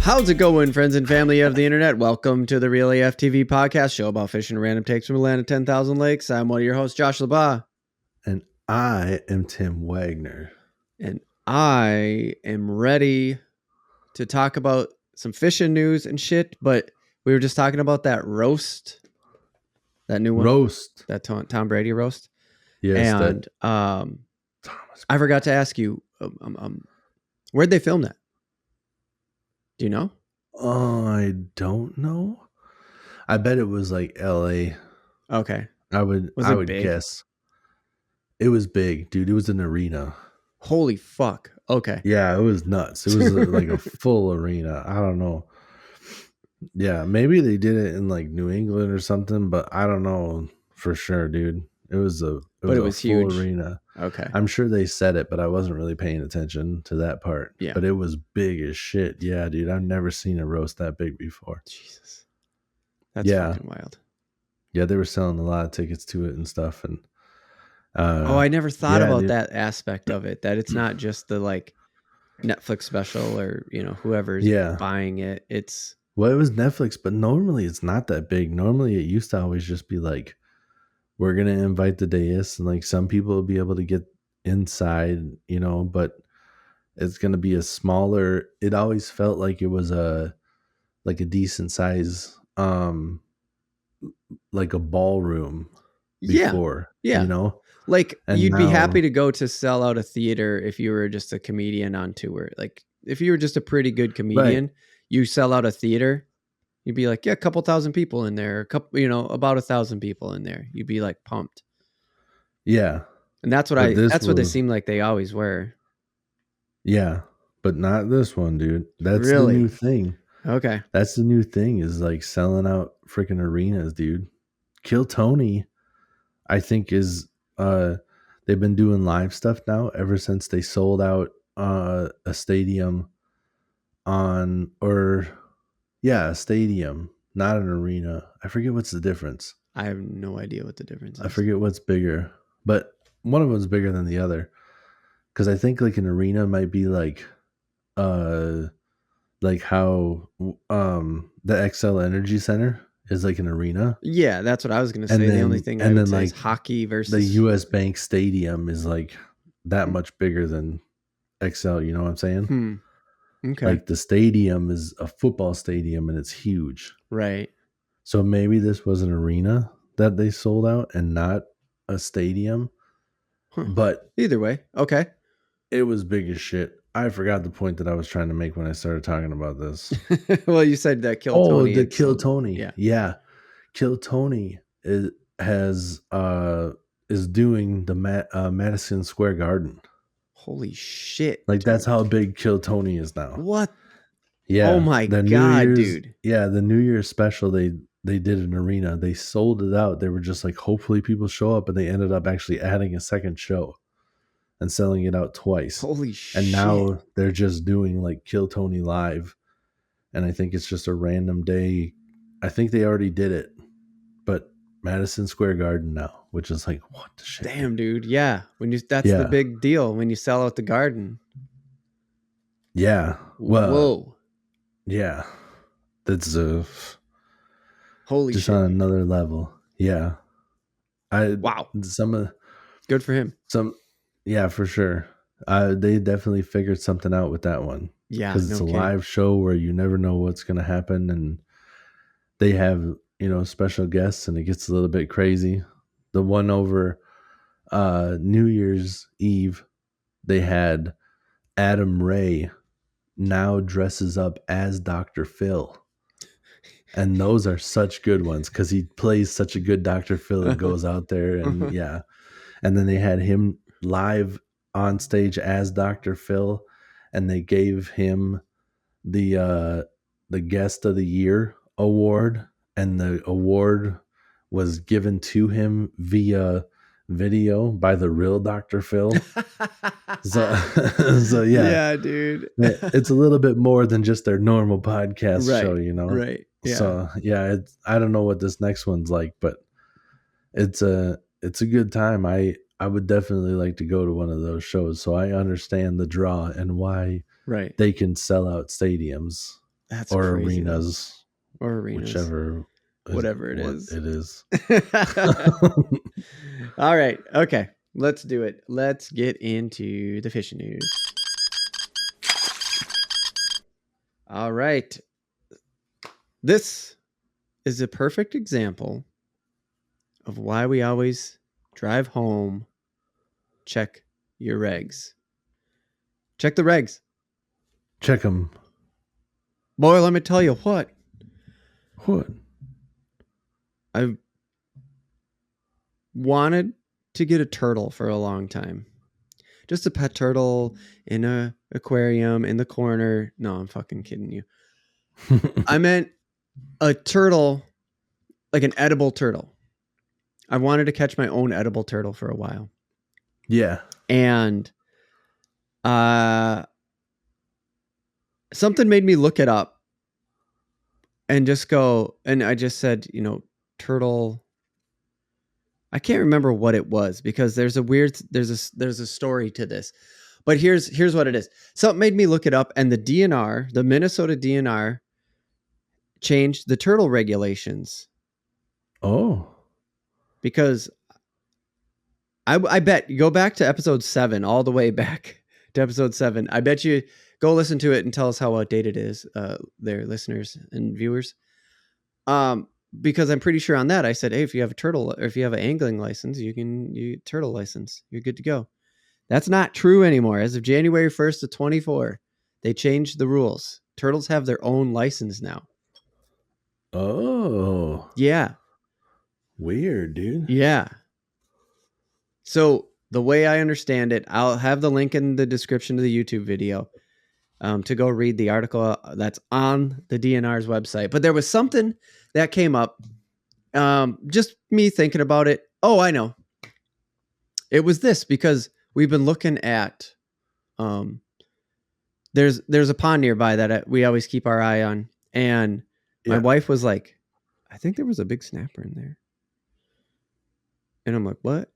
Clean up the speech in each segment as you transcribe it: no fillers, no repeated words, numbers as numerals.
How's it going, friends and family of the internet? Welcome to the Real AF TV podcast show about fishing and random takes from the land of 10,000 lakes. I'm one of your hosts, Josh LaBaw. And I am Tim Wagner. And I am ready to talk about some fishing news and shit, but we were just talking about that roast. That new one. Roast. That Tom Brady roast. Yes. And I forgot to ask you, where'd they film that? Do you know? I don't know. I bet it was like LA. Okay. I would guess. It was big, dude. It was an arena. Holy fuck. Okay. Yeah, it was nuts. It was like a full arena. I don't know. Yeah, maybe they did it in like New England or something, but I don't know for sure, dude. It was a full huge arena. Okay. I'm sure they said it, but I wasn't really paying attention to that part. Yeah. But it was big as shit. Yeah, dude. I've never seen a roast that big before. Jesus. That's fucking wild. Yeah, they were selling a lot of tickets to it and stuff. And I never thought about that aspect of it. That it's not just the like Netflix special or, you know, whoever's buying it. It was Netflix, but normally it's not that big. Normally it used to always just be like, we're going to invite the dais and like some people will be able to get inside, you know, but it's going to be a smaller, it always felt like it was a decent size, like a ballroom before, you know, like you'd be happy to go to sell out a theater if you were just a comedian on tour. Like if you were just a pretty good comedian, you sell out a theater. You'd be like, yeah, a couple thousand people in there, about 1,000 people in there. You'd be like pumped. Yeah. And that's what they seem like they always were. Yeah. But not this one, dude. That's really? The new thing. Okay. That's the new thing is like selling out freaking arenas, dude. Kill Tony, I think is, they've been doing live stuff now ever since they sold out, a stadium a stadium, not an arena. I forget what's the difference. I have no idea what the difference is. I forget what's bigger, but one of them's bigger than the other. Because I think like an arena might be like how the XL Energy Center is like an arena. Yeah, that's what I was going to say. The only thing I would say is hockey versus... The US Bank Stadium is like that much bigger than XL, you know what I'm saying? Okay. Like the stadium is a football stadium and it's huge. Right. So maybe this was an arena that they sold out and not a stadium. But either way, okay. It was big as shit. I forgot the point that I was trying to make when I started talking about this. Well, you said that Kill Tony. Oh, the Kill Tony. Yeah. Kill Tony is doing the Madison Square Garden. Holy shit. Like, dude. That's how big Kill Tony is now. What? Yeah. Oh my God, dude. Yeah, the New Year's special, they did an arena. They sold it out. They were just like, hopefully people show up, but they ended up actually adding a second show and selling it out twice. Holy shit. And now they're just doing like Kill Tony live. And I think it's just a random day. I think they already did it, but Madison Square Garden now, which is like, what the shit? Damn, dude. Yeah. That's the big deal when you sell out the garden. Yeah. Well, whoa. Yeah. That's holy just shit. On another level. Yeah. Wow. Good for him. Yeah, for sure. They definitely figured something out with that one. Yeah. Because it's a live show where you never know what's going to happen. And they have, special guests and it gets a little bit crazy. The one over New Year's Eve, they had Adam Ray now dresses up as Dr. Phil. And those are such good ones because he plays such a good Dr. Phil and goes out there and yeah. And then they had him live on stage as Dr. Phil and they gave him the Guest of the Year award, and the award was given to him via video by the real Dr. Phil. so yeah, dude. It's a little bit more than just their normal podcast show, Right. Yeah. So yeah, I don't know what this next one's like, but it's a good time. I would definitely like to go to one of those shows, so I understand the draw and why they can sell out stadiums. That's or crazy. arenas, or arenas, whichever, whatever it what is. it is. All right. Okay. Let's do it. Let's get into the fishing news. All right. This is a perfect example of why we always drive home. Check your regs. Check the regs. Check them. Boy, let me tell you what. What? I've wanted to get a turtle for a long time. Just a pet turtle in a aquarium in the corner. No, I'm fucking kidding you. I meant a turtle, like an edible turtle. I wanted to catch my own edible turtle for a while. Yeah. And something made me look it up and just go, and I just said, turtle. I can't remember what it was because there's a story to this. But here's what it is. Something made me look it up, and the DNR, the Minnesota DNR, changed the turtle regulations. Oh. Because I bet you go back to episode 7, all the way back to episode 7. I bet you go listen to it and tell us how outdated it is, their listeners and viewers. Because I'm pretty sure on that I said, hey, if you have a turtle or if you have an angling license, you turtle license, you're good to go. That's not true anymore. As of January 1st of 24, they changed the rules. Turtles have their own license now. Oh. Yeah. Weird, dude. Yeah. So the way I understand it, I'll have the link in the description of the YouTube video to go read the article that's on the DNR's website. But there was something that came up. Just me thinking about it. Oh, I know. It was this because we've been looking at there's a pond nearby that we always keep our eye on. And my wife was like, I think there was a big snapper in there. And I'm like, what?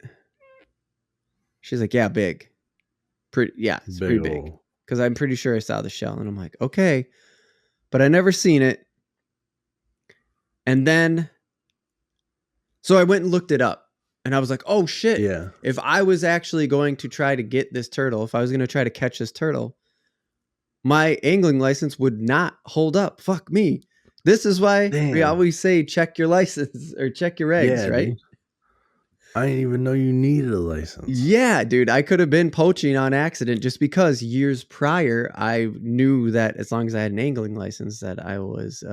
She's like, yeah, big. It's pretty big. Because I'm pretty sure I saw the shell. And I'm like, okay. But I never seen it. And then, so I went and looked it up. And I was like, oh, shit. Yeah. If I was actually going to try to get this turtle, if I was going to try to catch this turtle, my angling license would not hold up. Fuck me. This is why we always say check your license or check your regs, right? Dude. I didn't even know you needed a license. Yeah, dude. I could have been poaching on accident just because years prior I knew that as long as I had an angling license that I was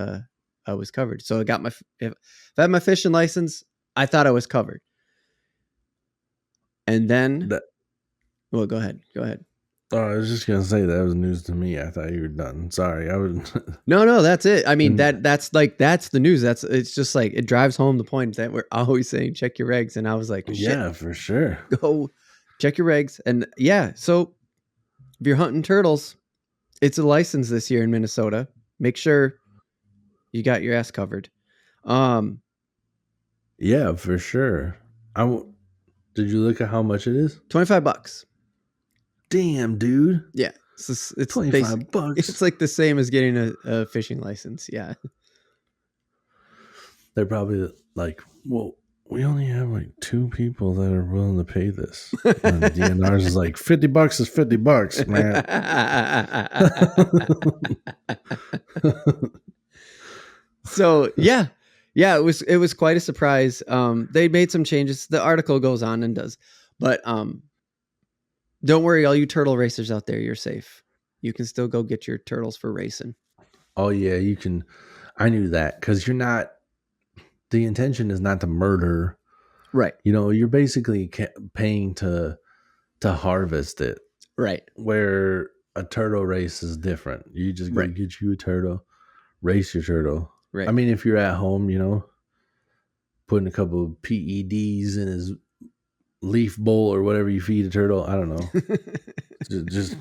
covered. So I got if I had my fishing license, I thought I was covered. And then well, go ahead. Oh, I was just gonna say that was news to me. I thought you were done. Sorry, I was. No, that's it. I mean that's the news. It's just like it drives home the point that we're always saying check your regs, and I was like, shit, yeah, for sure. Go check your regs, and yeah. So if you're hunting turtles, it's a license this year in Minnesota. Make sure you got your ass covered. Yeah, for sure. Did you look at how much it is? $25. Damn, dude. Yeah. It's $25. It's like the same as getting a fishing license. Yeah. They're probably like, well, we only have like 2 people that are willing to pay this. And the DNR's is like, $50 is $50, man. So yeah, it was quite a surprise. They made some changes. The article goes on and does, but don't worry, all you turtle racers out there, you're safe. You can still go get your turtles for racing. Oh yeah, you can. I knew that because you're not. The intention is not to murder, right? You're basically paying to harvest it, right? Where a turtle race is different. You just go get you a turtle, race your turtle. Right. I mean, if you're at home, putting a couple of PEDs in his leaf bowl or whatever you feed a turtle. I don't know. just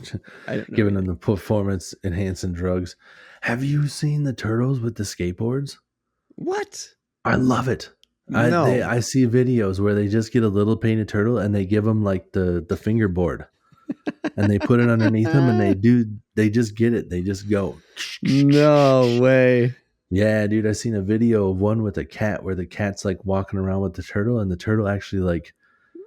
I don't know giving them the performance enhancing drugs. Have you seen the turtles with the skateboards? What? I love it. No. I see videos where they just get a little painted turtle and they give them like the fingerboard. and they put it underneath them, and they just get it. They just go. No way. Yeah, dude, I seen a video of one with a cat where the cat's like walking around with the turtle, and the turtle actually like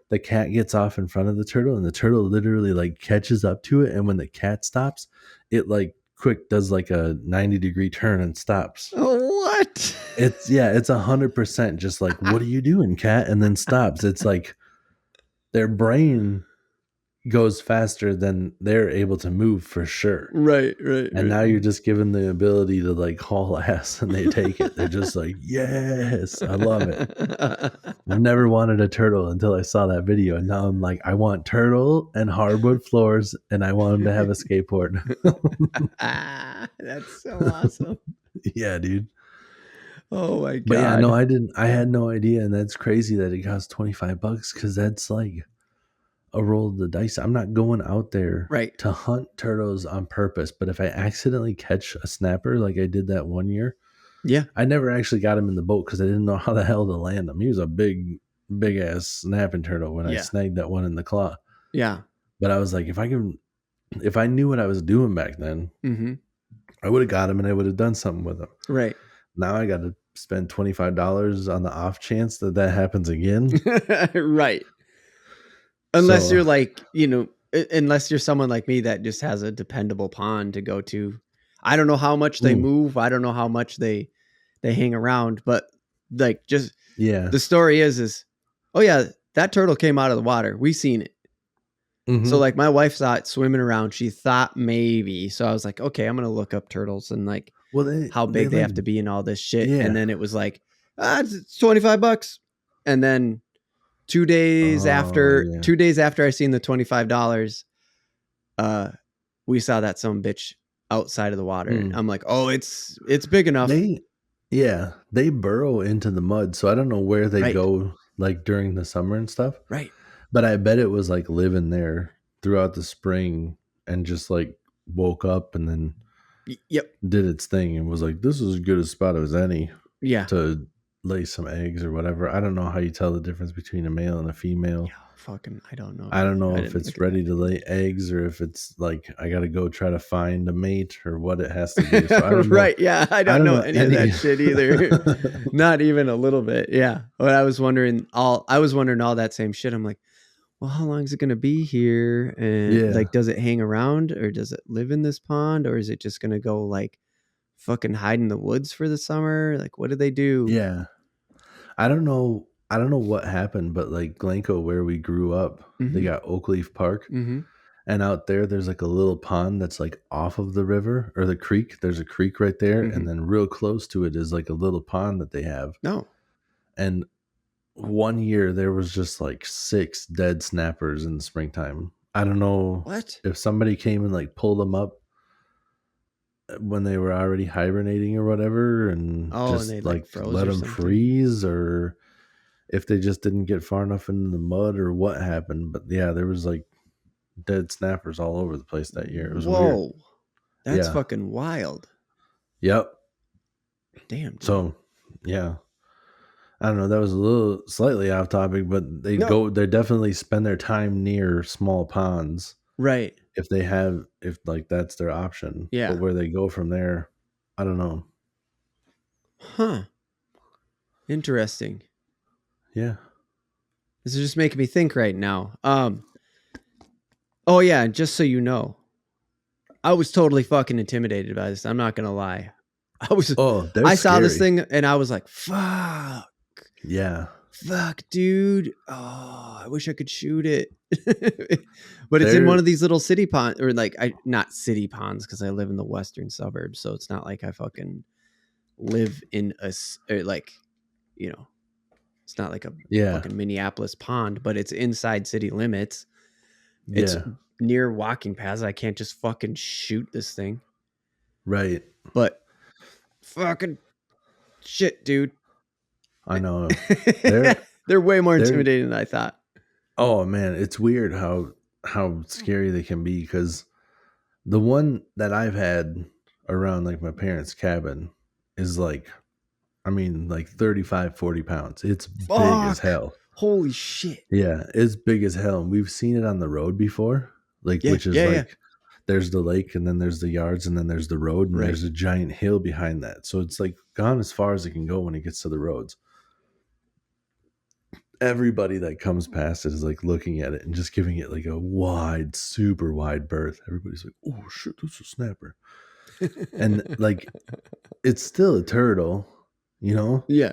the cat gets off in front of the turtle, and the turtle literally like catches up to it, and when the cat stops, it like quick does like a 90-degree turn and stops. What? It's 100% just like, what are you doing, cat? And then stops. It's like their brain goes faster than they're able to move for sure. Right. And now you're just given the ability to like haul ass, and they take it. They're just like, yes, I love it. I've never wanted a turtle until I saw that video. And now I'm like, I want turtle and hardwood floors, and I want him to have a skateboard. That's so awesome. Yeah, dude. Oh my God. But yeah, no, I had no idea. And that's crazy that it costs $25 because that's like a roll of the dice. I'm not going out there to hunt turtles on purpose. But if I accidentally catch a snapper like I did that one year, yeah, I never actually got him in the boat because I didn't know how the hell to land him. He was a big ass snapping turtle when I snagged that one in the claw. Yeah. But I was like, if I knew what I was doing back then, I would have got him and I would have done something with him. Right. Now I got to spend $25 on the off chance that happens again. Right. Unless you're like, unless you're someone like me that just has a dependable pond to go to. I don't know how much they move. I don't know how much they hang around, but like just the story is oh yeah, that turtle came out of the water. We seen it. So like my wife saw it swimming around. She thought maybe. So I was like, okay, I'm gonna look up turtles and like how big they have to be and all this shit. Yeah. And then it was like, it's $25. And then 2 days after I seen the $25, we saw that some bitch outside of the water. And I'm like, oh, it's big enough. They burrow into the mud. So I don't know where they go like during the summer and stuff. Right. But I bet it was like living there throughout the spring and just like woke up and then did its thing and was like, this is as good a spot as any to lay some eggs or whatever. I don't know how you tell the difference between a male and a female. I don't know. I don't know if it's ready to lay eggs or if it's like I got to go try to find a mate or what it has to do. So I don't know. Yeah. I don't know any of that shit either. Not even a little bit. Yeah. But I was wondering all that same shit. I'm like, well, how long is it going to be here? And like, does it hang around or does it live in this pond or is it just going to go like fucking hide in the woods for the summer? Like, what do they do? Yeah. I don't know what happened, but like Glencoe, where we grew up, they got Oakleaf Park. And out there's like a little pond that's like off of the river or the creek. There's a creek right there. And then real close to it is like a little pond that they have. No. And one year there was just like 6 dead snappers in the springtime. I don't know if somebody came and like pulled them up when they were already hibernating or whatever and just and like let them freeze or if they just didn't get far enough into the mud or what happened. But yeah, there was like dead snappers all over the place that year. It was weird. That's fucking wild. Yep. Damn. Dude. So yeah. I don't know. That was a little slightly off topic, but they definitely spend their time near small ponds. Right. If like that's their option. Yeah. But where they go from there, I don't know. Huh. Interesting. Yeah. This is just making me think right now. Oh yeah, just so you know, I was totally fucking intimidated by this. I'm not gonna lie. I saw this thing and I was like, fuck. Yeah. Fuck, dude. Oh, I wish I could shoot it. But it's in one of these little city ponds, or like not city ponds because I live in the western suburbs, so it's not like I fucking live in it's not like a fucking Minneapolis pond, but it's inside city limits. It's near walking paths. I can't just fucking shoot this thing. Right. But fucking shit, dude. I know. They're way more intimidating than I thought. Oh man, it's weird how scary they can be because the one that I've had around like my parents' cabin is like 35, 40 pounds. It's big as hell. Holy shit. Yeah, it's big as hell. And we've seen it on the road before. like Yeah, which is yeah, yeah. like there's the lake and then there's the yards and then there's the road and Right. there's a giant hill behind that. So it's like gone as far as it can go when it gets to the roads. Everybody that comes past it is like looking at it and just giving it like a wide, super wide berth. Everybody's like, "Oh shit, that's a snapper," and like it's still a turtle, you know. Yeah.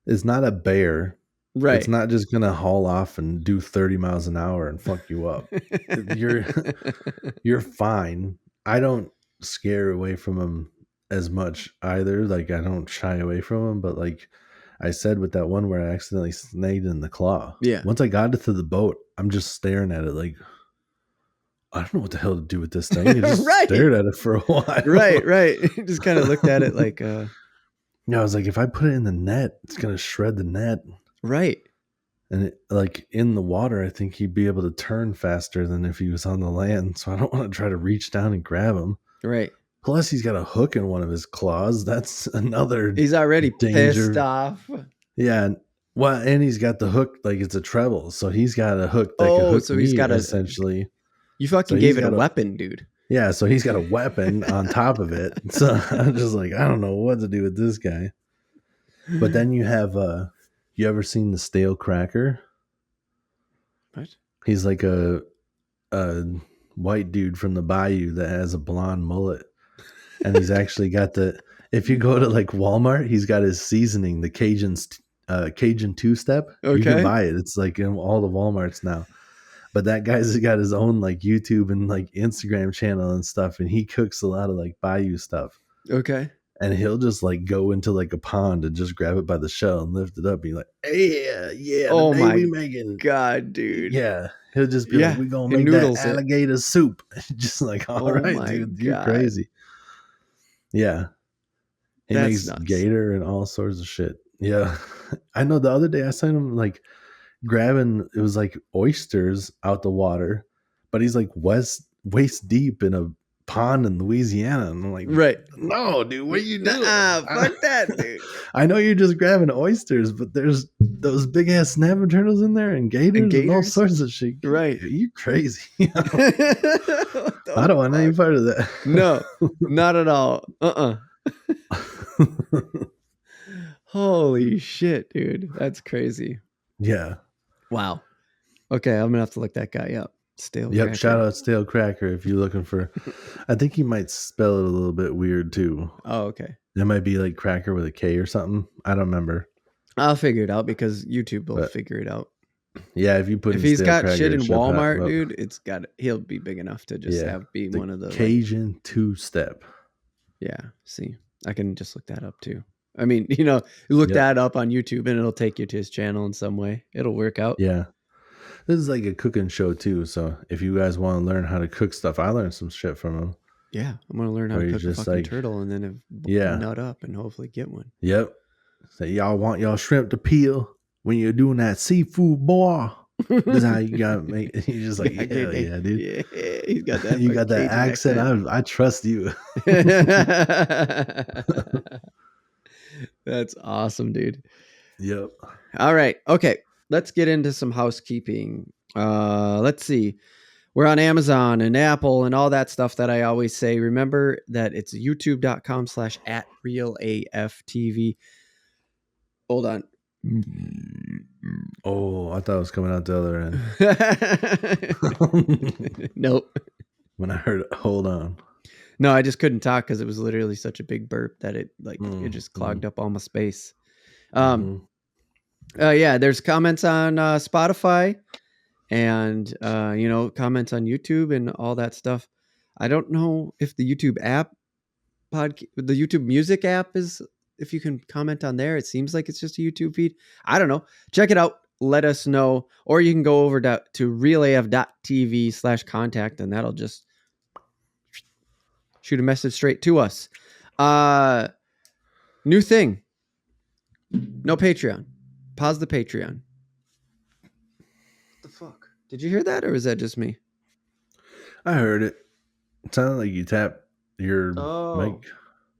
It's not a bear. It's Right. not just gonna haul off and do 30 miles an hour and fuck you up. You're you're fine. I don't scare away from them as much either. Like I don't shy away from them, but like I said with that one where I accidentally snagged in the claw. Yeah. Once I got it to the boat, I'm just staring at it like I don't know what the hell to do with this thing. I just Right. stared at it for a while. Right. Just kind of looked at it like Yeah, I was like, if I put it in the net, it's gonna shred the net. right. And it, like in the water, I think he'd be able to turn faster than if he was on the land. So I don't want to try to reach down and grab him. Right. Plus, he's got a hook in one of his claws. That's another He's already danger. pissed off. Yeah. Well, and he's got the hook like it's a treble. So he's got a hook that can hook so me he's got essentially. You fucking So gave it a weapon, dude. Yeah. So he's got a weapon on top of it. So I'm just like, I don't know what to do with this guy. But then you have, you ever seen the stale cracker? What? He's like a white dude from the bayou that has a blonde mullet, and he's actually got the. If you go to like Walmart, he's got his seasoning, the Cajun two step. Okay. You can buy it. It's like in all the Walmarts now. But that guy's got his own like YouTube and like Instagram channel and stuff, and he cooks a lot of like bayou stuff. Okay. And he'll just like go into like a pond and just grab it by the shell and lift it up. And be like, "Hey, yeah, Oh today my we making God, dude. yeah." He'll just be like, "We're gonna he make that noodles it. alligator soup." Just like, all Oh right, my dude, you're God. crazy. Yeah, he That's makes nuts. gator and all sorts of shit. Yeah, I know. The other day I saw him like grabbing. It was like oysters out the water, but he's like waist deep in a pond in Louisiana, and I'm like, Right. no, dude, what are you doing? Fuck that, dude. I know you're just grabbing oysters, but there's those big ass snapping turtles in there and gators and all sorts of shit. Right. You crazy. I don't want any part of that. No, not at all. Holy shit, dude. That's crazy. Yeah. Wow. Okay, I'm gonna have to look that guy up. Stale Yep. Cracker. Shout out Stale Cracker if you're looking for. I think he might spell it a little bit weird too. Oh, okay. It might be like cracker with a K or something. I don't remember. I'll figure it out because YouTube will figure it out. Yeah, if you put if he's got shit in Cracker, Walmart, dude, he'll be big enough to just be one of the Cajun two step. Yeah, see, I can just look that up too. I mean, you look that up on YouTube and it'll take you to his channel in some way. It'll work out. Yeah. This is like a cooking show too. So if you guys want to learn how to cook stuff, I learned some shit from him. Yeah, I'm gonna learn how to cook a fucking turtle and then nut up and hopefully get one. Yep. So y'all want y'all shrimp to peel when you're doing that seafood, boy. This is how you gotta make. He's just like, yeah, dude. Yeah, he's got that. You got that accent. I trust you. That's awesome, dude. Yep. All right. Okay. Let's get into some housekeeping. Let's see. We're on Amazon and Apple and all that stuff that I always say. Remember that it's youtube.com/@realaftv. Hold on. Oh, I thought it was coming out the other end. Nope. When I heard it, hold on. No, I just couldn't talk because it was literally such a big burp that it it just clogged up all my space. Yeah, there's comments on Spotify and comments on YouTube and all that stuff. I don't know if the YouTube app the YouTube Music app is, if you can comment on there. It seems like it's just a YouTube feed. I don't know. Check it out. Let us know. Or you can go over to realaf.tv/contact and that'll just shoot a message straight to us. New thing. No Patreon. Pause the Patreon. What the fuck? Did you hear that or was that just me? I heard it. It sounded like you tapped your mic.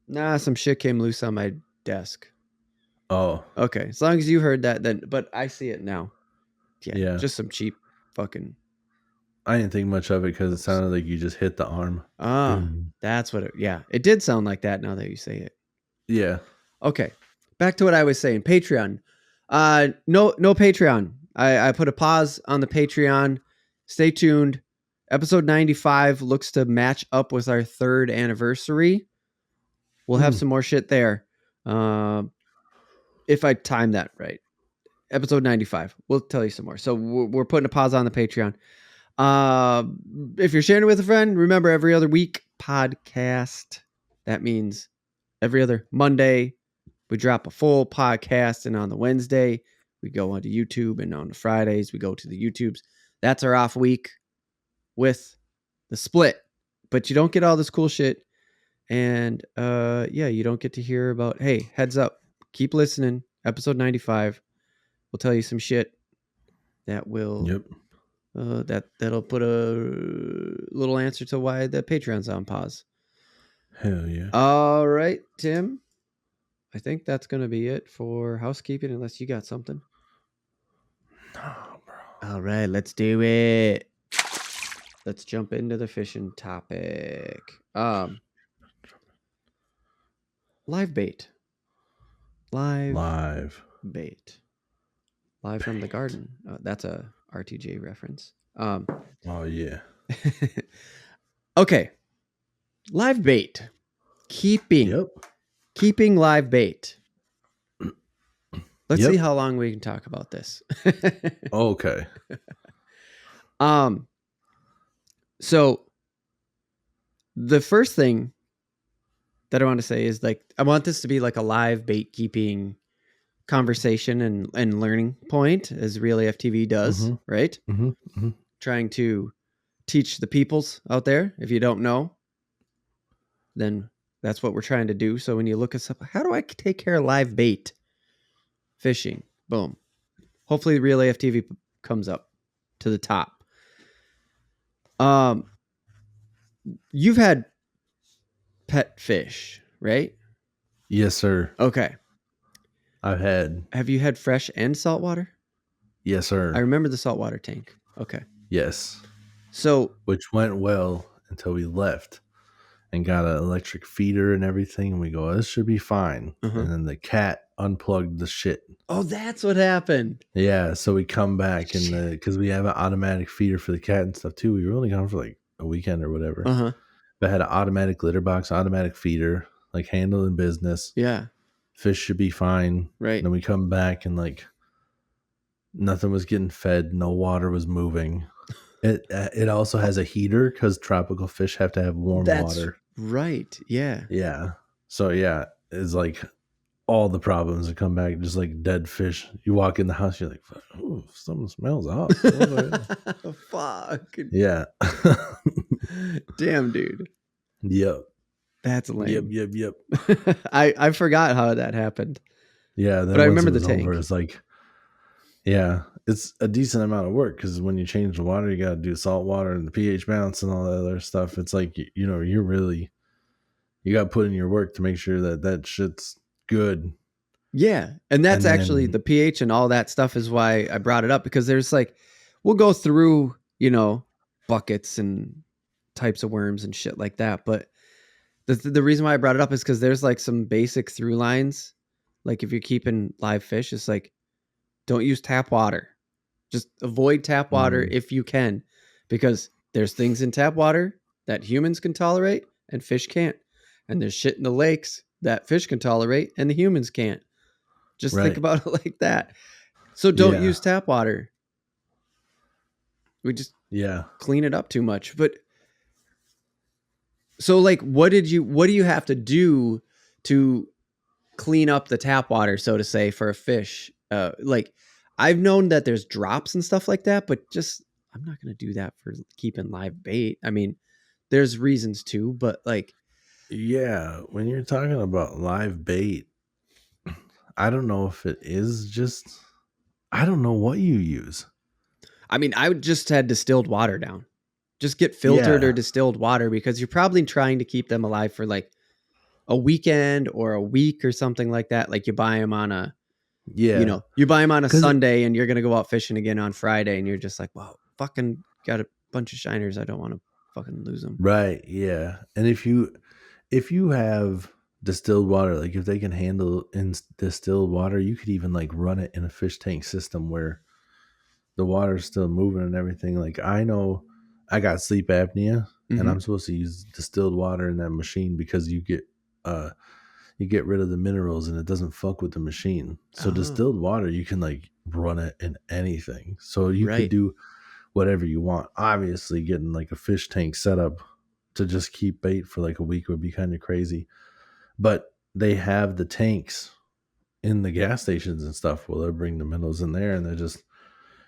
Nah, some shit came loose on my desk. Oh. Okay. As long as you heard that then, but I see it now. Yeah. Just some cheap fucking I didn't think much of it because it Oops. sounded like you just hit the arm. Boom. That's what it did sound like that now that you say it. Yeah. Okay. Back to what I was saying. Patreon. No Patreon. I put a pause on the Patreon. Stay tuned. Episode 95 looks to match up with our 3rd anniversary. We'll have some more shit there. If I time that right. Episode 95. We'll tell you some more. So we're putting a pause on the Patreon. If you're sharing it with a friend, remember every other week podcast. That means every other Monday we drop a full podcast, and on the Wednesday we go onto YouTube, and on the Fridays we go to the YouTubes. That's our off week with the split. But you don't get all this cool shit, and you don't get to hear about, hey, heads up, keep listening. Episode 95. We'll tell you some shit that will that'll put a little answer to why the Patreon's on pause. Hell yeah. All right, Tim. I think that's going to be it for housekeeping, unless you got something. No, bro. All right, let's do it. Let's jump into the fishing topic. Live bait. Live bait. Live from the garden. That's a RTJ reference. Oh yeah. Okay. Live bait. Keeping live bait. Let's see how long we can talk about this. Okay. So the first thing that I want to say is, like, I want this to be like a live bait keeping conversation and learning point, as Real AFTV does, right? Trying to teach the peoples out there. If you don't know, then that's what we're trying to do. So when you look us up, how do I take care of live bait fishing? Boom. Hopefully Real AFTV comes up to the top. You've had pet fish, right? Yes, sir. Okay. Have you had fresh and saltwater? Yes, sir. I remember the saltwater tank. Okay. Yes. So, which went well until we left and got an electric feeder and everything. And we go, this should be fine. And then the cat unplugged the shit. Oh, that's what happened. Yeah. So we come back and because we have an automatic feeder for the cat and stuff too. We were only gone for like a weekend or whatever. But had an automatic litter box, automatic feeder, like handling business. Yeah. Fish should be fine. Right. And then we come back and like nothing was getting fed. No water was moving. It also has a heater because tropical fish have to have warm water. Right. Yeah. Yeah. So yeah, it's like all the problems that come back, just like dead fish. You walk in the house, you're like, "Ooh, something smells off." Fuck. Yeah. Damn, dude. Yep. That's lame. Yep. I forgot how that happened. Yeah. But I remember the tank. It's like, yeah, it's a decent amount of work because when you change the water, you got to do salt water and the pH balance and all that other stuff. It's like, you know, you got to put in your work to make sure that shit's good. Yeah. And that's actually the pH and all that stuff is why I brought it up, because there's like, we'll go through, you know, buckets and types of worms and shit like that. But the reason why I brought it up is because there's like some basic through lines. Like if you're keeping live fish, it's like, don't use tap water. Just avoid tap water if you can, because there's things in tap water that humans can tolerate and fish can't. And there's shit in the lakes that fish can tolerate and the humans can't. Just think about it like that. So don't use tap water. We just clean it up too much. But so like, what do you have to do to clean up the tap water, so to say, for a fish? Like I've known that there's drops and stuff like that, but just, I'm not going to do that for keeping live bait. I mean, there's reasons to, but like, yeah, when you're talking about live bait, I don't know if it is just, I don't know what you use. I mean, I would just had distilled water down. Just get filtered or distilled water, because you're probably trying to keep them alive for like a weekend or a week or something like that. Like you buy them on a, you know, you buy them on a Sunday and you're going to go out fishing again on Friday. And you're just like, wow, fucking got to bunch of shiners. I don't want to fucking lose them. Right. Yeah. And if you have distilled water, like if they can handle distilled water, you could even like run it in a fish tank system where the water's still moving and everything. Like I know I got sleep apnea and Mm-hmm. I'm supposed to use distilled water in that machine because you get rid of the minerals and it doesn't fuck with the machine. So Oh, distilled water, you can like run it in anything. So you could right, do whatever you want. Obviously, getting like a fish tank set up to just keep bait for like a week would be kind of crazy. But they have the tanks in the gas stations and stuff. Well, they'll bring the minnows in there and they're just,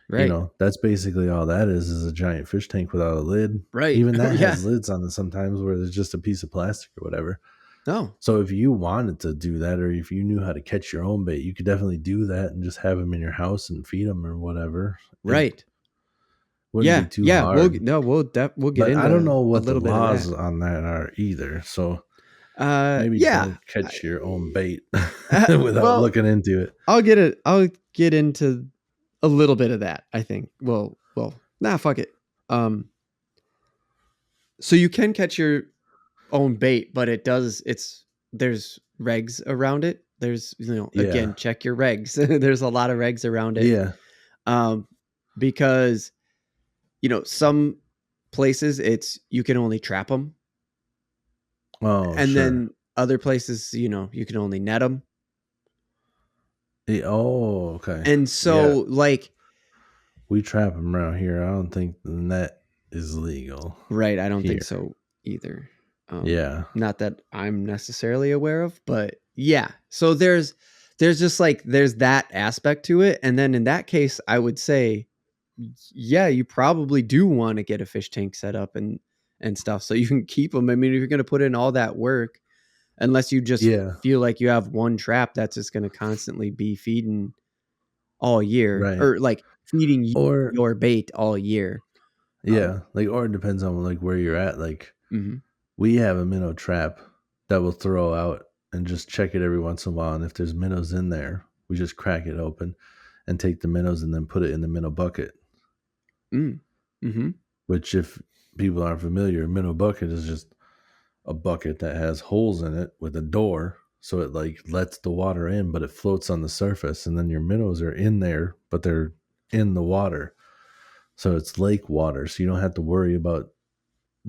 right, that's basically all that is a giant fish tank without a lid. right. Even that Yeah. has lids on it sometimes where there's just a piece of plastic or whatever. No. So if you wanted to do that, or if you knew how to catch your own bait, you could definitely do that and just have them in your house and feed them or whatever. It Right. wouldn't be Yeah. too Yeah. hard. We'll get But I don't into know a what the little bit of laws that. on that are either. So maybe Yeah. don't catch your own bait Uh, without well, looking into it. I'll get into a little bit of that, I think. Nah, fuck it. So you can catch your own bait, but there's regs around it. There's, Yeah. again, check your regs. There's a lot of regs around it. Yeah. Um, because, some places you can only trap them. Oh, And sure. then other places, you can only net them. Oh, okay. And Yeah. so, like, We trap them around here. I don't think the net is legal right, I don't think here. so either. Yeah. Not that I'm necessarily aware of, but yeah. So there's just like there's that aspect to it, and then in that case, I would say, yeah, you probably do want to get a fish tank set up and stuff so you can keep them. I mean, if you're going to put in all that work, unless you just Yeah. feel like you have one trap that's just going to constantly be feeding all year, Right. or like feeding Or your bait all year. yeah, like or it depends on like where you're at. Like Mhm. we have a minnow trap that will throw out and just check it every once in a while. And if there's minnows in there, we just crack it open and take the minnows and then put it in the minnow bucket. Mm. Mhm. Which, if people aren't familiar, a minnow bucket is just a bucket that has holes in it with a door. So it like lets the water in, but it floats on the surface. And then your minnows are in there, but they're in the water. So it's lake water. So you don't have to worry about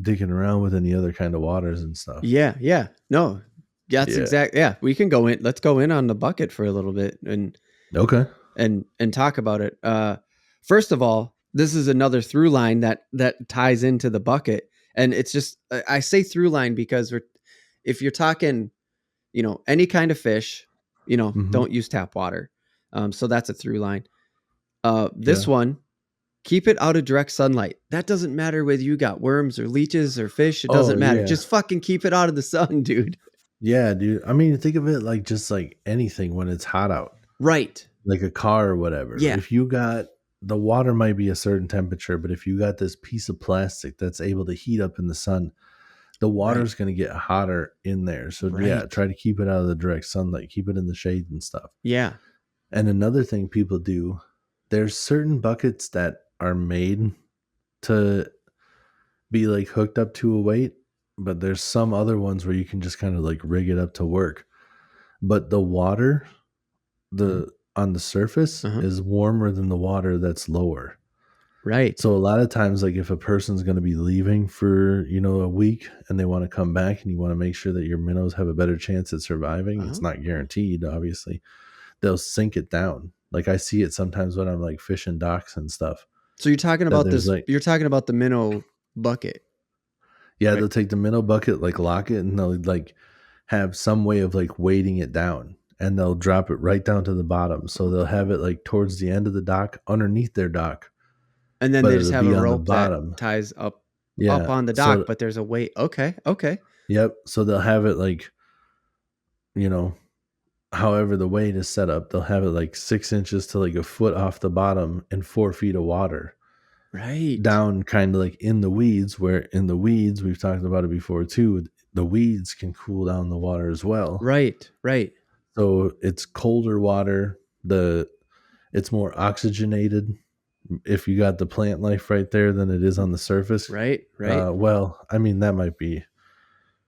digging around with any other kind of waters and stuff. Yeah, yeah. No, that's Yeah. exact. Yeah, we can go in. Let's go in on the bucket for a little bit Okay. and talk about it. First of all, this is another through line that ties into the bucket, and it's just I say through line because if you're talking, any kind of fish, Mm-hmm. don't use tap water. So that's a through line. This Yeah. one, keep it out of direct sunlight. That doesn't matter whether you got worms or leeches or fish. It Oh, doesn't matter. yeah. Just fucking keep it out of the sun, dude. Yeah, dude. I mean, think of it like just like anything when it's hot out, Right. like a car or whatever. Yeah. If you got the water might be a certain temperature, but if you got this piece of plastic that's able to heat up in the sun, the Right. water's going to get hotter in there. So, yeah, Right. try to keep it out of the direct sunlight, keep it in the shade and stuff. Yeah. And another thing people do, there's certain buckets that are made to be like hooked up to a weight, but there's some other ones where you can just kind of like rig it up to work. But the water, Uh-huh. the on the surface Uh-huh. is warmer than the water that's lower. Right. So a lot of times, like if a person's going to be leaving for, a week and they want to come back and you want to make sure that your minnows have a better chance at surviving, Uh-huh. it's not guaranteed, obviously. They'll sink it down. Like I see it sometimes when I'm like fishing docks and stuff. So you're talking That about there's this. like, You're talking about the minnow bucket. yeah, Right. they'll take the minnow bucket, like lock it, and they'll like have some way of like weighting it down and they'll drop it right down to the bottom. So they'll have it like towards the end of the dock underneath their dock, And then but they just it'll have be a on the rope that bottom. ties up Yeah. on the dock, So, but there's a weight. Okay. Okay. yep. So they'll have it like, you know, however the weight is set up, they'll have it like 6 inches to like a foot off the bottom and 4 feet of water Right. down, kind of like in the weeds, where in the weeds, we've talked about it before too, the weeds can cool down the water as well. Right. Right. So it's colder water. It's more oxygenated if you got the plant life right there than it is on the surface. Right. Well, I mean, that might be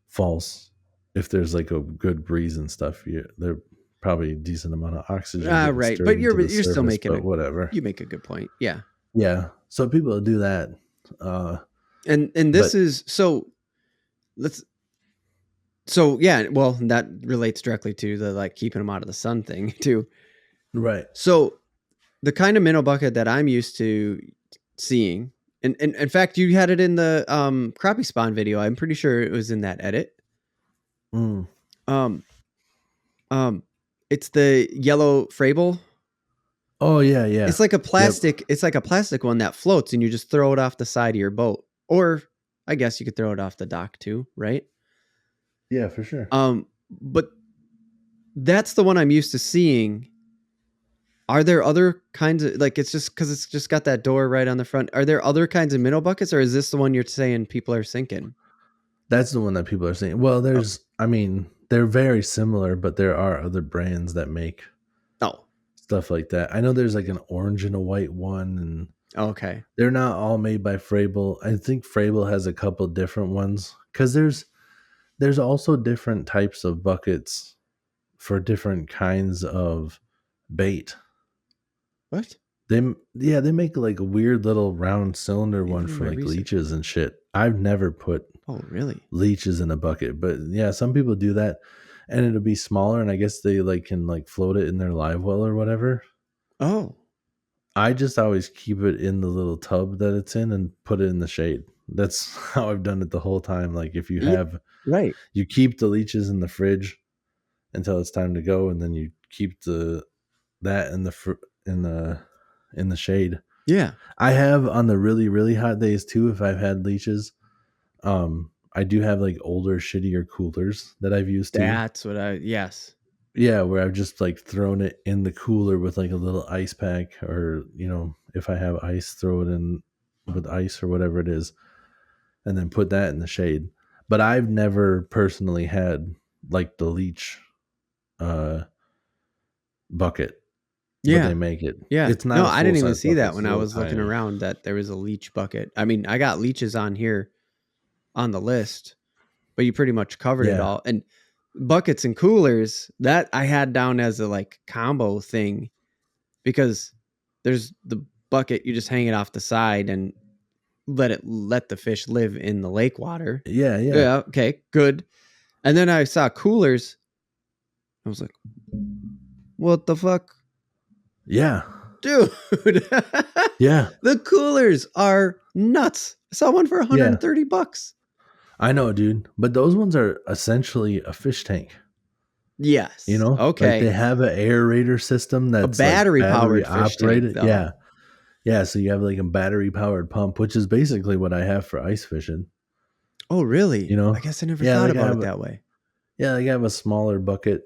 false. If there's like a good breeze and stuff, there probably a decent amount of oxygen getting Right. stirred But into the you're still surface, making but whatever. you make a good point. Yeah. Yeah. So people do that. And this is so yeah, well, that relates directly to the like keeping them out of the sun thing too. Right. So the kind of minnow bucket that I'm used to seeing, and in fact, you had it in the crappie spawn video. I'm pretty sure it was in that edit. Mm. Um, it's the yellow Frable. Oh yeah. It's like a plastic. Yep. It's like a plastic one that floats, and you just throw it off the side of your boat, or I guess you could throw it off the dock too, right? Yeah, for sure. But that's the one I'm used to seeing. Are there other kinds of like it's just because it's just got that door right on the front? Are there other kinds of minnow buckets, or is this the one you're saying people are sinking? That's the one that people are saying. Well, there's, I mean, they're very similar, but there are other brands that make stuff like that. I know there's like an orange and a white one, and okay, they're not all made by Frable. I think Frable has a couple different ones because there's also different types of buckets for different kinds of bait. What? They make like a weird little round cylinder one for like leeches and shit. I've never put leeches in a bucket, but yeah, some people do that, and it'll be smaller, and I guess they like can like float it in their live well or whatever. Oh, I just always keep it in the little tub that it's in and put it in the shade. That's how I've done it the whole time. Like if you have you keep the leeches in the fridge until it's time to go, and then you keep that in the shade. Yeah. I have on the really, really hot days too, if I've had leeches. I do have like older, shittier coolers that I've used too. That's what yes. Yeah, where I've just like thrown it in the cooler with like a little ice pack, or, you know, if I have ice, throw it in with ice or whatever it is, and then put that in the shade. But I've never personally had like the leech bucket. Yeah, but they make it. Yeah, it's not. No, I didn't even see that when I was looking around. That there was a leech bucket. I mean, I got leeches on here on the list, but you pretty much covered it all. And buckets and coolers that I had down as a like combo thing, because there's the bucket, you just hang it off the side and let the fish live in the lake water. Yeah. Okay, good. And then I saw coolers. I was like, what the fuck? Yeah. Dude. Yeah. The coolers are nuts. I saw one for $130. I know, dude. But those ones are essentially a fish tank. Yes. You know? Okay. Like they have an aerator system that's a battery powered operated. Fish tank, Yeah. So you have like a battery powered pump, which is basically what I have for ice fishing. Oh, really? You know? I guess I never thought about it that way. Yeah, like I have a smaller bucket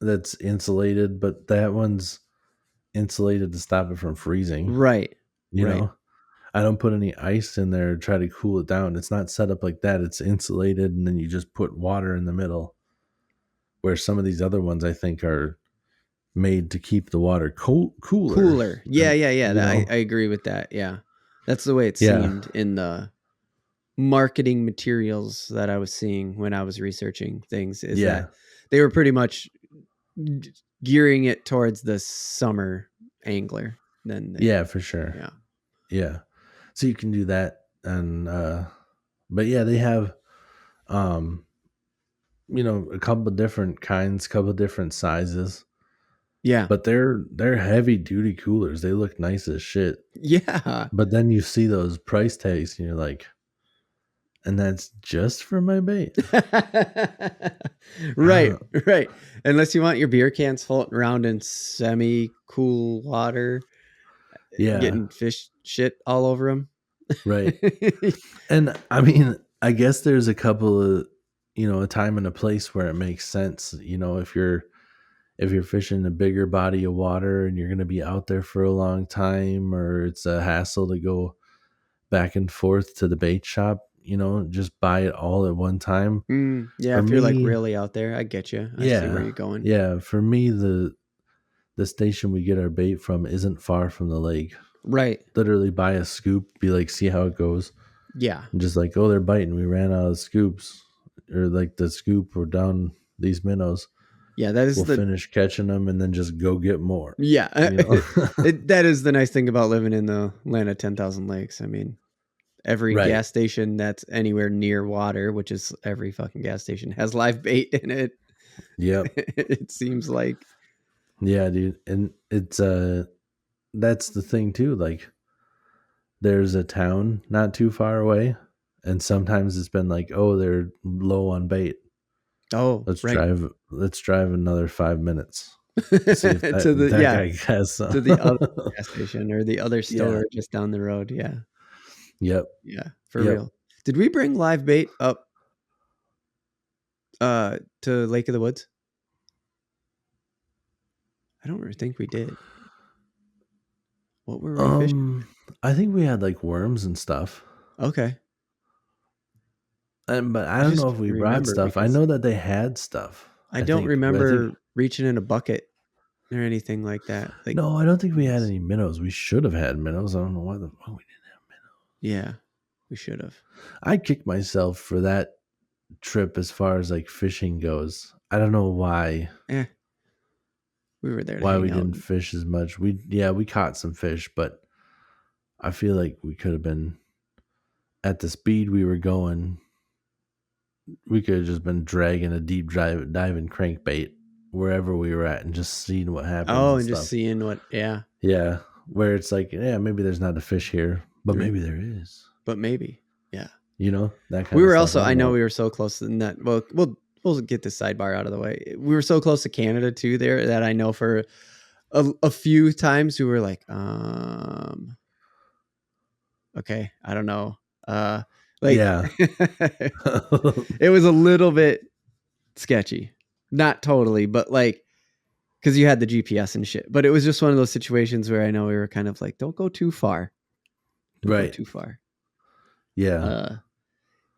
that's insulated, but that one's insulated to stop it from freezing. Right. You know? I don't put any ice in there to try to cool it down. It's not set up like that. It's insulated, and then you just put water in the middle. Where some of these other ones, I think, are made to keep the water cooler. Yeah. I agree with that. Yeah. That's the way it seemed in the marketing materials that I was seeing when I was researching things, is that they were pretty much gearing it towards the summer angler. For sure. Yeah. So you can do that. And, but yeah, they have, you know, a couple different kinds, couple different sizes. Yeah. But they're heavy duty coolers. They look nice as shit. Yeah. But then you see those price tags and you're like, and that's just for my bait. Right. Unless you want your beer cans floating around in semi-cool water. Yeah. Getting fish shit all over them. Right. And I mean, I guess there's a couple of, you know, a time and a place where it makes sense. You know, if you're fishing a bigger body of water and you're going to be out there for a long time, or it's a hassle to go back and forth to the bait shop, you know, just buy it all at one time. Yeah. If you're like really out there, I get you. I see where you're going. Yeah. For me, the station we get our bait from isn't far from the lake. Right. Literally buy a scoop, be like, see how it goes. Yeah. And just like, oh, they're biting. We ran out of scoops, or like the scoop, we're down these minnows. Yeah, that is We'll finish catching them and then just go get more. Yeah. You know? That is the nice thing about living in the land of 10,000 lakes. I mean, every Right. gas station that's anywhere near water, which is every fucking gas station, has live bait in it. Yep. It seems like. Yeah, dude. And it's that's the thing too. Like, there's a town not too far away, and sometimes it's been like, oh, they're low on bait. Oh, Let's right. drive. Let's drive another 5 minutes. See if To the that guy has some. to the other gas station or the other Yeah. store just down the road. Yeah. Yep. Yeah, for Yep. real. Did we bring live bait up to Lake of the Woods? I don't really think we did. What were we fishing? I think we had like worms and stuff. Okay. But I I don't just know if we can't brought remember stuff. I because know that they had stuff. I I don't think, but I think remember reaching in a bucket or anything like that. Like, no, I don't think we had any minnows. We should have had minnows. I don't know why the fuck we didn't have minnows. yeah, we should have. I kicked myself for that trip as far as like fishing goes. I don't know why We were there to we hang out. didn't fish as much. We caught some fish, but I feel like we could have been at the speed we were going. We could have just been dragging a deep diving crankbait wherever we were at and just seeing what happens. Oh, and and just stuff. seeing what, yeah. Yeah, where it's like, yeah, maybe there's not a fish here, but maybe there is. But maybe, yeah. You know, that kind We of were stuff. also, I know we were so close to that. Well, we'll get this sidebar out of the way. We were so close to Canada too there that I know for a few times we were like, okay, I don't know. Yeah. It was a little bit sketchy. Not totally, but like, because you had the GPS and shit. But it was just one of those situations where I know we were kind of like, don't go too far. Don't go too far. Yeah.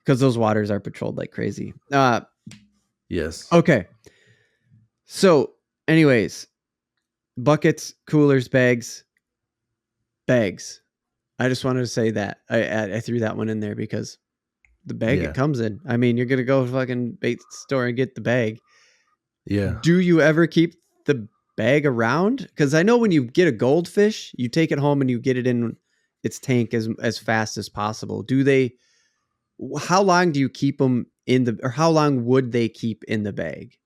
Because those waters are patrolled like crazy. Yes. Okay. So, anyways, buckets, coolers, bags. I just wanted to say that I threw that one in there because the bag it comes in. I mean, you're gonna go to fucking bait store and get the bag. Yeah. Do you ever keep the bag around? Because I know when you get a goldfish, you take it home and you get it in its tank as fast as possible. How long do you keep them or how long would they keep in the bag?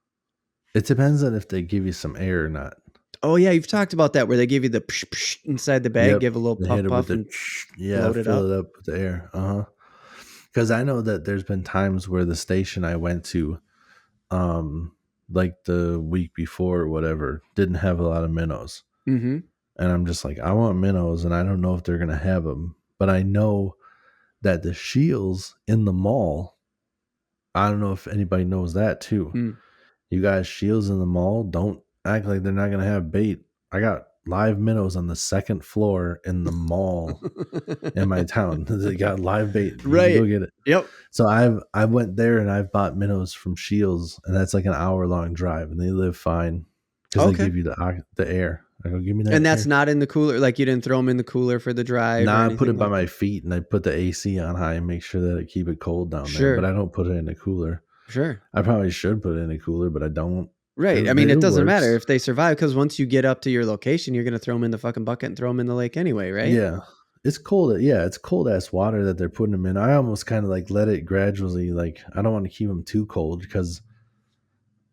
It depends on if they give you some air or not. Oh yeah, you've talked about that where they give you the psh, psh inside the bag, give a little puff and fill it up with the air. Because I know that there's been times where the station I went to, like the week before or whatever, didn't have a lot of minnows. Mm-hmm. And I'm just like, I want minnows, and I don't know if they're gonna have them, but I know that the shields in the mall. I don't know if anybody knows that too. Mm. You guys, shields in the mall, don't act like they're not gonna have bait. I got live minnows on the second floor in the mall in my town. They got live bait. You right. go get it. Yep. So I went there and I've bought minnows from Shields, and that's like an hour-long drive, and they live fine because they give you the air. I go, give me that. And that's not in the cooler. Like you didn't throw them in the cooler for the drive. Nah, I put it by my feet and I put the AC on high and make sure that I keep it cold down there. But I don't put it in the cooler. Sure. I probably should put it in a cooler, but I don't. Right. I mean, it doesn't matter if they survive because once you get up to your location, you're going to throw them in the fucking bucket and throw them in the lake anyway, right? Yeah. It's cold. Yeah, it's cold ass water that they're putting them in. I almost kind of like let it gradually, like, I don't want to keep them too cold because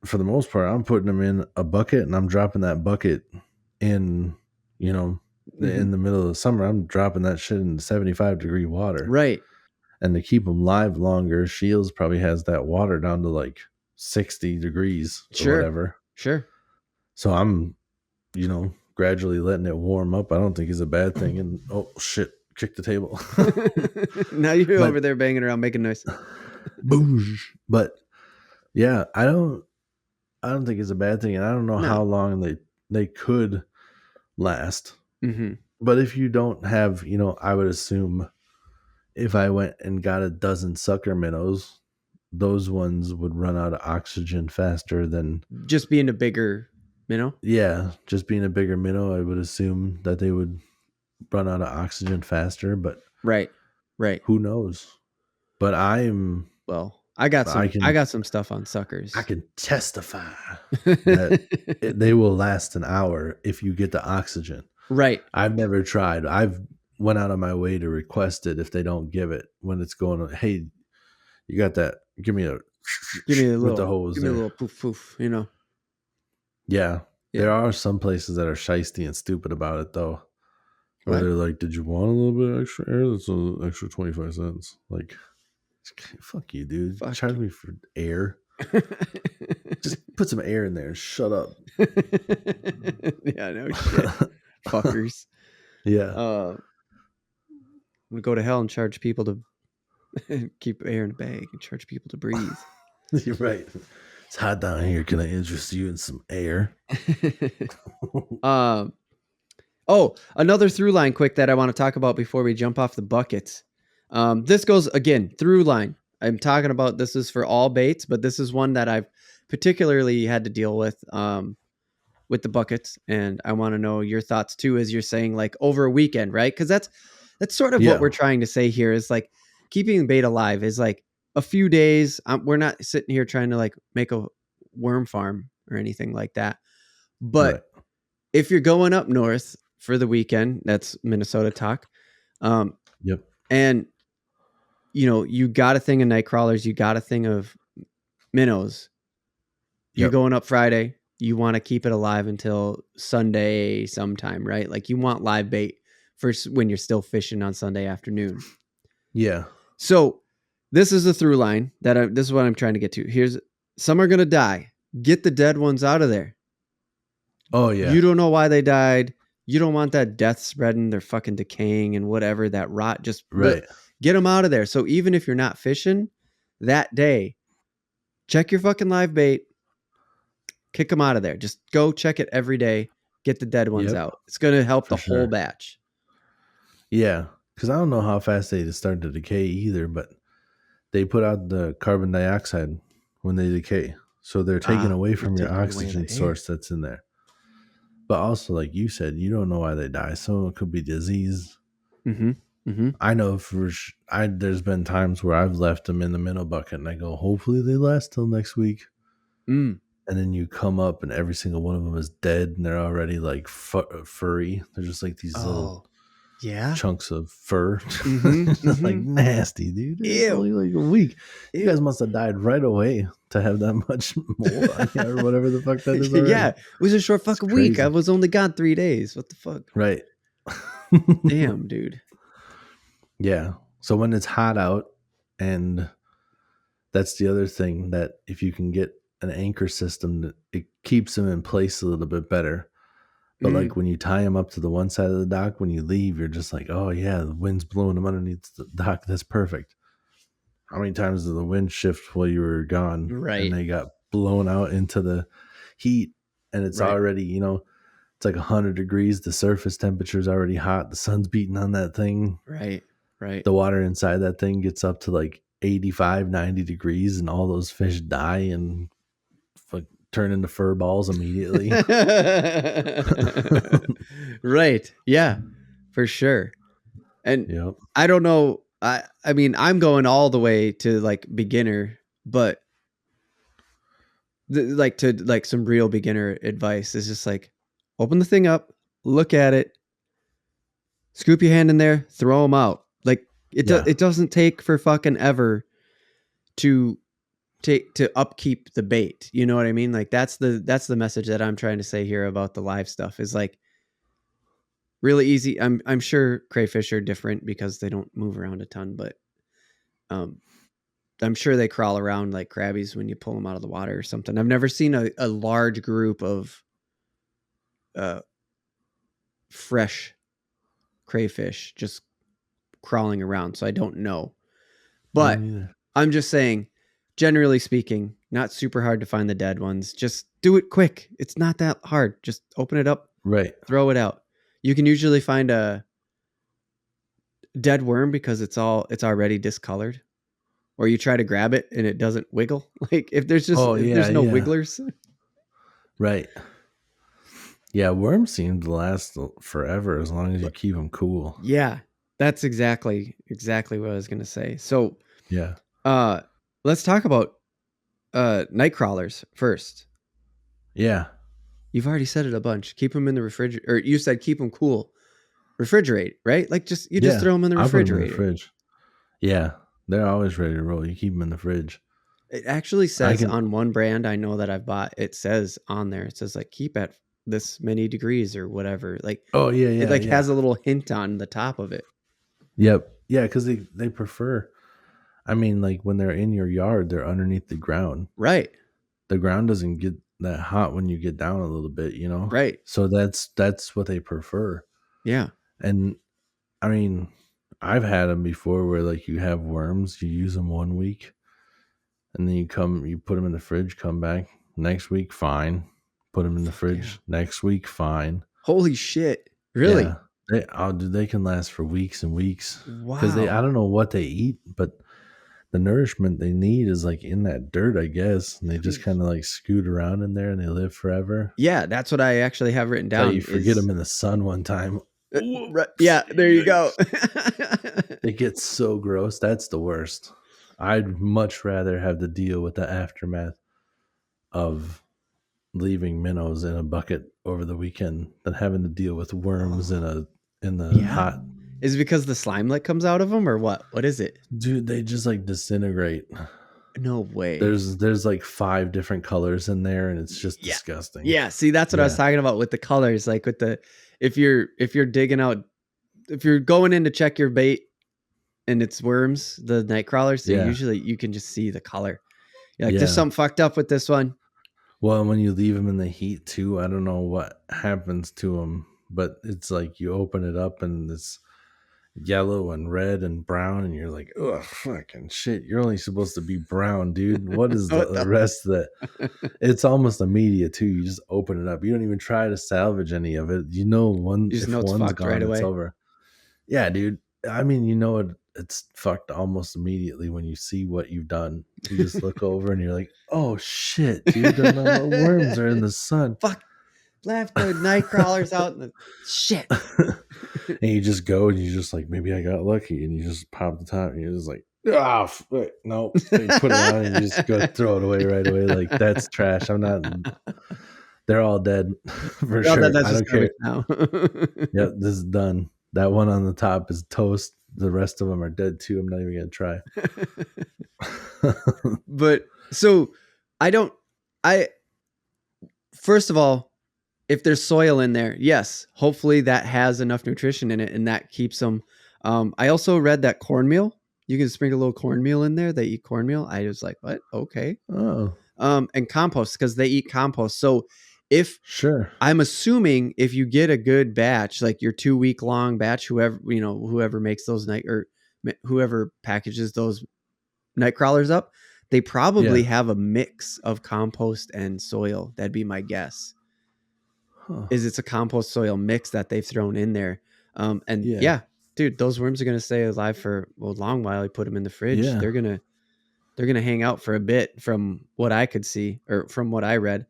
for the most part, I'm putting them in a bucket and I'm dropping that bucket in, in the middle of the summer. I'm dropping that shit in 75-degree water. Right. And to keep them live longer, Shields probably has that water down to like 60 degrees or whatever. Sure. So I'm, gradually letting it warm up. I don't think it's a bad thing. And oh shit, kick the table. Now you're over there banging around making noise. Boosh. But yeah, I don't think it's a bad thing. And I don't know how long they could last. Mm-hmm. But if you don't have, I would assume if I went and got a dozen sucker minnows, those ones would run out of oxygen faster than just being a bigger minnow. Yeah, just being a bigger minnow, I would assume that they would run out of oxygen faster, but Right. who knows? But Well, I got some stuff on I suckers. can testify that they will last an hour if you get the oxygen. Right. I've never tried. I've went out of my way to request it if they don't give it when it's going. Hey, you got that? Give me with the hose. Give me a little poof poof. Yeah, Yeah. there are some places that are shisty and stupid about it though, where What? they're like, "Did you want a little bit extra air? That's an extra 25 cents." Like, fuck you, dude. Fuck Charge you. me for air. Just put some air in there and shut up. Yeah, no shit. Fuckers. Yeah. I'm gonna go to hell and charge people to keep air in a bag and charge people to breathe. You're right. It's hot down here. Can I interest you in some air? Oh, another through line quick that I want to talk about before we jump off the buckets. This goes again, through line. I'm talking about this is for all baits, but this is one that I've particularly had to deal with the buckets. And I want to know your thoughts too, as you're saying, like over a weekend, right? Because that's sort of what we're trying to say here is like keeping bait alive is like a few days. We're not sitting here trying to like make a worm farm or anything like that. But if you're going up north for the weekend, that's Minnesota talk. Yep. And you got a thing of night crawlers, you got a thing of minnows. You're going up Friday. You want to keep it alive until Sunday sometime, right? Like you want live bait for when you're still fishing on Sunday afternoon. Yeah. So this is the through line this is what I'm trying to get to. Some are going to die. Get the dead ones out of there. Oh yeah. You don't know why they died. You don't want that death spreading. They're fucking decaying and whatever, that rot. Just get them out of there. So even if you're not fishing that day, check your fucking live bait. Kick them out of there. Just go check it every day. Get the dead ones out. It's going to help whole batch. Yeah. Because I don't know how fast they start to decay either, but they put out the carbon dioxide when they decay. So they're taking away from your oxygen source that's in there. But also, like you said, you don't know why they die. So it could be disease. Mm-hmm. Mm-hmm. I know there's been times where I've left them in the minnow bucket and I go, hopefully they last till next week. And then you come up and every single one of them is dead and they're already like furry. They're just like these little chunks of fur. Just like nasty, dude. It's only like a week. You guys must have died right away to have that much mold on you or whatever the fuck that is already. Yeah, it was a short fucking week. I was only gone 3 days. What the fuck? Right. Damn, dude. Yeah. So when it's hot out, and that's the other thing, that if you can get an anchor system, it keeps them in place a little bit better. But like when you tie them up to the one side of the dock, when you leave, you're just like, oh yeah, the wind's blowing them underneath the dock. That's perfect. How many times did the wind shift while you were gone? Right. And they got blown out into the heat, and it's already, it's like 100 degrees. The surface temperature is already hot. The sun's beating on that thing. Right. The water inside that thing gets up to like 85, 90 degrees, and all those fish die and turn into fur balls immediately. Right. Yeah, for sure. And I don't know. I mean, I'm going all the way to like beginner, but some real beginner advice is just like, open the thing up, look at it, scoop your hand in there, throw them out. Like it doesn't take for fucking ever to upkeep the bait. You know what I mean? Like that's the message that I'm trying to say here about the live stuff is like really easy. I'm sure crayfish are different because they don't move around a ton, but I'm sure they crawl around like crabbies when you pull them out of the water or something. I've never seen a large group of fresh crayfish just crawling around, so I don't know. But I'm just saying, generally speaking, not super hard to find the dead ones. Just do it quick. It's not that hard. Just open it up, throw it out. You can usually find a dead worm because it's already discolored, or you try to grab it and it doesn't wiggle. Like if there's no wigglers. Right. Yeah, worms seem to last forever as long as you But keep them cool. yeah, that's exactly what I was gonna say. So, Yeah. uh, let's talk about night crawlers first. Yeah. You've already said it a bunch. Keep them in the refrigerator, or you said keep them cool. Refrigerate, right? Like you just Yeah. throw them in the I'll put them in the refrigerator. fridge. Yeah. They're always ready to roll. You keep them in the fridge. It actually I says can, on one brand I know that I've bought, it says on there, it says like keep at this many degrees or whatever. Like oh, yeah, it yeah, like yeah. has a little hint on the top of it. Yep. Yeah, because they prefer, I mean, like when they're in your yard, they're underneath the ground. Right. The ground doesn't get that hot when you get down a little bit, you know? Right. So that's what they prefer. Yeah. And I mean, I've had them before where like you have worms, you use them 1 week, and then you put them in the fridge, come back next week, fine. Put them in the Fuck yeah. fridge next week, fine. Holy shit. Yeah, Really? they can last for weeks and weeks because I Wow. don't know what they eat, but the nourishment they need is like in that dirt, I guess, and they just kind of like scoot around in there and they live forever. Yeah, that's what I actually have written Till you down forget is them in the sun one time. yeah, Whoops! there you go. Yikes! It gets so gross. That's the worst. I'd much rather have to deal with the aftermath of leaving minnows in a bucket over the weekend than having to deal with worms Oh, in the yeah. hot. Is it because the slime that comes out of them or what? What is it? Dude, they just like disintegrate. No way. There's like 5 different colors in there and it's just Yeah. disgusting. Yeah, see that's what I was Yeah. talking about with the colors, like with the if you're digging out if you're going in to check your bait and it's worms, the night crawlers, they Yeah. usually you can just see the color. You're like, there's Yeah. something fucked up with this one. Well, when you leave them in the heat too, I don't know what happens to them, but it's like you open it up and it's yellow and red and brown, and you're like, oh, fucking shit. You're only supposed to be brown, dude. What is What the the rest of that? It's almost immediate too. You just open it up. You don't even try to salvage any of it. You know, you just know if it's one's fucked right gone, it's away. over. Yeah, dude. I mean, you know it's fucked almost immediately when you see what you've done. You just look over and you're like, oh shit, dude, the worms are in the sun. Fuck. Left the night crawlers out in the shit. And you just go and you just like, maybe I got lucky, and you just pop the top and you're just like, ah, no. You put it on and you just go throw it away right away. Like, that's trash. I'm not, they're all dead for Oh, sure. that's I just don't care. garbage now. Yep, this is done. That one on the top is toast. The rest of them are dead too. I'm not even gonna try. But so I don't I first of all, if there's soil in there, yes, hopefully that has enough nutrition in it and that keeps them. I also read that cornmeal, you can sprinkle a little cornmeal in there. They eat cornmeal. I was like, what? Okay. Oh, And compost because they eat compost. So if sure. I'm assuming if you get a good batch, like your 2 week long batch, whoever makes those whoever packages those night crawlers up, they probably Yeah. have a mix of compost and soil. That'd be my guess. Huh. Is it's a compost soil mix that they've thrown in there. And Yeah. yeah, dude, those worms are gonna stay alive for a long while. You put them in the fridge. Yeah. They're gonna hang out for a bit from what I could see or from what I read.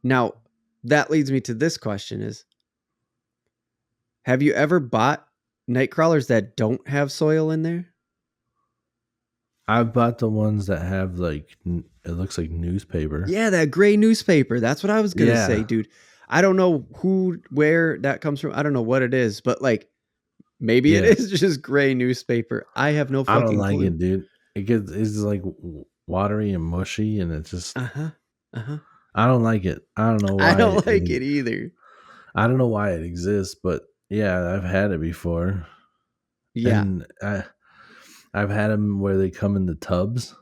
Now that leads me to this question: is have you ever bought night crawlers that don't have soil in there? I've bought the ones that have like it looks like newspaper. Yeah, that gray newspaper. That's what I was gonna say, Yeah. dude. I don't know where that comes from. I don't know what it is, but like maybe it Yeah. is just gray newspaper. I have no I don't fucking like clue. it, dude. It's like watery and mushy, and it's just Uh huh. Uh huh. I don't like it. I don't know I why. don't like it either. I don't know why it exists, but yeah, I've had it before, Yeah. and I've had them where they come in the tubs,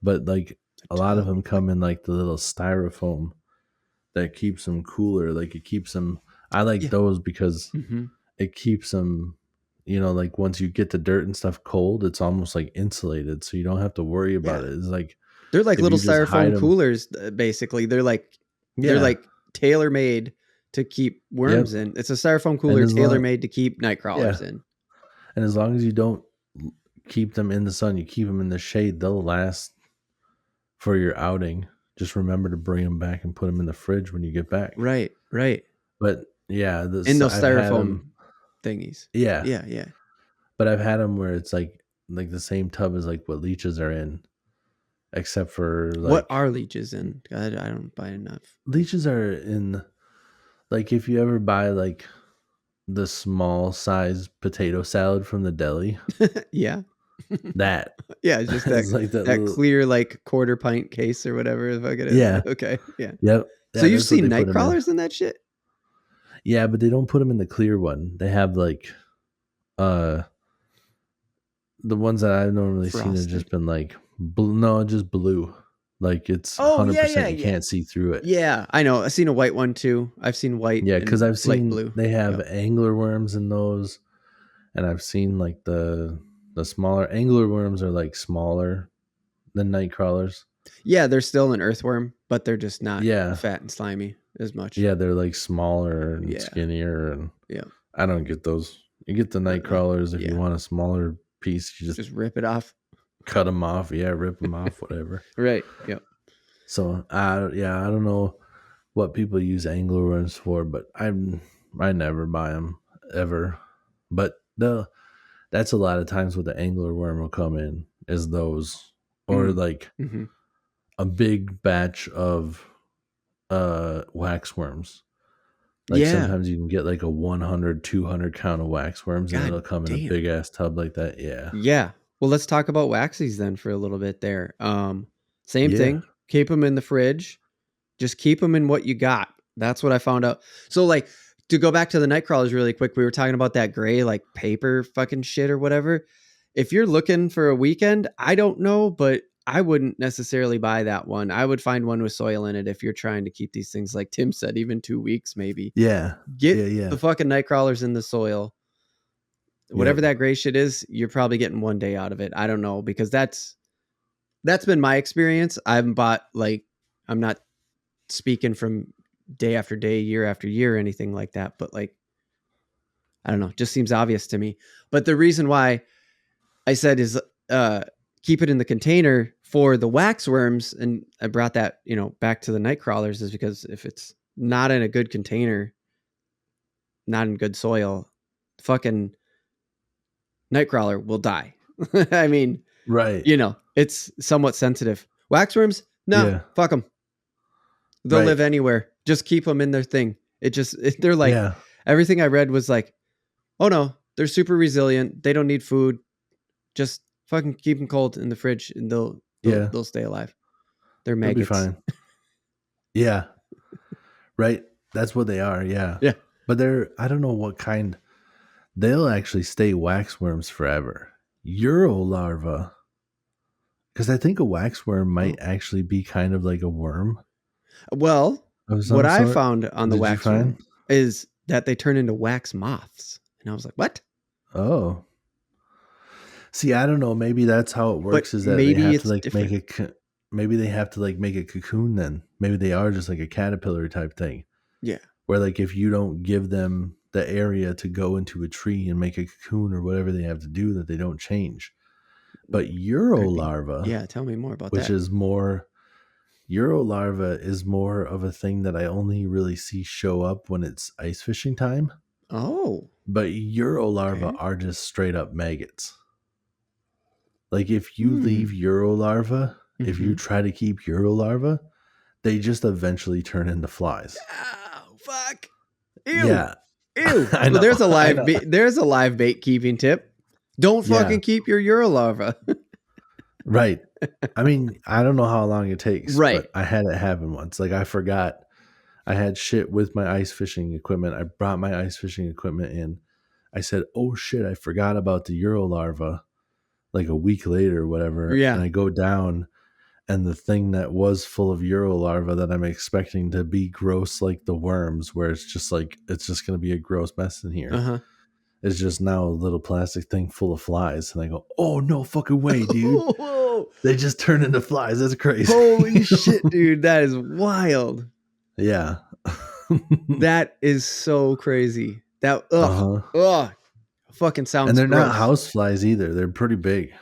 but like The a lot of tub. them come in like the little styrofoam that keeps them cooler. Like it keeps them. I like Yeah. those because Mm-hmm. it keeps them. You know, like once you get the dirt and stuff cold, it's almost like insulated, so you don't have to worry about Yeah. it. It's like They're like if little you just hide styrofoam them. coolers, basically. They're Yeah. like tailor made to keep Yep. worms in. It's a styrofoam And cooler as tailor long made to keep night yeah, crawlers in. and as long as you don't keep them in the sun, you keep them in the shade, they'll last for your outing. Just remember to bring them back and put them in the fridge when you get back. Right. Right. But yeah, In those I've had styrofoam them. thingies. Yeah, Yeah, yeah. but I've had them where it's like the same tub as like what leeches are in, except for What like are leeches in? I don't buy enough. leeches are in, like if you ever buy like the small size potato salad from the deli, Yeah. that Yeah, it's just is like that that little. clear like quarter pint case or whatever the fuck it is. Yeah, Okay, yeah. yep, So yeah, you've that's what seen they put night them in. crawlers in that shit? Yeah, but they don't put them in the clear one. They have like uh the ones that I've normally seen have Frosted. just been like blue, no, just blue. Like it's Oh yeah, 100% yeah, you yeah. can't see through it. Yeah, I know. I've seen a white one too. I've seen white Yeah, because and I've light seen blue. they have Yep. angler worms in those, and I've seen like the smaller angler worms are like smaller than night crawlers. Yeah, they're still an earthworm, but they're just not Yeah, fat and slimy as much. yeah, they're like smaller and Yeah. skinnier, and Yeah. I don't get those. You get the night crawlers if you Yeah. want a smaller piece. You just Just rip it off. cut them off. Yeah, rip them off, whatever. Right. Yep. So yeah, I don't know what people use angler worms for, but I never buy them ever. But that's a lot of times what the angler worm will come in is those, or like Mm-hmm. a big batch of wax worms. Like Yeah. sometimes you can get like a 100, 200 count of wax worms, and God it'll come in a damn. big ass tub like that. Yeah. Yeah. Well, let's talk about waxies then for a little bit there. Same Yeah. thing. Keep them in the fridge. Just keep them in what you got. That's what I found out. So, like, to go back to the night crawlers really quick, we were talking about that gray, like, paper fucking shit or whatever. If you're looking for a weekend, I don't know, but I wouldn't necessarily buy that one. I would find one with soil in it if you're trying to keep these things, like Tim said, even 2 weeks maybe. Yeah. Get Yeah. the fucking night crawlers in the soil. Whatever Yep. that gray shit is, you're probably getting 1 day out of it. I don't know, because that's been my experience. I haven't bought, like, I'm not speaking from day after day, year after year, or anything like that, but like, I don't know, just seems obvious to me. But the reason why I said is keep it in the container for the wax worms, and I brought that, back to the night crawlers, is because if it's not in a good container, not in good soil, fucking night crawler will die. I mean, Right. it's somewhat sensitive. Waxworms, no, Yeah. fuck them. They'll Right. live anywhere. Just keep them in their thing. They're like, Yeah. everything I read was like, oh no, they're super resilient. They don't need food. Just fucking keep them cold in the fridge, and Yeah. they'll stay alive. They're They'll be maggots. fine. Yeah. Right. That's what they are. Yeah. Yeah. But I don't know what kind. They'll actually stay waxworms forever. Eurolarva. Because I think a waxworm might actually be kind of like a worm Well, of what some I sort. found on the Did you waxworm find? is that they turn into wax moths. And I was like, what? Oh. See, I don't know. Maybe that's how it But works, is that they maybe have to it's like make different. maybe they have to like make a cocoon then. Maybe they are just like a caterpillar type thing. Yeah. Where like if you don't give them the area to go into a tree and make a cocoon or whatever they have to do, that they don't change. But Eurolarva, Yeah, tell me more about which that. is more Eurolarva is more of a thing that I only really see show up when it's ice fishing time. Oh. But Eurolarva Okay. are just straight up maggots. Like if you leave Eurolarva, if you try to keep Eurolarva, they just eventually turn into flies. Oh, fuck. Ew. Yeah. Ew. I Well, know. there's a I live know. there's a live bait keeping tip. Don't Yeah. fucking keep your Eurolarva. Right. I mean, I don't know how long it takes, Right. but I had it happen once. Like I forgot I had shit with my ice fishing equipment. I brought my ice fishing equipment in. I said, "Oh shit, I forgot about the Eurolarva." Like a week later or whatever, Yeah. and I go down, and the thing that was full of Eurolarva that I'm expecting to be gross like the worms, where it's just going to be a gross mess in here, Uh-huh. is just now a little plastic thing full of flies. And I go, oh, no fucking way, dude. Whoa. They just turn into flies. That's crazy. Holy shit, dude. That is wild. Yeah. That is so crazy. That, fucking sounds And they're gross. not house flies either. They're pretty big.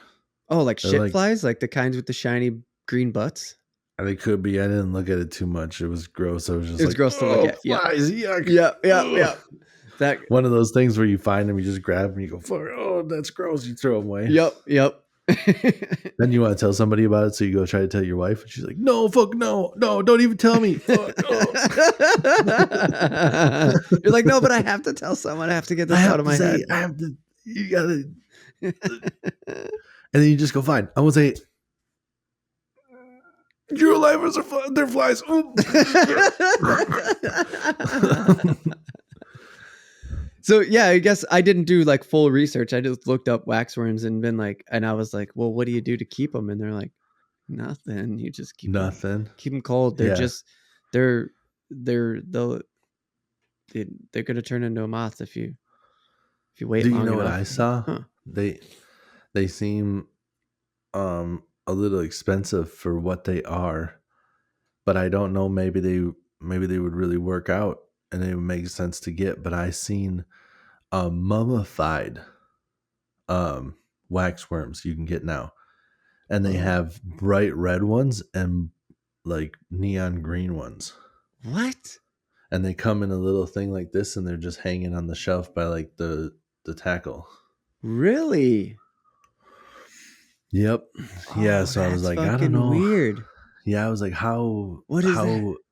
Oh, like They're shit like, flies? Like the kinds with the shiny green butts? It could be. I didn't look at it too much. It was gross. I was just It was like, gross to look oh, at. Yeah. flies, yuck. Yeah. Ugh. That. One of those things where you find them, you just grab them, you go, fuck, oh, that's gross. You throw them away. Yep. Then you want to tell somebody about it, so you go try to tell your wife, and she's like, no, fuck, no, don't even tell me. Fuck, oh. You're like, no, but I have to tell someone. I have to get this out of my head. I have to, you gotta. And then you just go, fine. I won't say it. Your lifers are they're flies. So yeah, I guess I didn't do like full research. I just looked up waxworms and been like, and I was like, well, what do you do to keep them? And they're like, nothing. You just keep nothing. Keep them cold. They're just they're gonna turn into a moth if you wait. Do long you know enough. what I saw? Huh. They seem a little expensive for what they are, but I don't know. Maybe they would really work out and it would make sense to get. But I seen mummified waxworms you can get now, and they have bright red ones and like neon green ones. What? And they come in a little thing like this, and they're just hanging on the shelf by like the tackle. Really? Yep. Yeah. So I was like, I don't know. Weird. Yeah, I was like, how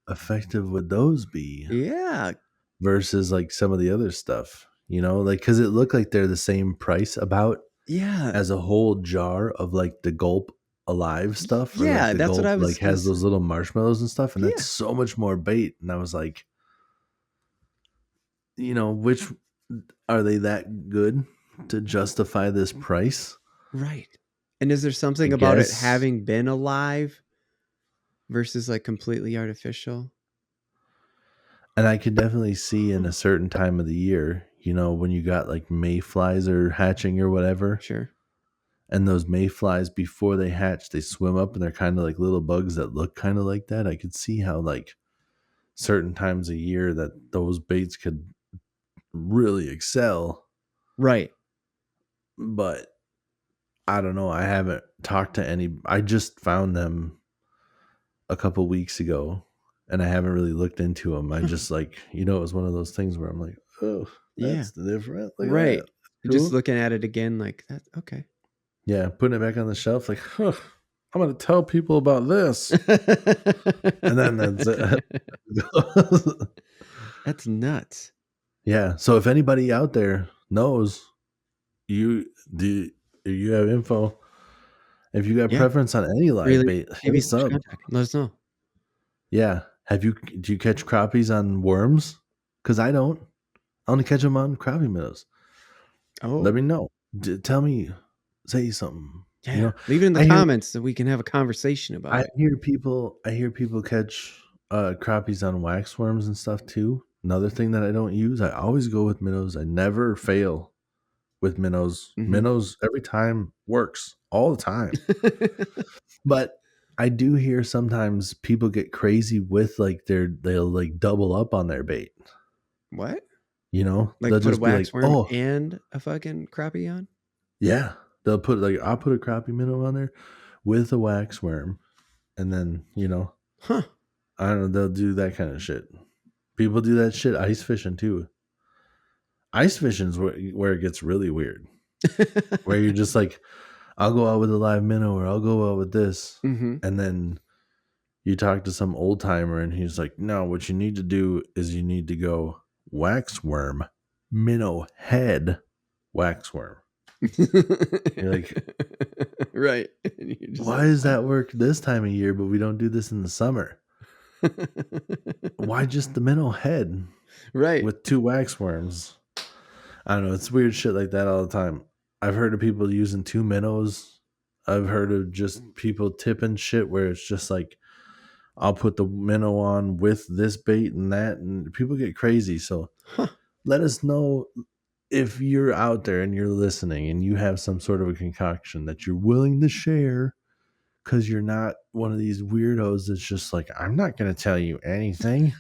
effective would those be? Yeah. Versus like some of the other stuff, like because it looked like they're the same price about. Yeah. As a whole jar of like the Gulp Alive stuff. Or yeah, like the that's Gulp, what I was. Like has those little marshmallows and stuff, and that's so much more bait. And I was like, which are they that good to justify this price? Right. And is there something about it having been alive versus like completely artificial? And I could definitely see in a certain time of the year, when you got like mayflies are hatching or whatever. Sure. And those mayflies, before they hatch, they swim up and they're kind of like little bugs that look kind of like that. I could see how like certain times a year that those baits could really excel. Right. But I don't know. I haven't talked to any. I just found them a couple weeks ago and I haven't really looked into them. I just like, it was one of those things where I'm like, oh, that's different. Look right. At that. Cool. Just looking at it again like that. Okay. Yeah. Putting it back on the shelf. Like, I'm going to tell people about this. And then that's it. That's nuts. Yeah. So if anybody out there knows, you have info, if you got preference on any live bait, hit us up. Let us know. Yeah. Do you catch crappies on worms? Because I don't. I only catch them on crappie minnows. Oh. Let me know. Tell me. Say something. Yeah. Leave it in the comments so we can have a conversation about it. I hear people catch crappies on waxworms and stuff too. Another thing that I don't use, I always go with minnows. I never fail with minnows. Mm-hmm. Minnows every time works all the time. But I do hear sometimes people get crazy with like they'll like double up on their bait. What? Like they'll put a waxworm and a fucking crappie on? Yeah. They'll put like, I'll put a crappie minnow on there with a waxworm. And then, I don't know, they'll do that kind of shit. People do that shit ice fishing too. Ice fishing is where it gets really weird. Where you're just like, I'll go out with a live minnow or I'll go out with this. Mm-hmm. And then you talk to some old timer and he's like, no, what you need to do is you need to go waxworm, minnow head, waxworm. You're like, right. Why does that work this time of year, but we don't do this in the summer? Why just the minnow head? Right. With 2 waxworms. I don't know. It's weird shit like that all the time. I've heard of people using 2 minnows. I've heard of just people tipping shit where it's just like, I'll put the minnow on with this bait and that, and people get crazy. So let us know if you're out there and you're listening and you have some sort of a concoction that you're willing to share, because you're not one of these weirdos that's just like, I'm not going to tell you anything.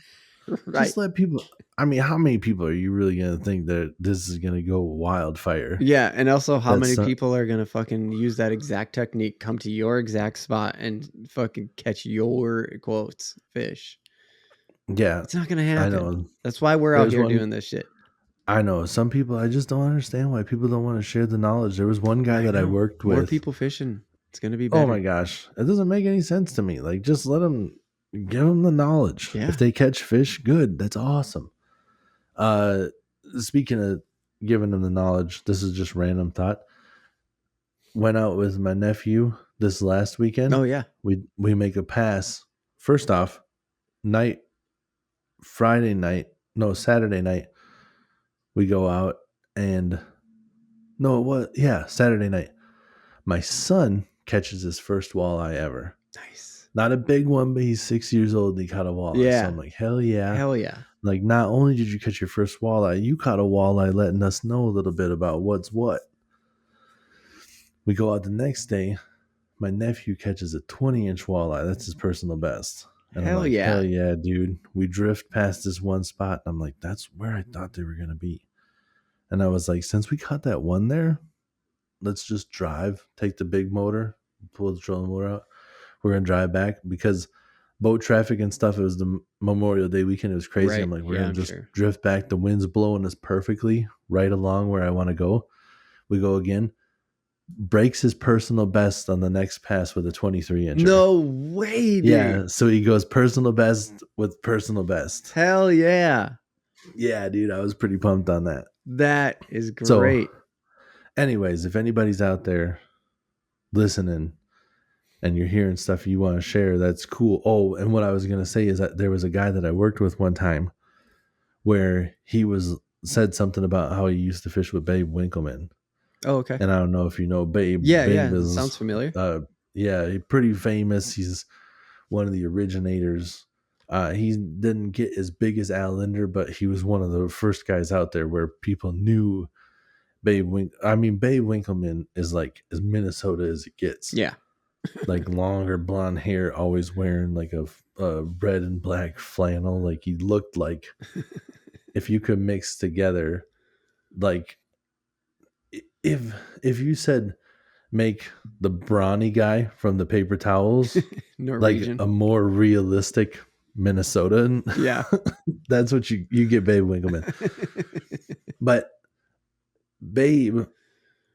Right. Just let people. I mean, how many people are you really gonna think that this is gonna go wildfire? Yeah, and also how many That's people are gonna fucking use that exact technique, come to your exact spot, and fucking catch your quotes fish? yeah. It's not gonna I happen. know. That's why we're out There's here one. doing this shit. I know some people. I just don't understand why people don't want to share the knowledge. There was one guy I that I know. worked More with. people fishing. It's gonna be Oh my better. gosh, it doesn't make any sense to me. Like, just let them, give them the knowledge. Yeah. If they catch fish, good. That's awesome. Uh, Speaking of giving them the knowledge, this is just random thought. Went out with my nephew this last weekend. Oh yeah. We make a pass. First off, night Friday night, no Saturday night, we go out and no, what? Yeah, Saturday night. My son catches his first walleye ever. Nice. Not a big one, but he's 6 years old and he caught a walleye. So Yeah. I'm like, hell yeah. Hell yeah. Like, not only did you catch your first walleye, you caught a walleye letting us know a little bit about what's what. We go out the next day. My nephew catches a 20-inch walleye. That's his personal best. And I'm Hell like, yeah. hell yeah, dude. We drift past this one spot. And I'm like, that's where I thought they were going to be. And I was like, since we caught that one there, let's just drive, take the big motor, pull the trolling motor out. We're going to drive back because boat traffic and stuff, it was the Memorial Day weekend. It was crazy. Right. I'm like, we're Yeah, going I'm to just sure. drift back. The wind's blowing us perfectly right along where I want to go. We go again. Breaks his personal best on the next pass with a 23-incher. No way, dude. Yeah, so he goes personal best with personal best. Hell yeah. Yeah, dude, I was pretty pumped on that. That is great. So, anyways, if anybody's out there listening and you're hearing stuff you want to share, that's cool. Oh, and what I was going to say is that there was a guy that I worked with one time where he said something about how he used to fish with Babe Winkleman. Oh, okay. And I don't know if you know Babe. Yeah, Babe yeah. is, Sounds familiar. Yeah, he's pretty famous. He's one of the originators. He didn't get as big as Al Linder, but he was one of the first guys out there where people knew Babe Winkleman is like as Minnesota as it gets. Yeah. Like longer blonde hair, always wearing like a red and black flannel. Like he looked like if you could mix together, like if you said make the brawny guy from the paper towels Norwegian. like a more realistic Minnesotan. Yeah. That's what you get Babe Winkleman. But Babe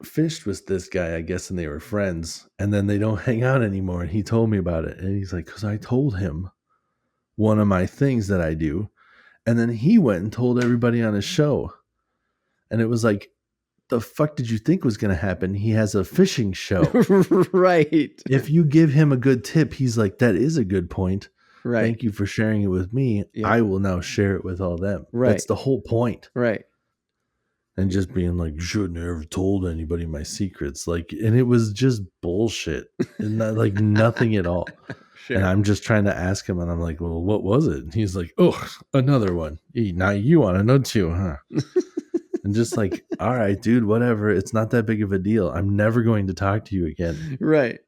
fished with this guy, I guess, and they were friends. And then they don't hang out anymore. And he told me about it. And he's like, because I told him one of my things that I do. And then he went and told everybody on his show. And it was like, the fuck did you think was going to happen? He has a fishing show. Right. If you give him a good tip, he's like, that is a good point. Right. Thank you for sharing it with me. Yeah. I will now share it with all them. Right. That's the whole point. Right. And just being like, shouldn't have ever told anybody my secrets. Like, and it was just bullshit. And not, like nothing at all. Sure. And I'm just trying to ask him, and I'm like, well, what was it? And he's like, oh, another one. Now you want to know too, huh? And just like, all right, dude, whatever. It's not that big of a deal. I'm never going to talk to you again. Right.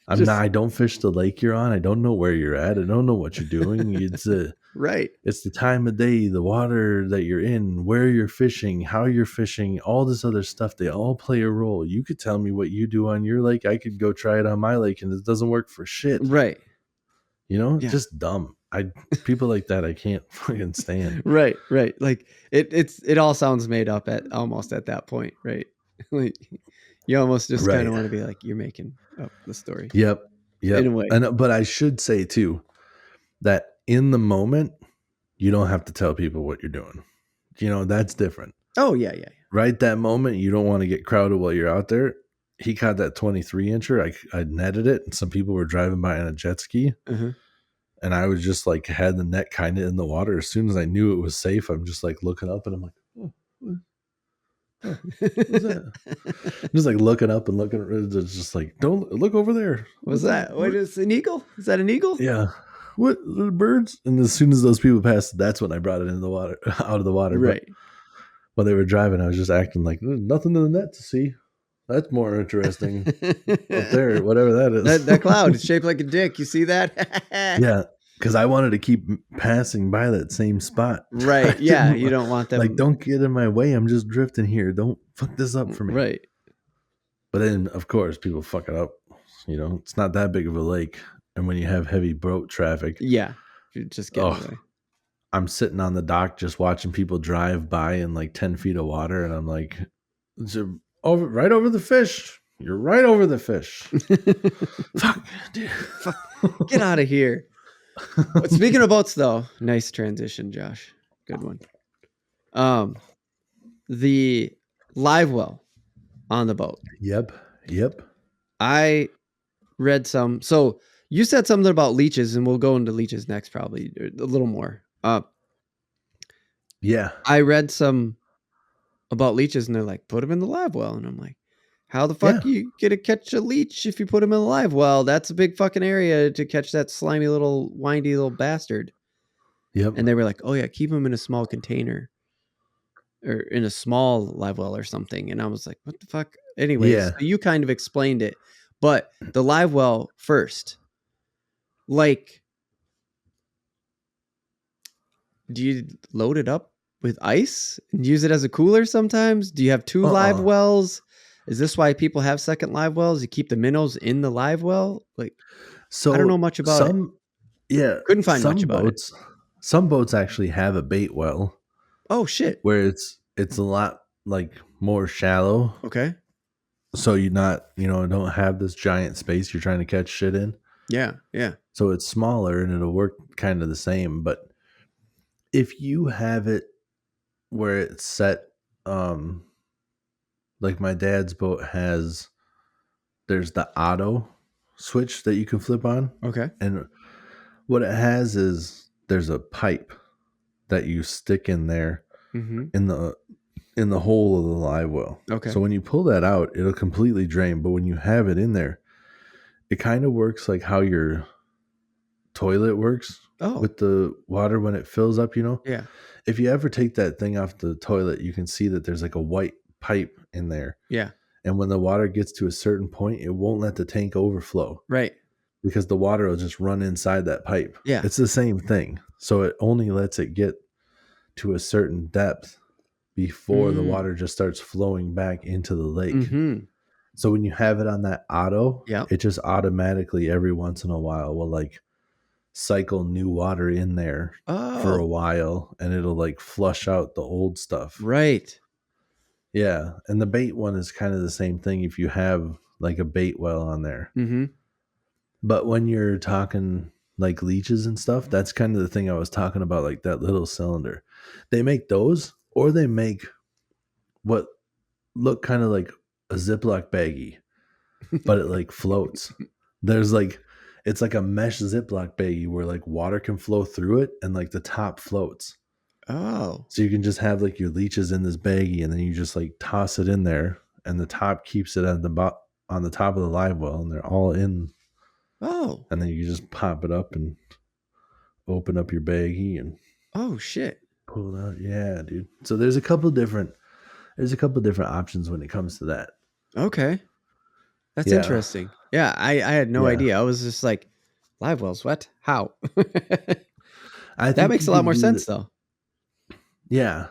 I don't fish the lake you're on. I don't know where you're at. I don't know what you're doing. It's right. It's the time of day, the water that you're in, where you're fishing, how you're fishing, all this other stuff. They all play a role. You could tell me what you do on your lake. I could go try it on my lake, and it doesn't work for shit. Right. You know, just dumb. People like that I can't fucking stand. Right. Like it all sounds made up almost at that point, right? Like you almost just kind of want to be like, you're making up the story. Yep. In a way. But I should say too that in the moment, you don't have to tell people what you're doing. You know, that's different. Oh yeah. Right, that moment, you don't want to get crowded while you're out there. He caught that 23-incher. I netted it, and some people were driving by on a jet ski. Uh-huh. And I was just like, had the net kind of in the water. As soon as I knew it was safe, I'm just like looking up, and I'm like, what's that? I'm just like looking up and looking. It's just like, don't look over there. What's that? What is an eagle? Is that an eagle? Yeah. What, the birds? And as soon as those people passed, that's when I brought it in the water, out of the water. Right. But while they were driving, I was just acting like there's nothing in the net to see. That's more interesting up there, whatever that is. That cloud is shaped like a dick. You see that? Yeah. because I wanted to keep passing by that same spot. Right. Yeah. You don't want them. Like, don't get in my way. I'm just drifting here. Don't fuck this up for me. Right. But then, of course, people fuck it up. It's not that big of a lake. And when you have heavy boat traffic, Yeah. You just get away. I'm sitting on the dock just watching people drive by in like 10 feet of water. And I'm like, right over the fish. You're right over the fish. Fuck, dude. Fuck. Get out of here. But speaking of boats, though, nice transition, Josh. Good one. The live well on the boat. Yep. I read some. So you said something about leeches, and we'll go into leeches next, probably a little more. Yeah. I read some about leeches, and they're like, put them in the live well, and I'm like, how the fuck you get to catch a leech if you put them in the live well? That's a big fucking area to catch that slimy little windy little bastard. Yep. And they were like, oh yeah, keep them in a small container or in a small live well or something. And I was like, what the fuck? Anyways, so you kind of explained it, but the live well first, like, do you load it up with ice and use it as a cooler sometimes? Do you have two live wells? Is this why people have second live wells? You keep the minnows in the live well? Like, so I don't know much about it. Yeah. Couldn't find much about it. Some boats actually have a bait well. Oh shit. Where it's a lot like more shallow. Okay. So you don't have this giant space you're trying to catch shit in. Yeah. Yeah. So it's smaller and it'll work kind of the same. But if you have it where it's set, like my dad's boat there's the auto switch that you can flip on. Okay. And what it has is there's a pipe that you stick in there in the hole of the live well. Okay. So when you pull that out, it'll completely drain. But when you have it in there, it kind of works like how your toilet works with the water when it fills up, Yeah. If you ever take that thing off the toilet, you can see that there's like a white pipe in there. Yeah. And when the water gets to a certain point, it won't let the tank overflow. Right. Because the water will just run inside that pipe. Yeah. It's the same thing. So it only lets it get to a certain depth before the water just starts flowing back into the lake. So when you have it on that auto, it just automatically every once in a while will like cycle new water in there for a while, and it'll like flush out the old stuff. Right. Yeah. And the bait one is kind of the same thing if you have like a bait well on there. But when you're talking like leeches and stuff, that's kind of the thing I was talking about, like that little cylinder. They make those, or they make what look kind of like a Ziploc baggie, but it like floats. There's like, it's like a mesh Ziploc baggie where like water can flow through it and like the top floats. Oh. So you can just have like your leeches in this baggie and then you just like toss it in there and the top keeps it on the top of the live well and they're all in. Oh. And then you just pop it up and open up your baggie and shit. Pull it out. Yeah, dude. So there's a couple different options when it comes to that. Okay. That's interesting. Yeah, I had no idea. I was just like, live wells, what? How? That makes a lot more sense though. Yeah.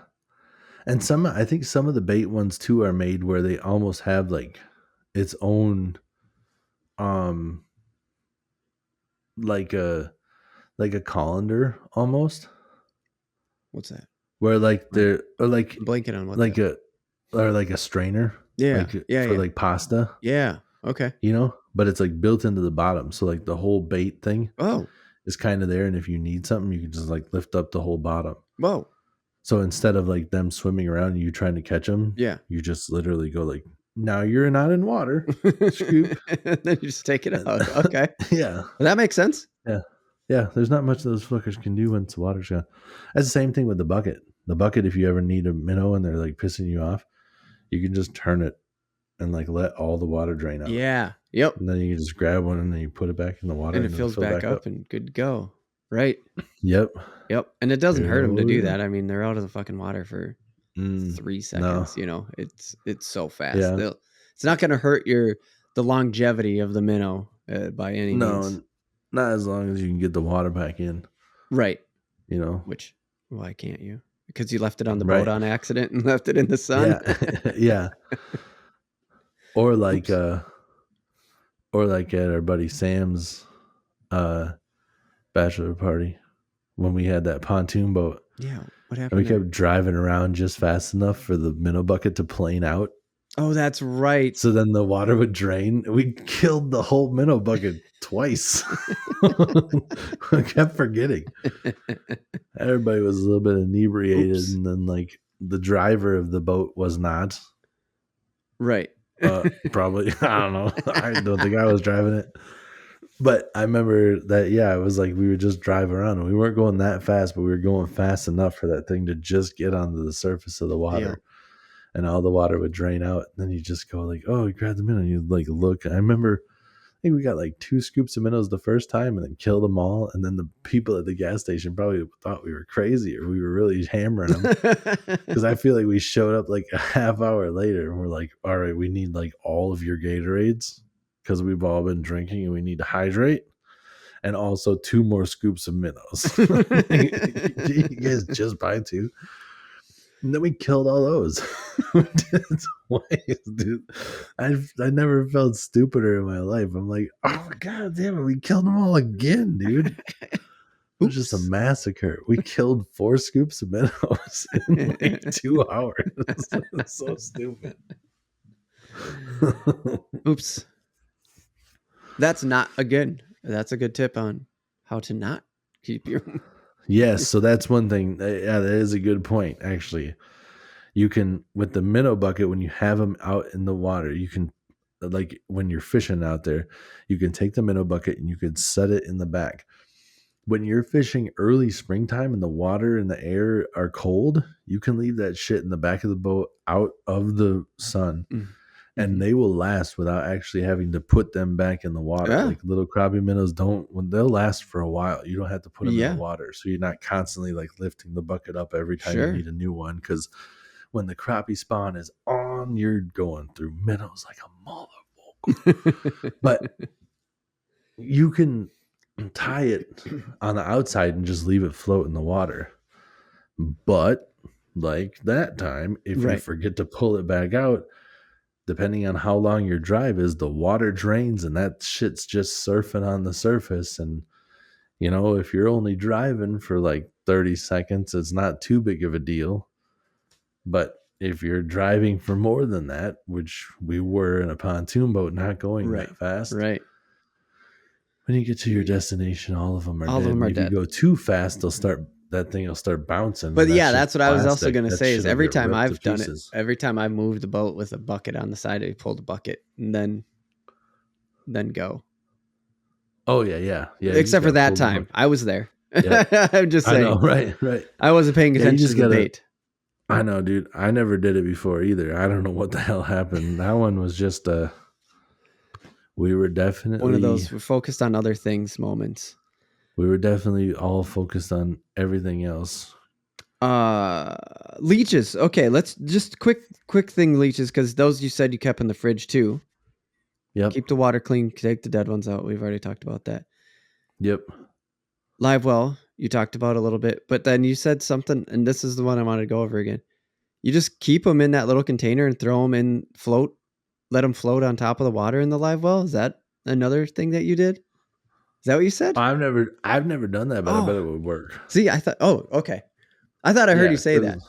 And I think some of the bait ones too are made where they almost have like its own like a colander almost. What's that? Where like they're or like I'm blanking on what like a strainer. Yeah. For like pasta. Yeah. Okay. But it's like built into the bottom. So like the whole bait thing is kind of there. And if you need something, you can just like lift up the whole bottom. Whoa. So instead of like them swimming around and you trying to catch them, you just literally go like, now you're not in water. Scoop. Then you just take it out. Okay. Yeah. Well, that makes sense. Yeah. Yeah. There's not much those fuckers can do once the water's gone. That's the same thing with the bucket. The bucket, if you ever need a minnow and they're like pissing you off, you can just turn it and like let all the water drain out. Yeah. Yep. And then you can just grab one and then you put it back in the water. And it fills back up and good to go. Right. Yep. And it doesn't hurt them to do that. I mean, they're out of the fucking water for 3 seconds. It's so fast. It's not going to hurt the longevity of the minnow by any means. Not as long as you can get the water back in, Right. you know. Which, why can't you? Because you left it on the boat Right. on accident and left it in the sun. Yeah. Yeah. Or like Oops. or like at our buddy Sam's uh bachelor party when we had that pontoon boat Yeah. What and we happened there? kept driving around just fast enough for the minnow bucket to plane out. Oh, that's right. So then the water would drain. We killed the whole minnow bucket twice. I kept forgetting. Everybody was a little bit inebriated, Oops. and then like the driver of the boat was not. Right. Probably I don't know. I don't think I was driving it. But I remember that, yeah, it was like we would just drive around. We weren't going that fast, but we were going fast enough for that thing to just get onto the surface of the water. And all the water would drain out. And then you just go like, oh, you grab the minnow. You like look. I remember, I think we got like 2 scoops of minnows the first time and then killed them all. And then the people at the gas station probably thought we were crazy or we were really hammering them. Because I feel like we showed up like a half hour later and we're like, all right, we need like all of your Gatorades because we've all been drinking and we need to hydrate. And also 2 more scoops of minnows. You guys just buy 2. And then we killed all those. Dude. I never felt stupider in my life. I'm like, oh my god damn it, we killed them all again, dude. It was just a massacre. We killed 4 scoops of minnows in like 2 hours. It's so stupid. Oops. That's a good tip on how to not keep your. Yes, so that's one thing. Yeah, that is a good point, actually. You can, with the minnow bucket, when you have them out in the water, you can, like when you're fishing out there, you can take the minnow bucket and you can set it in the back. When you're fishing early springtime and the water and the air are cold, you can leave that shit in the back of the boat out of the sun. And they will last without actually having to put them back in the water. Yeah. Like little crappie minnows they'll last for a while. You don't have to put them in Yeah. the water. So you're not constantly like lifting the bucket up every time you need a new one. Because when the crappie spawn is on, you're going through minnows like a motherfucker. But you can tie it on the outside and just leave it float in the water. But like that time, if you forget to pull it back out, depending on how long your drive is, the water drains and that shit's just surfing on the surface. And, you know, if you're only driving for like 30 seconds, it's not too big of a deal. But if you're driving for more than that, which we were in a pontoon boat, not going that fast. Right. When you get to your destination, all of them are dead. If you go too fast, that thing will start bouncing. But yeah, that's what I was also going to say is every time I've done it, every time I moved the boat with a bucket on the side, I pulled a bucket and then go. Oh yeah. Except for that time. I was there. Yep. I'm just saying. I know, right. I wasn't paying attention to the bait. I know, dude. I never did it before either. I don't know what the hell happened. That one was just we were definitely one of those we're focused on other things moments. We were definitely all focused on everything else. Leeches. Okay, let's just quick thing, leeches, because those you said you kept in the fridge too. Yep. Keep the water clean, take the dead ones out. We've already talked about that. Yep. Live well, you talked about a little bit, but then you said something, and this is the one I wanted to go over again. You just keep them in that little container and throw them in float, let them float on top of the water in the live well. Is that another thing that you did? Is that what you said? I've never done that, but I bet it would work. See, I thought, okay. I thought I heard you say that.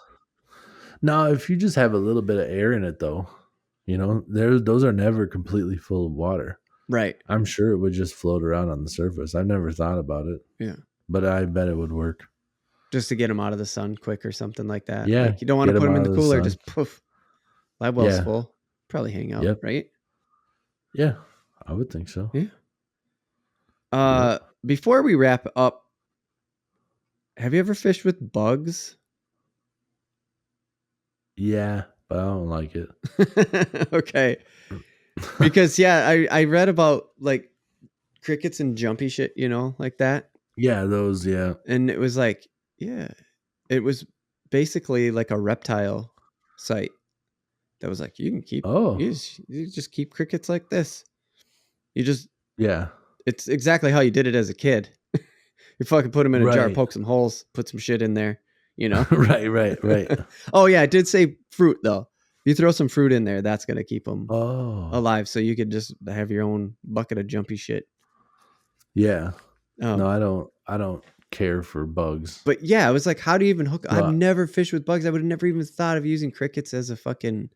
No, if you just have a little bit of air in it though, you know, those are never completely full of water. Right. I'm sure it would just float around on the surface. I've never thought about it. Yeah. But I bet it would work. Just to get them out of the sun quick or something like that. Yeah. Like you don't want to put them in the cooler, just poof. Live well's full. Probably hang out, right? Yeah, I would think so. Yeah. Before we wrap up, have you ever fished with bugs? Yeah, but I don't like it. Okay. Because I read about like crickets and jumpy shit, you know, like that. Yeah, those, yeah. And it was like, it was basically like a reptile site that was like, you can keep, you just keep crickets like this. You just, It's exactly how you did it as a kid. You fucking put them in a jar, Right. poke some holes, put some shit in there, you know? Right. Oh, yeah, I did say fruit, though. If you throw some fruit in there, that's going to keep them Oh, alive. So you could just have your own bucket of jumpy shit. yeah. No, Um, I don't care for bugs. but yeah, I was like, how do you even hook? I've So never fished with bugs. I would have never even thought of using crickets as a fucking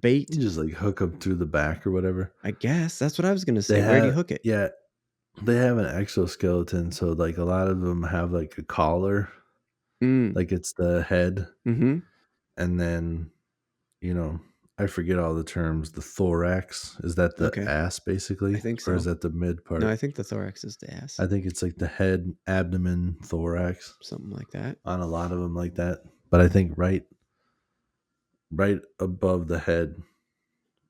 bait. you just like hook them through the back or whatever. I guess that's what I was going to They say. Where do you have, hook it? yeah, they have an exoskeleton. So like a lot of them have like a collar, Mm. like it's the head. Mm-hmm. And then, you know, I forget all the terms. The thorax, is that the Okay. ass I basically? think Or is so. that the mid No, I part? think the thorax is the ass. I think it's like the head, abdomen, thorax Something like that. on a lot of them like that. But I think right above the head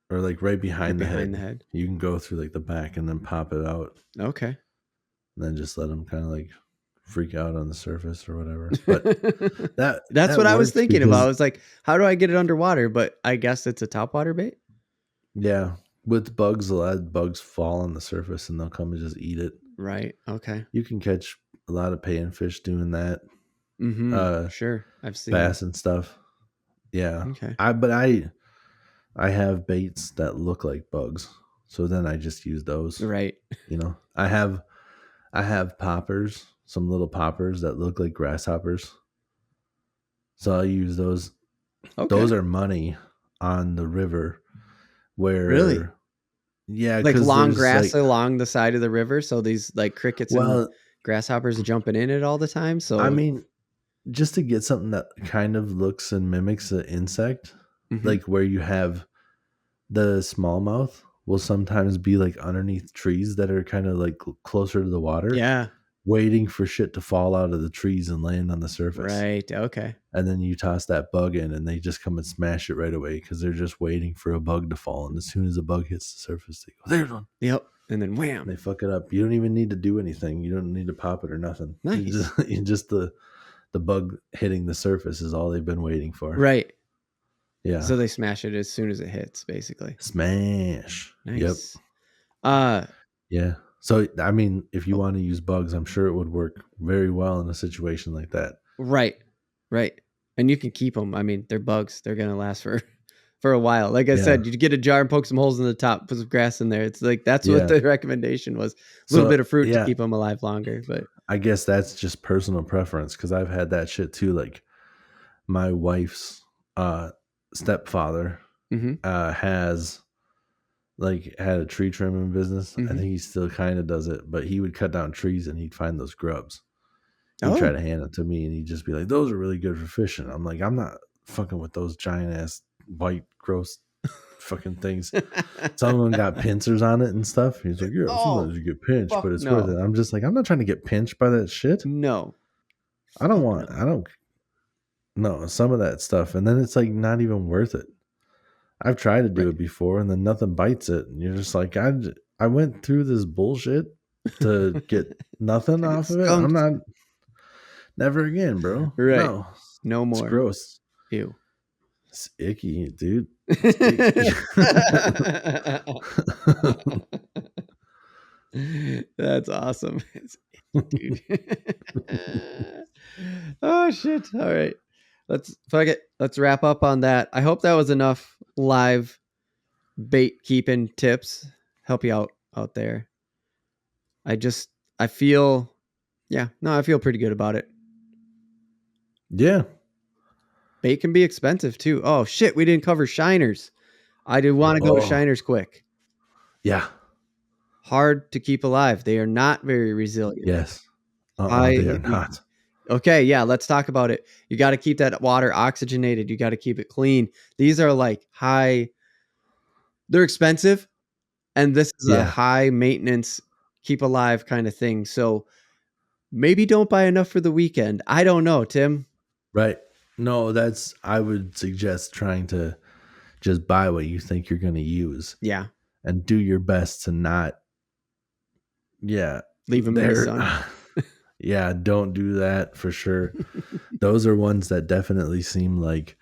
or like right Right behind the behind head, the head. you can go through like the back and then pop it out Okay. and then just let them kind of like freak out on the surface or whatever. But that That's that what I was works thinking about. I because was like, how do I get it underwater? But I guess it's a topwater bait. yeah, with bugs, a lot of bugs fall on the surface and they'll come and just eat it. Right. Okay. You can catch a lot of panfish doing that, Mm-hmm. Sure. I've seen. bass and stuff. Yeah, Okay. I have baits that look like bugs, so then I just use those. Right. You know, I have poppers, some little poppers that look like grasshoppers, so I use those. Okay. Those are money on the river. Really? Where, yeah, Like because long there's grass like, along the side of the river. So these like crickets and well, grasshoppers are jumping in it all the time. I So mean, just to get something that kind of looks and mimics an insect, Mhm. like where you have the smallmouth will sometimes be like underneath trees that are kind of like closer to the water, Yeah. waiting for shit to fall out of the trees and land on the surface. Right. Okay. And then you toss that bug in and they just come and smash it right away because they're just waiting for a bug to fall. And as soon as a bug hits the surface, they go, there's one. Yep. And then And wham. they fuck it up. You don't even need to do anything. You don't need to pop it or nothing. Nice. You just the bug hitting the surface is all they've been waiting for. Right. Yeah. So they smash it as soon as it hits, basically. Smash. Nice. Yep. Yeah. So I mean, if you want to use bugs, I'm sure it would work very well in a situation like that. Right. Right. And you can keep them. I mean, they're bugs. They're going to last for a while. Like I said, you get a jar and poke some holes in the top, put some grass in there. It's like that's what the recommendation was. A little bit of fruit to keep them alive longer, but I guess that's just personal preference because I've had that shit too. Like my wife's stepfather has like had a tree trimming business. I think he still kind of does it, but he would cut down trees and he'd find those grubs. He'd try to hand it to me and he'd just be like, those are really good for fishing. I'm like, I'm not fucking with those giant ass white gross fucking things. Some of them got pincers on it and stuff. He's like, yeah, sometimes you get pinched, but it's worth it. I'm just like, I'm not trying to get pinched by that shit. No. No, some of that stuff. And then it's like not even worth it. I've tried to do it before and then nothing bites it. And you're just like, I went through this bullshit to get nothing off of it. I'm not, never again, bro. Right. No more. It's gross. Ew. It's icky, dude. It's icky. That's awesome. It's icky, dude. Oh shit. All right. Let's wrap up on that. I hope that was enough live bait keeping tips. Help you out there. I feel pretty good about it. Yeah. Bait can be expensive too. Oh shit, we didn't cover shiners. I do want to go to shiners quick. Yeah. Hard to keep alive. They are not very resilient. Yes. They are not. Okay, yeah, let's talk about it. You got to keep that water oxygenated. You got to keep it clean. These are like they're expensive, and this is a high maintenance, keep alive kind of thing. So maybe don't buy enough for the weekend. I don't know, Tim. Right. No, I would suggest trying to just buy what you think you're going to use. Yeah. And do your best to not. Yeah. Leave them in the sun. Yeah, don't do that for sure. Those are ones that definitely seem like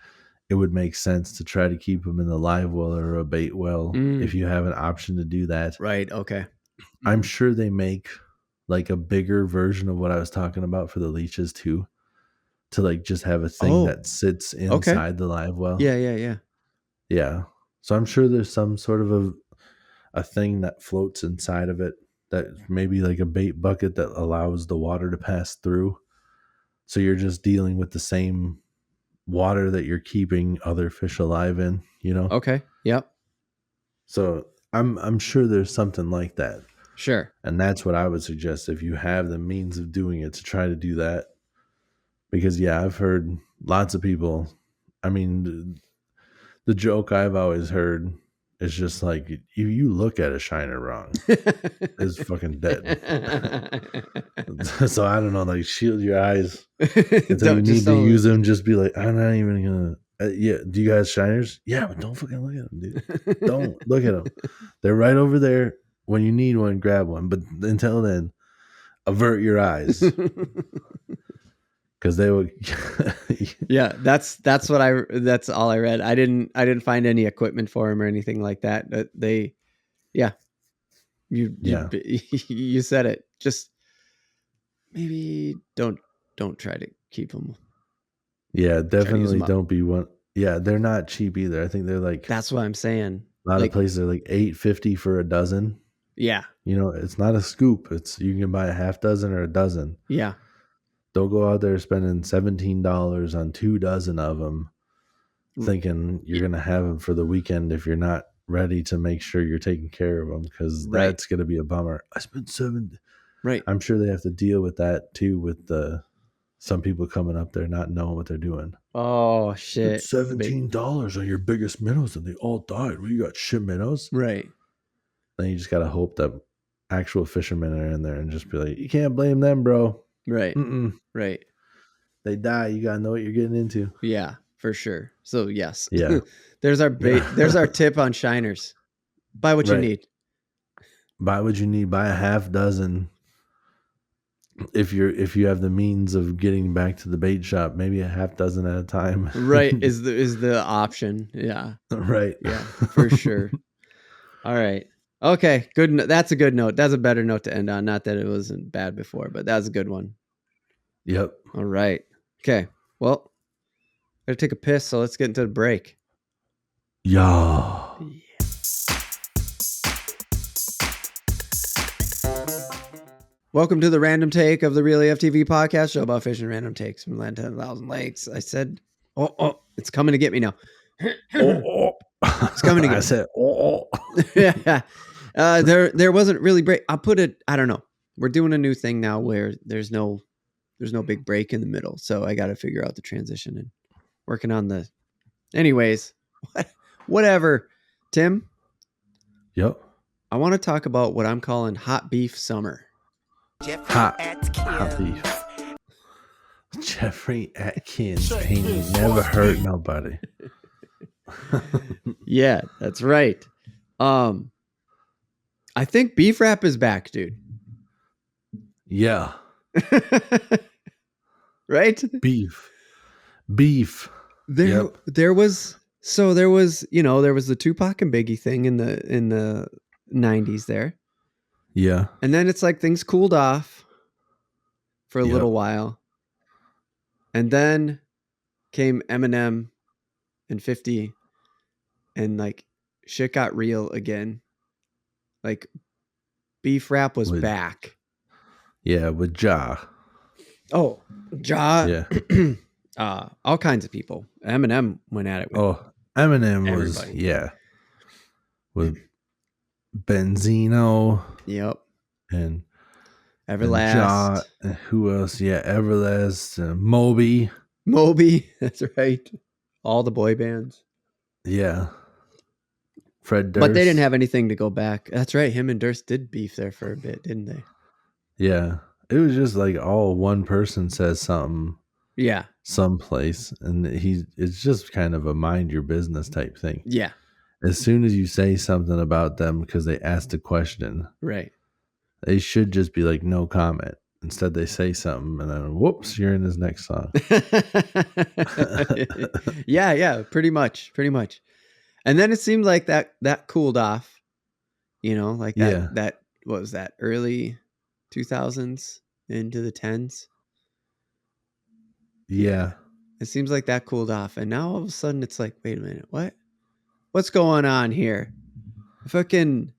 it would make sense to try to keep them in the live well or a bait well if you have an option to do that. Right. Okay. I'm sure they make like a bigger version of what I was talking about for the leeches too, to like just have a thing that sits okay. inside the live well. Yeah. Yeah. So I'm sure there's some sort of a thing that floats inside of it that maybe like a bait bucket that allows the water to pass through. So you're just dealing with the same water that you're keeping other fish alive in, you know? Okay. Yep. So I'm sure there's something like that. Sure. And that's what I would suggest if you have the means of doing it, to try to do that. Because yeah, I've heard lots of people. I mean, the joke I've always heard is just like, you look at a shiner wrong, it's fucking dead. So I don't know, like shield your eyes until you need to use them. Just be like, I'm not even gonna. Yeah, do you guys shiners? Yeah, but don't fucking look at them, dude. Don't look at them. They're right over there. When you need one, grab one. But until then, avert your eyes, because they will. Yeah, that's all I read. I didn't find any equipment for them or anything like that. But they, yeah, you said it. Just maybe don't try to keep them. Yeah, definitely don't be one. Yeah, they're not cheap either. I think they're like, that's what I'm saying. A lot of places are like $8.50 for a dozen. Yeah. You know, it's not a scoop. It's, you can buy a half dozen or a dozen. Yeah. Don't go out there spending $17 on 2 dozen of them, thinking you're going to have them for the weekend if you're not ready to make sure you're taking care of them, because that's going to be a bummer. I spent $7. Right. I'm sure they have to deal with that too, with some people coming up there not knowing what they're doing. Oh shit! It's $17 on your biggest minnows, and they all died. Well, you got shit minnows, right? Then you just gotta hope that actual fishermen are in there and just be like, you can't blame them, bro. Right. Mm-mm. Right. They die. You gotta know what you're getting into. Yeah, for sure. So yes. Yeah. There's our bait. There's our tip on shiners. Buy what you need. Buy what you need. Buy a half dozen. If you have the means of getting back to the bait shop, maybe a half dozen at a time. Right, is the option. Yeah. Right. Yeah, for sure. All right. Okay, good. That's a good note. That's a better note to end on. Not that it wasn't bad before, but that was a good one. Yep. All right. Okay. Well, I gotta take a piss, so let's get into the break. Yeah. Welcome to the random take of the Real AFTV podcast, show about fishing random takes from land 10,000 lakes. I said, oh, it's coming to get me now. It's coming to get me. I said, Yeah. There wasn't really break. I'll put it, I don't know. We're doing a new thing now where there's no big break in the middle. So I got to figure out the transition and working on the, anyways, whatever. Tim. Yep. I want to talk about what I'm calling hot beef summer. Hot beef. Jeffrey Atkins painting never hurt nobody. Yeah, that's right. I think beef wrap is back, dude. Yeah. Right? Beef. There was the Tupac and Biggie thing in the 90s there. Yeah. And then it's like things cooled off for a little while. And then came Eminem and 50 and like shit got real again. Like beef rap was back. Yeah, with Ja. Oh, Ja. Yeah. All kinds of people. Eminem went at it with Eminem everybody. With Benzino. Yep. And Everlast. Ja, and who else? Yeah, Everlast, Moby. That's right. All the boy bands. Yeah. Fred Durst. But they didn't have anything to go back. That's right. Him and Durst did beef there for a bit, didn't they? Yeah. It was just like all one person says something. Yeah. Someplace. And it's just kind of a mind your business type thing. Yeah. As soon as you say something about them because they asked a question. Right. They should just be like, no comment. Instead, they say something and then, whoops, you're in his next song. Yeah, pretty much. And then it seemed like that cooled off, like that what was that, early 2000s into the 10s. Yeah. It seems like that cooled off, and now all of a sudden it's like, wait a minute, what's going on here? Fucking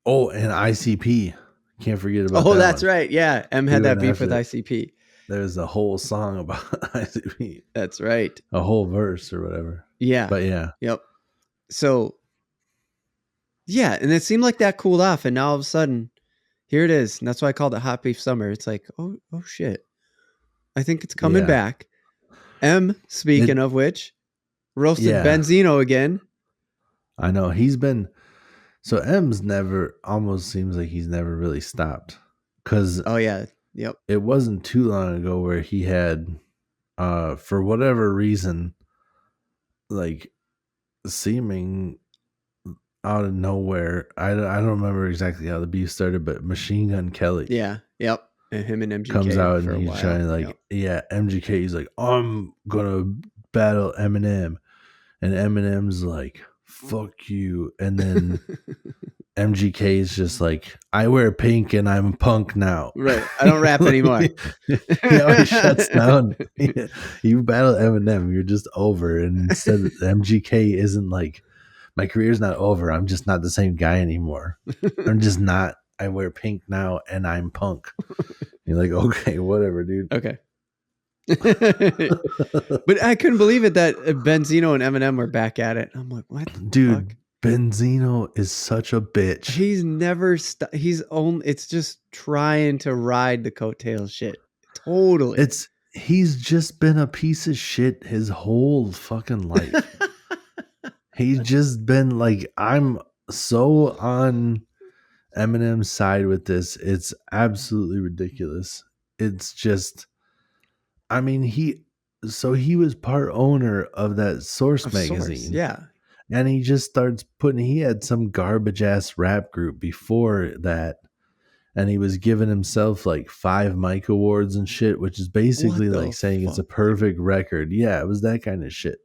Oh, and ICP. Can't forget about that that's one. right. Yeah, M He had that went beef after with that. ICP. There's a whole song about ICP. That's right. A whole verse or whatever. Yeah. But yeah. Yep. So yeah, and it seemed like that cooled off, and now all of a sudden, here it is. And that's why I called it Hot Beef Summer. It's like, oh shit. I think it's coming Yeah. back. M, speaking of which, roasted Yeah. Benzino again. I know. So M's never, almost seems like he's never really stopped. Because Oh yeah. Yep. it wasn't too long ago where he had, for whatever reason, like seeming out of nowhere. I don't remember exactly how the beef started, but Machine Gun Kelly. Yeah. Yep. And him and MGK comes out for and a he's while. trying to MGK. He's like, I'm gonna battle Eminem, and Eminem's like, fuck you. And then MGK is just like, I wear pink and I'm a punk now. Right. I don't rap anymore. He always shuts down. You battle Eminem, you're just over. And instead, MGK isn't like, my career's not over. I'm just not the same guy anymore. I'm just not. I wear pink now and I'm punk. You're like, okay, whatever, dude. Okay. But I couldn't believe it that Benzino and Eminem were back at it. I'm like, what the dude, fuck? Benzino is such a bitch. He's never it's just trying to ride the coattails shit. Totally. He's just been a piece of shit his whole fucking life. He's just been like, I'm so on Eminem's side with this. It's absolutely ridiculous. It's just, I mean, he was part owner of that Source magazine. Yeah. And he just starts he had some garbage ass rap group before that. And he was giving himself like 5 Mike Awards and shit, which is basically like saying it's a perfect record. Yeah, it was that kind of shit.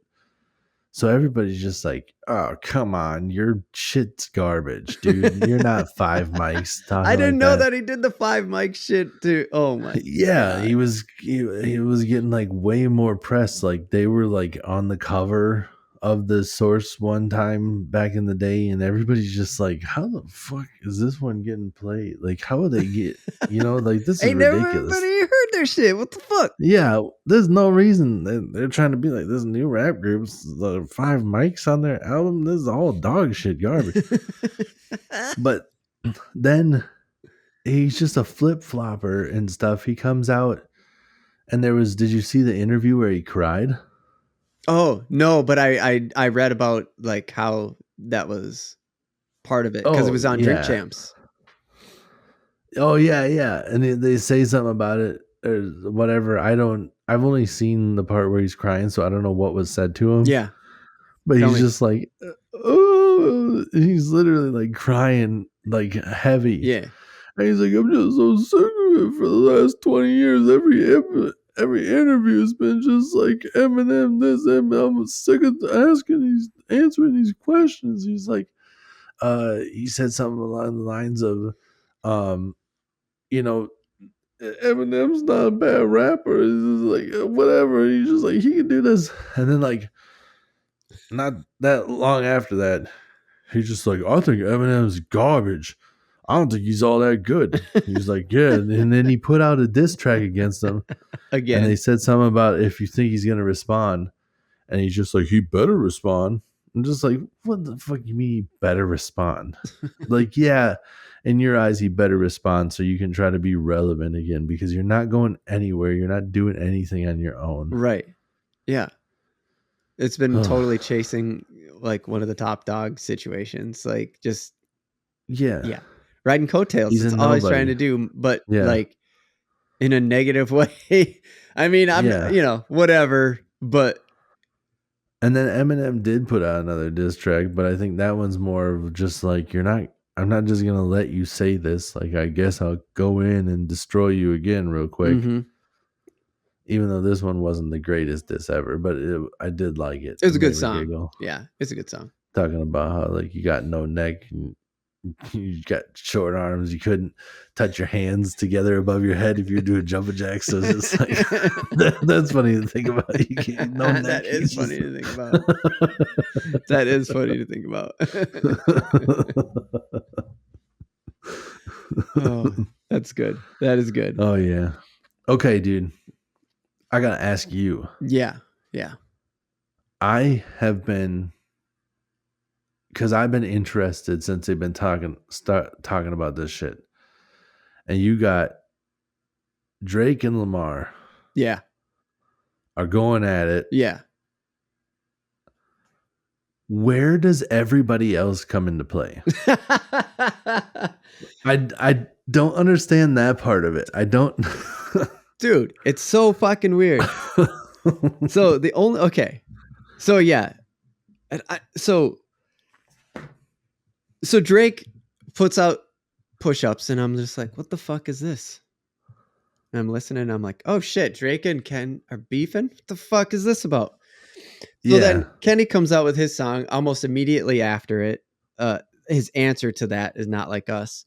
So everybody's just like, oh, come on, your shit's garbage, dude. You're not 5 mics. I didn't know that he did the 5 mic shit too. Oh my yeah, God. he was getting like way more press. Like they were like on the cover of the Source one time back in the day, and everybody's just like, how the fuck is this one getting played? Like, how would they get, like this is ridiculous. Everybody heard their shit. What the fuck? Yeah, there's no reason. They're trying to be like this new rap groups, the 5 mics on their album. This is all dog shit garbage. But then he's just a flip flopper and stuff. He comes out, and did you see the interview where he cried? Oh no, but I read about like how that was part of it because it was on Drink Champs. Oh yeah, and they say something about it or whatever. I've only seen the part where he's crying, so I don't know what was said to him. Yeah, but he's just like, oh, he's literally like crying like heavy. Yeah, and he's like, I'm just so sick of it. For the last 20 years, every interview has been just like Eminem this, Eminem. I'm sick of answering these questions. He's like, he said something along the lines of, Eminem's not a bad rapper. It's like whatever. He's just like, he can do this, and then like, not that long after that, he's just like, I think Eminem's garbage. I don't think he's all that good. He's like, yeah. And then he put out a diss track against them. Again. And they said something about if you think he's going to respond. And he's just like, he better respond. I'm just like, what the fuck you mean he better respond? Like, yeah, in your eyes, he better respond so you can try to be relevant again because you're not going anywhere. You're not doing anything on your own. Right. Yeah. It's been totally chasing like one of the top dog situations. Like just. Yeah. Riding coattails. It's all he's trying to do, but like in a negative way. I mean, I'm, whatever, but. And then Eminem did put out another diss track, but I think that one's more of just like, I'm not just going to let you say this. Like, I guess I'll go in and destroy you again real quick. Mm-hmm. Even though this one wasn't the greatest diss ever, but I did like it. It was a good song. Yeah, it's a good song. Talking about how like you got no neck and you got short arms. You couldn't touch your hands together above your head if you're doing jumping jacks. So it's just like that's funny to think about. You can't, no neck. That is funny to think about. That is funny to think about. Oh, that's good. That is good. Oh yeah. Okay, dude. I gotta ask you. Yeah. I have been, because I've been interested since they've been talking about this shit. And you got Drake and Lamar. Yeah. Are going at it. Yeah. Where does everybody else come into play? I don't understand that part of it. I don't. Dude, it's so fucking weird. So the only So yeah. So Drake puts out push-ups and I'm just like, what the fuck is this? And I'm listening and I'm like, oh shit, Drake and Ken are beefing? What the fuck is this about? So then Kenny comes out with his song almost immediately after it. His answer to that is Not Like Us.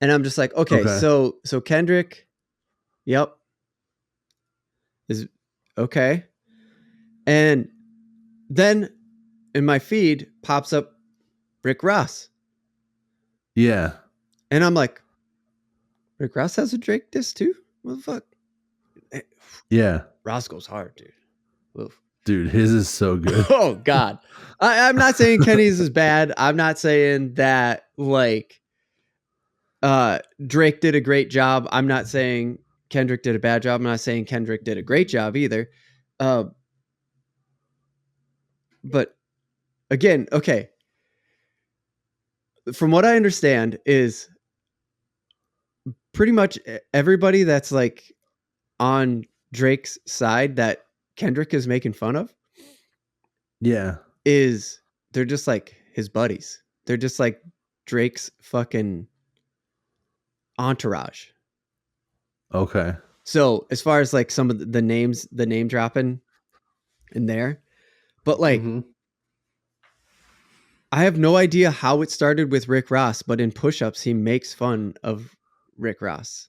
And I'm just like, okay. So Kendrick, yep. Is okay. And then in my feed pops up Rick Ross. Yeah. And I'm like, Rick Ross has a Drake diss too? What the fuck? Yeah. Ross goes hard, dude. Oof. Dude, his is so good. Oh, God. I'm not saying Kenny's is bad. I'm not saying that, like, Drake did a great job. I'm not saying Kendrick did a bad job. I'm not saying Kendrick did a great job either. But, again, okay. From what I understand is pretty much everybody that's, like, on Drake's side that Kendrick is making fun of. Yeah. They're just like his buddies. They're just like Drake's fucking entourage. Okay. So as far as like some of the names, the name dropping in there, but like, I have no idea how it started with Rick Ross, but in push-ups, he makes fun of Rick Ross.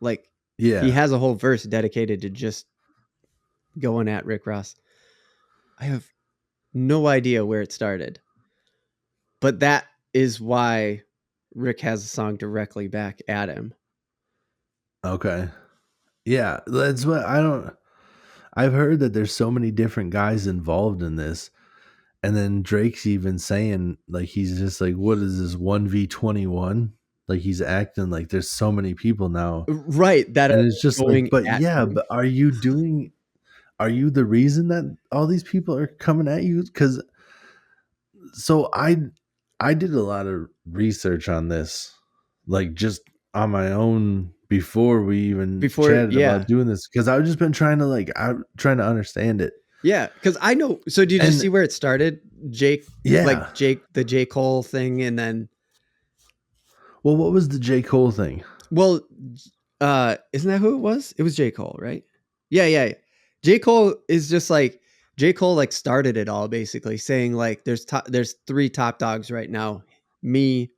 Like, yeah, he has a whole verse dedicated to just going at Rick Ross. I have no idea where it started, but that is why Rick has a song directly back at him. Okay. Yeah, that's what I've heard that there's so many different guys involved in this. And then Drake's even saying, like, he's just like, what is this 1v21? Like, he's acting like there's so many people now. Right. That and it's just like, but yeah, him. But are you the reason that all these people are coming at you? Because so I did a lot of research on this, like just on my own before we even chatted about doing this, because I've just been trying to understand it. Yeah, because I know. So did you see where it started? Jake, like the J. Cole thing, and then. Well, what was the J. Cole thing? Well, isn't that who it was? It was J. Cole, right? Yeah. J. Cole is just like J. Cole, like started it all basically, saying like there's 3 top dogs right now: me,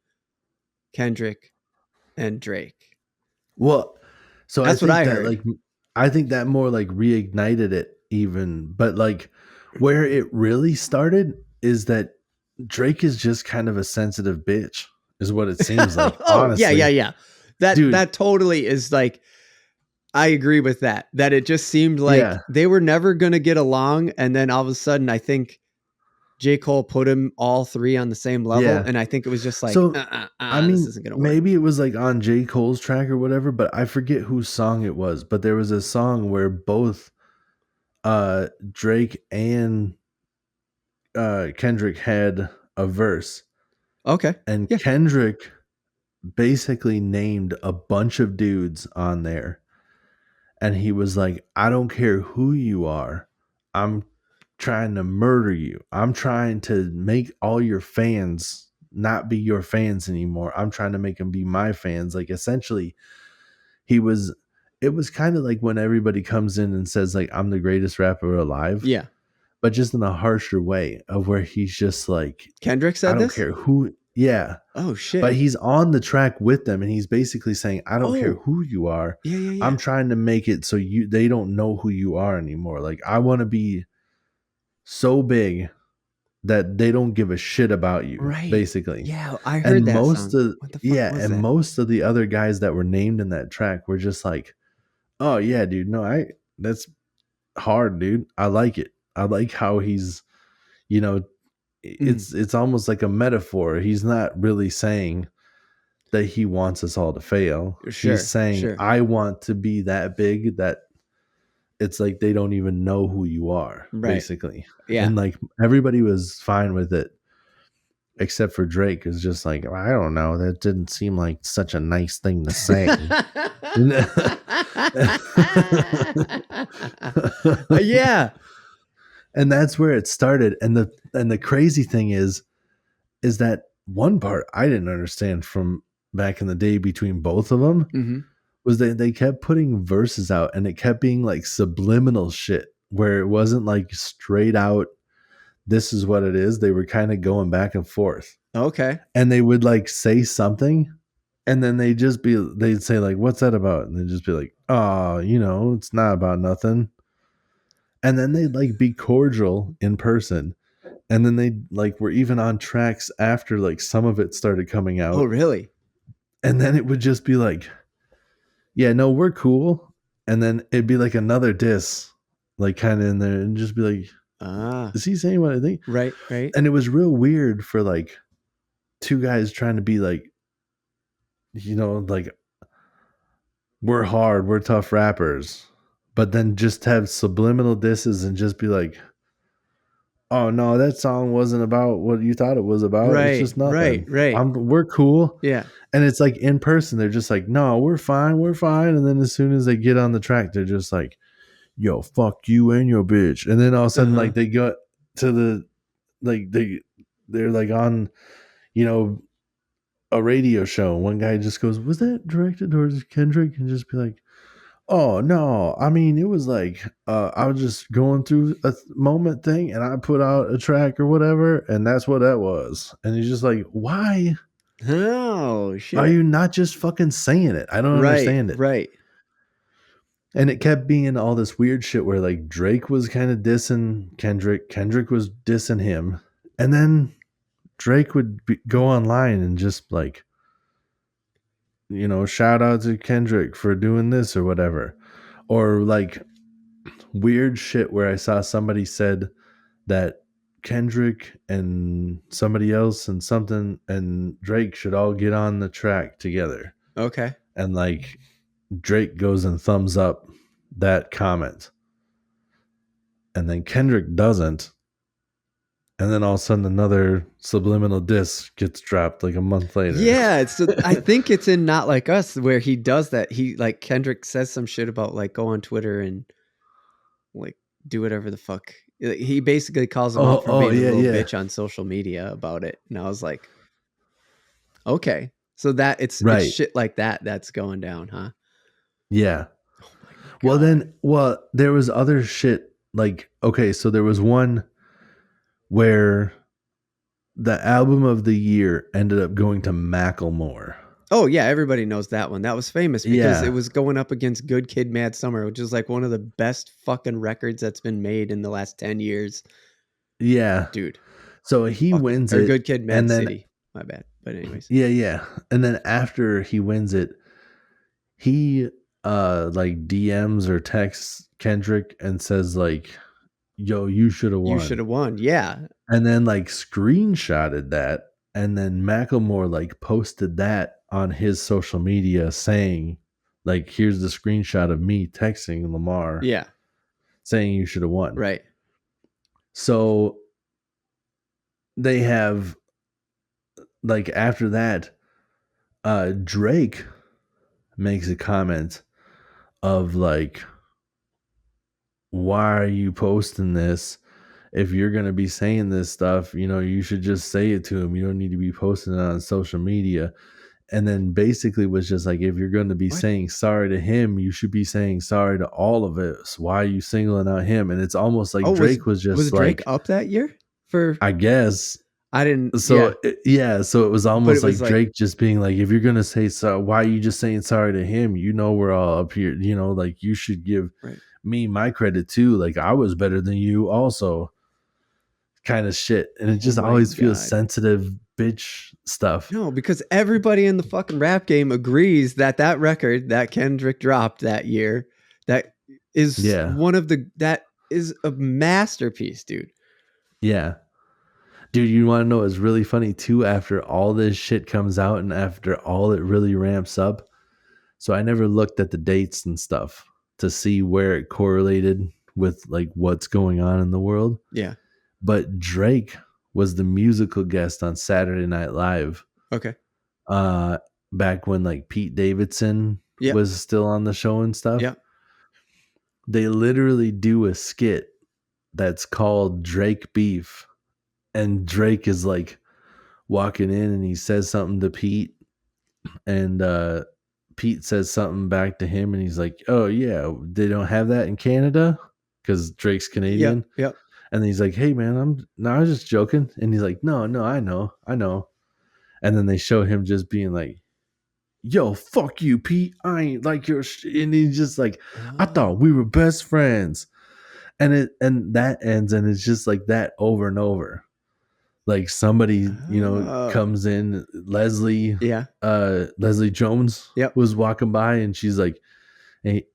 Kendrick, and Drake. Well, so that's what I heard. Like, I think that more like reignited it even, but like where it really started is that Drake is just kind of a sensitive bitch, is what it seems like. Honestly. Yeah. That totally is like, I agree with that. That it just seemed like they were never going to get along. And then all of a sudden, I think J. Cole put them all 3 on the same level. Yeah. And I think it was just like, I mean, this isn't gonna work. Maybe it was like on J. Cole's track or whatever, but I forget whose song it was. But there was a song where both Drake and Kendrick had a verse. Okay. And Kendrick basically named a bunch of dudes on there. And he was like, I don't care who you are. I'm trying to murder you. I'm trying to make all your fans not be your fans anymore. I'm trying to make them be my fans. Like, essentially, it was kind of like when everybody comes in and says, like, I'm the greatest rapper alive. Yeah. But just in a harsher way, of where he's just like, Kendrick said I don't care who. Yeah. Oh But shit. he's on the track with them, and he's basically saying, I don't care Oh. who you are. Yeah, yeah, yeah. I'm trying to make it so they don't know who you are anymore. Like, I want to be so big that they don't give a shit about you, Right. basically. Yeah, I And heard that song. What the fuck was that? most of the other guys that were named in that track were just like, oh yeah, dude, no, that's hard, dude. I like it. I like how he's, you know, it's almost like a metaphor. He's not really saying that he wants us all to fail. He's Sure, saying, sure. I want to be that big that it's like they don't even know who you are, Right. basically. Yeah. And like everybody was fine with it except for Drake is just like, I don't know, that didn't seem like such a nice thing to say. Yeah. And that's where it started. And the crazy thing is that one part I didn't understand from back in the day between both of them Mm-hmm. was that they kept putting verses out and it kept being like subliminal shit where it wasn't like straight out, this is what it is. They were kind of going back and forth. Okay. And they would like say something and then they'd say like, what's that about? And they'd just be like, oh, it's not about nothing. And then they'd like be cordial in person. And then they like were even on tracks after like some of it started coming Oh, out. really? And then it would just be like, yeah, no, we're cool. And then it'd be like another diss, like kind of in there and just be like, is he saying what I think? Right, right. And it was real weird for like two guys trying to be like, like we're hard, we're tough rappers, but then just have subliminal disses and just be like, oh no, that song wasn't about what you thought it was about. It's Right, just right, nothing. right. We're cool. Yeah. And it's like in person, they're just like, no, we're fine, we're fine. And then as soon as they get on the track, they're just like, yo, fuck you and your bitch. And then all of a sudden, like they go to the like they're like on, a radio show. One guy just goes, was that directed towards Kendrick? And just be like, oh no, I mean it was like I was just going through a moment thing and I put out a track or whatever, and that's what that was. And he's just like, why Oh shit. are you not just fucking saying it? I don't understand it. Right. And it kept being all this weird shit where like Drake was kind of dissing Kendrick was dissing him, and then Drake would go online and just like, shout out to Kendrick for doing this or whatever. Or like weird shit where I saw somebody said that Kendrick and somebody else and something and Drake should all get on the track together. Okay. And like Drake goes and thumbs up that comment. And then Kendrick doesn't. And then all of a sudden another subliminal diss gets dropped like a month later. Yeah, I think it's in Not Like Us where he does that. He like Kendrick says some shit about like go on Twitter and like do whatever the fuck. He basically calls him out for being a little bitch on social media about it. And I was like, okay. So that it's shit like that's going down, huh? Yeah. Oh well, there was other shit like, okay, so there was one where the album of the year ended up going to Macklemore. Oh yeah, everybody knows that one. That was famous because it was going up against Good Kid, Mad Summer, which is like one of the best fucking records that's been made in the last 10 years. Yeah. Dude. So he wins it. Good Kid, Mad City. My bad. But anyways. Yeah. And then after he wins it, he like DMs or texts Kendrick and says like, yo, you should have won. You should have won. Yeah. And then like screenshotted that. And then Macklemore like posted that on his social media saying like, here's the screenshot of me texting Lamar. Yeah. Saying you should have won. Right. So they have like after that, Drake makes a comment of like, why are you posting this? If you're going to be saying this stuff, you should just say it to him. You don't need to be posting it on social media. And then basically was just like, if you're going to be saying sorry to him, you should be saying sorry to all of us. Why are you singling out him? And it's almost like Drake was just was like, Drake up that year for, I guess. I didn't. So Yeah, so it was but it almost was like like Drake just being like, if you're gonna say so, why are you just saying sorry to him? You know, we're all up here. You know, like you should give right. me my credit too. Like I was better than you, also, kind of shit. And it Oh just my always feels god. sensitive, bitch stuff. No, because everybody in the fucking rap game agrees that that record that Kendrick dropped that year, that is Yeah, one of the that is a masterpiece, dude. yeah, dude. You want to know what's really funny too? After all this shit comes out and after all it really ramps up, so I never looked at the dates and stuff to see where it correlated with like what's going on in the world. Yeah. But Drake was the musical guest on Saturday Night Live Okay. uh back when like Pete Davidson Yep. was still on the show and stuff. Yep. They literally do a skit that's called Drake Beef, and Drake is like walking in and he says something to Pete, and Pete says something back to him, and he's like, "Oh yeah, they don't have that in Canada because Drake's Canadian." Yep. Yep. And he's like, "Hey man, I was just joking." And he's like, "No, no, I know." And then they show him just being like, "Yo, fuck you, Pete. I ain't like your shit." And he's just like, "I Oh. thought we were best friends." And that ends, and it's just like that over and over. Like somebody, Oh. comes in, Yeah. Leslie Jones Yep. was walking by, and she's like, hey,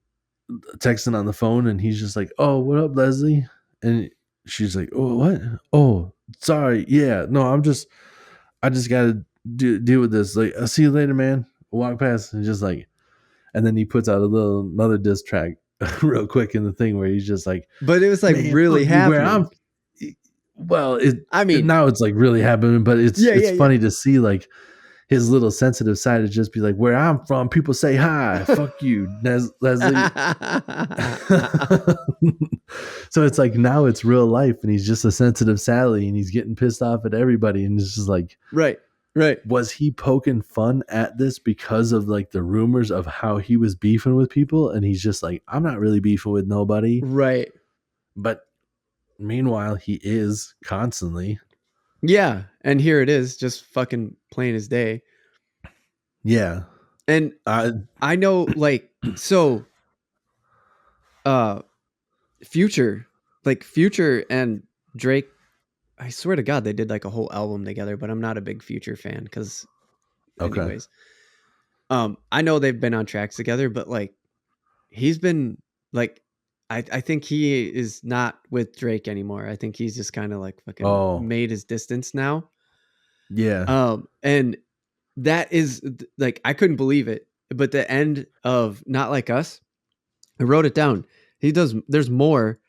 texting on the phone, and he's just like, "Oh, what up, Leslie?" And she's like, "Oh, what? Oh, sorry. Yeah, no, I just gotta deal with this. Like, I'll see you later, man." Walk past and just like, and then he puts out another diss track real quick in the thing where he's just like, But it was like "Man, really fuck you, where happening. I'm." Well, I mean, now it's like really happening, but yeah, it's yeah, yeah. funny to see like his little sensitive side to just be like, "Where I'm from, people say hi, fuck you, Leslie." So it's like now it's real life, and he's just a sensitive Sally, and he's getting pissed off at everybody, and it's just like, Right. Right. was he poking fun at this because of like the rumors of how he was beefing with people, and he's just like, "I'm not really beefing with nobody," Right. but meanwhile he is constantly. Yeah. And here it is, just fucking plain as day. Yeah. And I I know, like, so uh Future, like Future and Drake, I swear to God, they did like a whole album together, but I'm not a big Future fan because, okay. anyways, I know they've been on tracks together, but like he's been like, I think he is not with Drake anymore. I think he's just kind of like fucking Oh, made his distance now. yeah. And that is like I couldn't believe it. But the end of Not Like Us, I wrote it down. He does. There's more,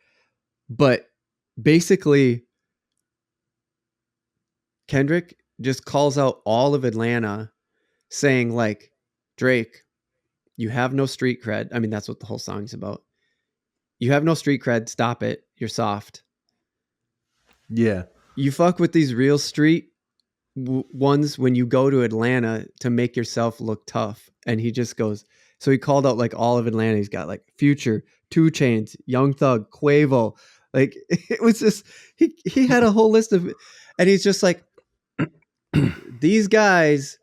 but basically Kendrick just calls out all of Atlanta saying like, Drake, you have no street cred. I mean, that's what the whole song's about. You have no street cred. Stop it. You're soft. Yeah. You fuck with these real street ones when you go to Atlanta to make yourself look tough. And he just goes, so he called out like all of Atlanta. He's got like Future, 2 Chainz, Young Thug, Quavo. Like it was just, he had a whole list of, and he's just like, these guys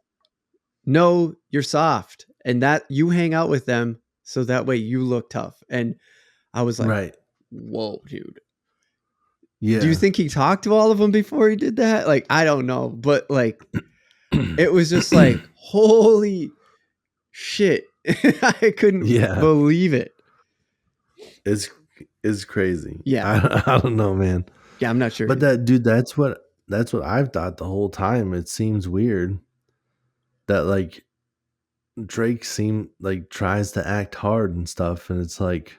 know you're soft and that you hang out with them so that way you look tough. And I was like, Right. whoa, dude. Do you Yeah. think he talked to all of them before he did that? Like, I don't know, but like, it was just like, holy shit. I couldn't Yeah. believe it. It's crazy. Yeah. I don't know, man. Yeah, I'm not sure But either. that dude, that's what I've thought the whole time. It seems weird that like Drake seem like tries to act hard and stuff, and it's like,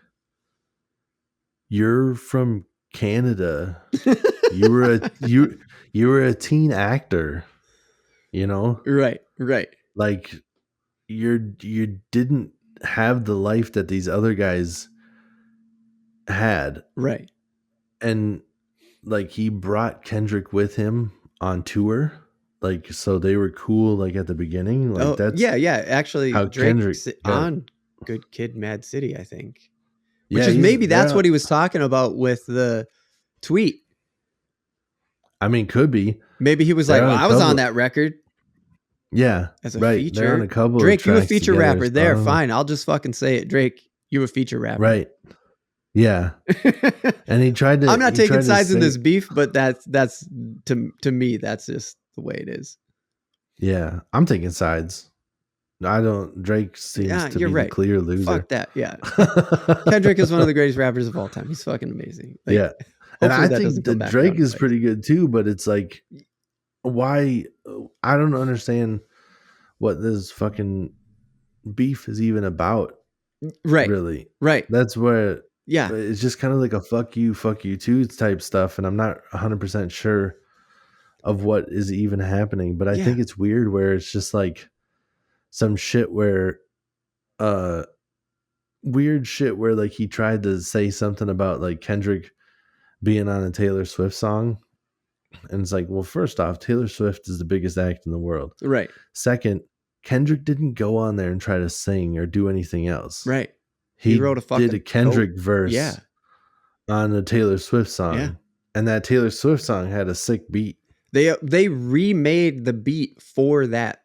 you're from Canada. You were a you were a teen actor, you know? Right, right, Like you didn't have the life that these other guys had. right. And like he brought Kendrick with him on tour. Like so they were cool like at the beginning. Like Oh, that's yeah, yeah. Actually, how Kendrick Drake's got. on Good Kid, Mad City, I think. Which Yeah, is he's maybe that's there. what he was talking about with the tweet. I mean, could be. Maybe he was like, They're well, on a I was on couple. that record Yeah, as a right. They're on a feature. couple of Drake, you a tracks feature together. rapper. So I There, don't know. fine. I'll just fucking say it. Drake, you a feature rapper. Right. Yeah. And he tried I'm not taking to sides in say, this beef, but that's to me, that's just the way it is. yeah, I'm taking sides. I don't. Drake seems Yeah, to you're be the right. clear loser. Fuck that. Yeah. Kendrick is one of the greatest rappers of all time. He's fucking amazing. Like, Yeah. And hopefully I that doesn't think come that back around Drake to is bite us. pretty good too, but it's like, why? I don't understand what this fucking beef is even about. Right. Really. Right. That's where Yeah. it's just kind of like a fuck you too type stuff. And I'm not 100% sure of what is even happening, but I think it's weird where it's just like some shit where, weird shit where like he tried to say something about like Kendrick being on a Taylor Swift song. And it's like, well, first off, Taylor Swift is the biggest act in the world. Right. Second, Kendrick didn't go on there and try to sing or do anything else. Right. He wrote a did fucking a Kendrick dope, verse on a Taylor Swift song. Yeah. And that Taylor Swift song had a sick beat. They remade the beat for that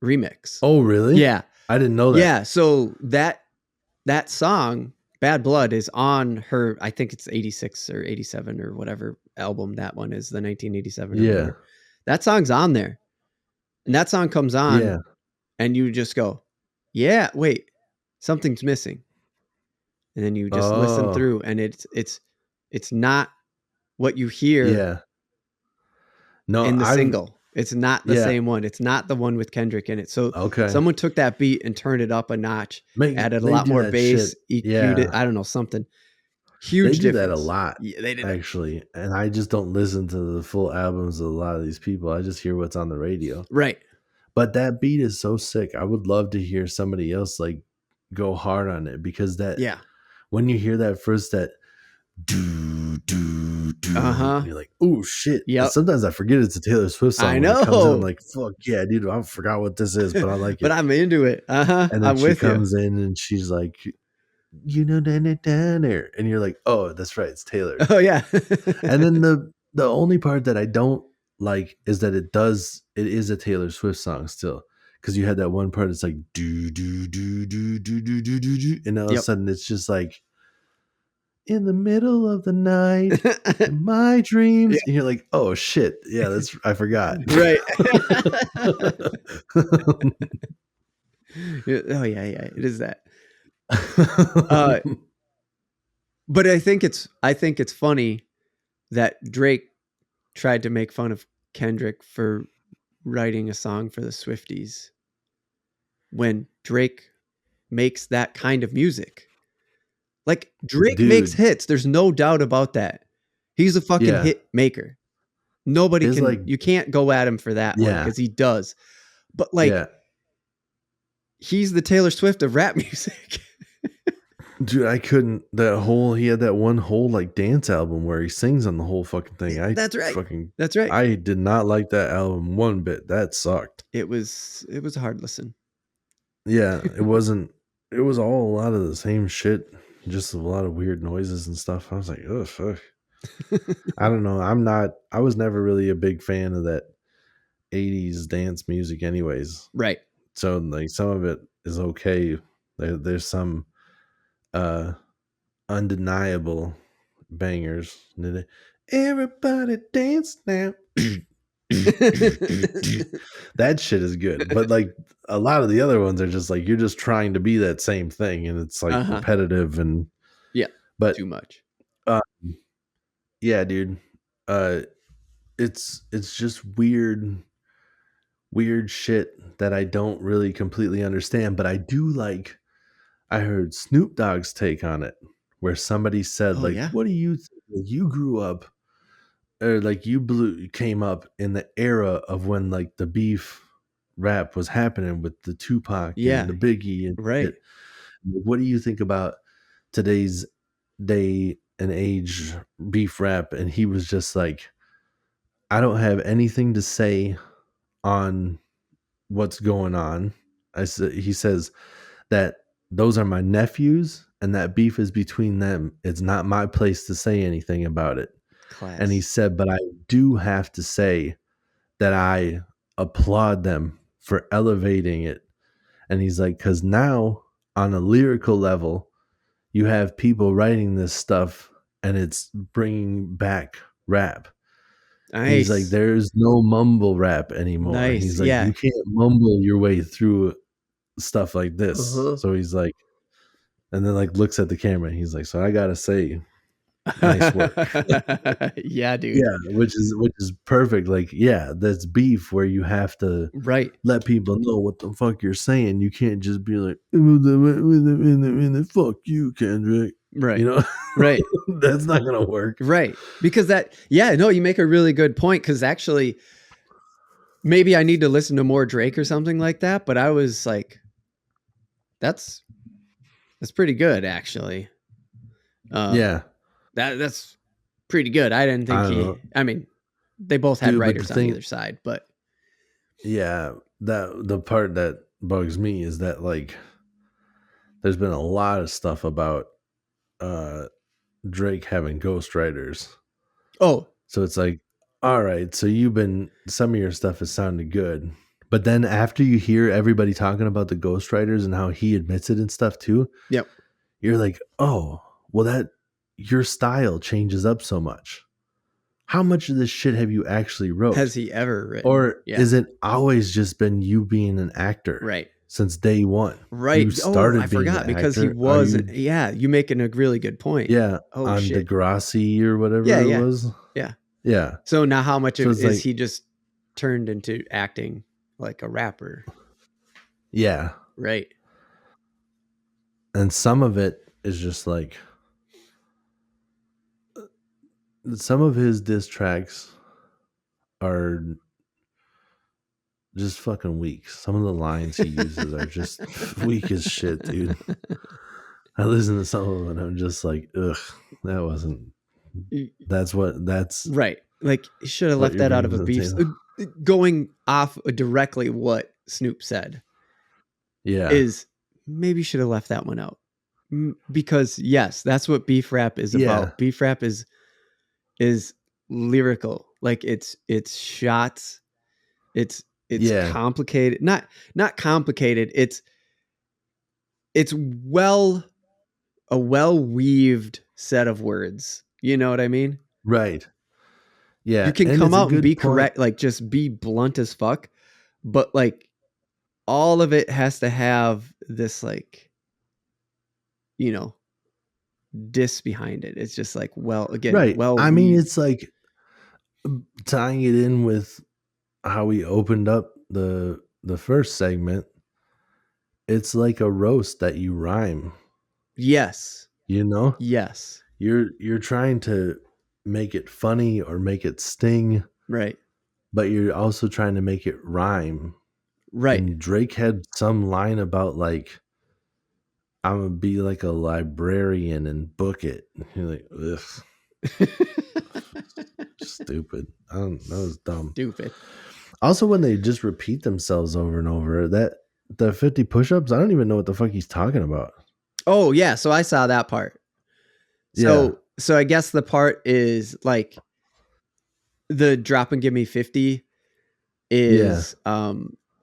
remix. Oh, really? Yeah. I didn't know that. Yeah. So that song, Bad Blood, is on her, I think it's 86 or 87 or whatever album that one is, the 1987 or whatever. That song's on there. And that song comes on and you just go, yeah, wait, something's missing. And then you just listen through and it's not what you hear in the single. It's not the same one. It's not the one with Kendrick in it. So someone took that beat and turned it up a notch, added a lot more bass, EQ'd it. I don't know, something. Huge difference. They do that a lot. Yeah, they did actually. And I just don't listen to the full albums of a lot of these people. I just hear what's on the radio. Right. But that beat is so sick. I would love to hear somebody else like go hard on it, because that when you hear that first, that do you're like, oh shit. Yeah. Sometimes I forget it's a Taylor Swift song. I know. It comes in, I'm like, fuck yeah, dude. I forgot what this is, but I like it. But I'm into it. And then she comes in and she's like, you know, down there, and you're like, oh, that's right, it's Taylor. Oh yeah. And then the only part that I don't like is that it is a Taylor Swift song still, because you had that one part. It's like do do do do do do do do do, and all of a sudden it's just like, in the middle of the night, in my dreams, and you're like, oh shit, yeah, that's I forgot. Right. Oh yeah, it is that. But I think it's funny that Drake tried to make fun of Kendrick for writing a song for the Swifties when Drake makes that kind of music. Like, Drake makes hits. There's no doubt about that. He's a fucking hit maker. Nobody can, you can't go at him for that one, because he does. But like, he's the Taylor Swift of rap music. Dude, I couldn't. He had that one whole like dance album where he sings on the whole fucking thing. That's right. That's right. I did not like that album one bit. That sucked. It was a hard listen. Yeah, it wasn't. It was all a lot of the same shit, just a lot of weird noises and stuff. I was like, oh fuck. I don't know. I was never really a big fan of that 80s dance music anyways. Right. So like some of it is okay. There's some undeniable bangers. Everybody dance now. That shit is good. But like a lot of the other ones are just like, you're just trying to be that same thing, and it's like repetitive and but too much. Yeah, dude. It's just weird shit that I don't really completely understand, but I do like. I heard Snoop Dogg's take on it, where somebody said, what do you think? You grew up, or like you came up in the era of when like the beef rap was happening with the Tupac and the Biggie and right. What do you think about today's day and age beef rap? And he was just like, I don't have anything to say on what's going on. He says that those are my nephews and that beef is between them. It's not my place to say anything about it. And he Class. said, but I do have to say that I applaud them for elevating it. And he's like, because now on a lyrical level, you have people writing this stuff and it's bringing back rap. He's like, Nice. there's no mumble rap anymore. Nice. He's like, Yeah. you can't mumble your way through stuff like this. Uh-huh. So he's like, and then like looks at the camera. He's like, so I gotta say, nice work. Yeah, dude. Yeah, which is perfect. Like, yeah, that's beef where you have to Right. let people know what the fuck you're saying. You can't just be like, fuck you, Kendrick. Right. You know, Right. that's not gonna work. Right. Because that, yeah, no, you make a really good point. Because actually, maybe I need to listen to more Drake or something like that. But I was like, that's pretty good, actually. Yeah, That's pretty good. I didn't I think don't he. know, I mean, they both had dude. But the writers on thing, either side, but yeah, that the part that bugs me is that like, there's been a lot of stuff about uh Drake having ghostwriters. oh So it's like, all right, so some of your stuff has sounded good. But then after you hear everybody talking about the ghostwriters and how he admits it and stuff too, yep. you're like, oh, well, that your style changes up so much. How much of this shit have you actually Has wrote? he ever written? Or Yeah. is it always just been you being an actor Right. since day one? You Right. Oh, I started being forgot an because he actor. Are was. you, Yeah, you making a really good point. yeah, Oh on shit. Degrassi or Yeah. whatever it Yeah. was? Yeah. Yeah. So now, how much So of it's is like, he just turned into acting like a rapper? yeah. Right. And some of it is just like, some of his diss tracks are just fucking weak. Some of the lines he uses are just weak as shit, dude. I listen to some of them and I'm just like, ugh, that wasn't. That's Right. Like, you should have what left you're that out bringing of to a the beef. table. Going off directly what Snoop said Yeah, is maybe should have left that one out. Because yes, that's what beef rap is yeah, about. Beef rap is lyrical. Like it's shots. It's yeah, complicated. Not complicated. It's well a well weaved set of words. You know what I mean? right. You Yeah, can and come it's a out and be good point. correct, like just be blunt as fuck, but like all of it has to have this like, you know, diss behind it. It's just like, well, again, Right. well I mean, weaved. it's like tying it in with how we opened up the first segment. It's like a roast that you rhyme, Yes. you know? Yes. You're trying to make it funny or make it sting, Right. but you're also trying to make it rhyme. Right. And Drake had some line about like, I'm gonna be like a librarian and book it. And you're like, ugh, stupid. That was dumb. Stupid. Also, when they just repeat themselves over and over, that the 50 push-ups, I don't even know what the fuck he's talking about. Oh yeah, so I saw that part. Yeah, So I guess the part is like the drop and give me 50 yeah. is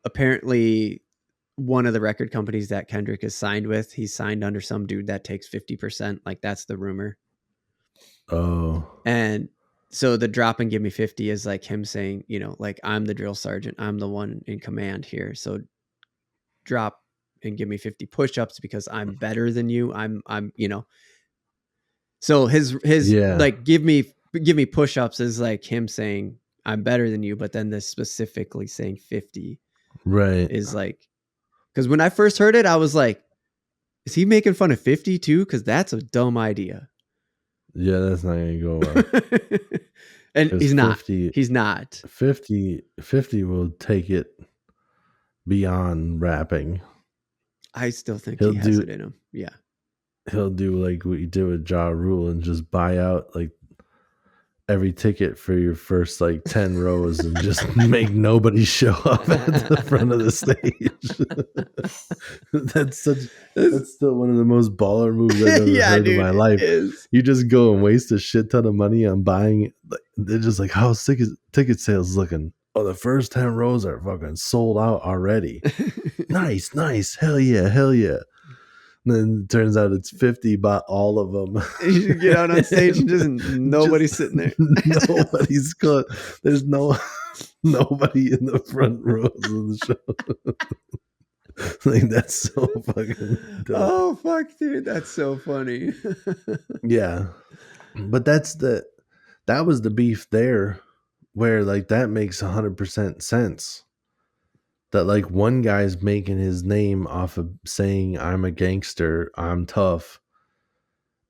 apparently one of the record companies that Kendrick is signed with. He's signed under some dude that takes 50%. Like that's the rumor. Oh, And so the drop and give me 50 is like him saying, you know, like I'm the drill sergeant. I'm the one in command here. So drop and give me 50 push-ups because I'm better than you. I'm, you know. So his yeah, like give me push-ups is like him saying I'm better than you, but then this specifically saying 50 right. is like, because when I first heard it, I was like, is he making fun of 50 too? Because that's a dumb idea. Yeah, that's not gonna go well. And Because he's not. He's not. 50 will take it beyond rapping. I still think He'll he has do it in him. Yeah. he'll do like what you did with Ja Rule and just buy out like every ticket for your first like 10 rows and just make nobody show up at the front of the stage. That's still one of the most baller moves I've ever Yeah, heard in dude, my it life. is. You just go and waste a shit ton of money on buying. They're just like, how sick is ticket sales looking? Oh, the first 10 rows are fucking sold out already. Nice. Hell yeah. And then it turns out it's 50, bought all of them. You should get out on stage and just nobody's sitting there. Nobody's caught. There's nobody in the front rows of the show. Like, that's so fucking dope. Oh fuck, dude, that's so funny. Yeah. But that was the beef there, where like that makes 100% sense. That like one guy's making his name off of saying I'm a gangster, I'm tough.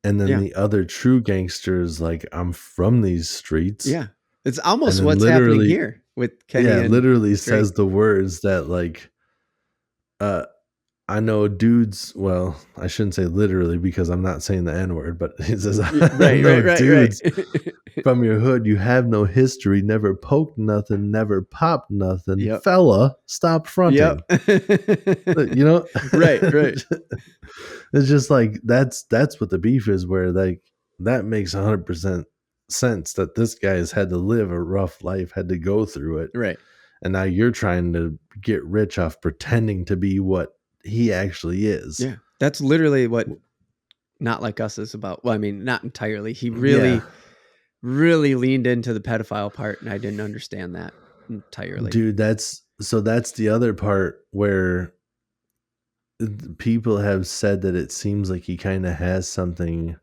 And then the other true gangsters like, I'm from these streets. Yeah. It's almost then what's happening here with Kenny and literally Drake. says the words that like I know dudes, well, I shouldn't say literally because I'm not saying the N-word, but he says, I know dudes from your hood, you have no history, never poked nothing, never popped nothing. Yep. Fella, stop fronting. You know? Right. It's just like, that's what the beef is, where like, that makes 100% sense that this guy has had to live a rough life, had to go through it. Right. And now you're trying to get rich off pretending to be what he actually is. Yeah. That's literally what Not Like Us is about. Well, I mean, not entirely. He really leaned into the pedophile part, and I didn't understand that entirely. Dude, that's the other part where people have said that it seems like he kind of has something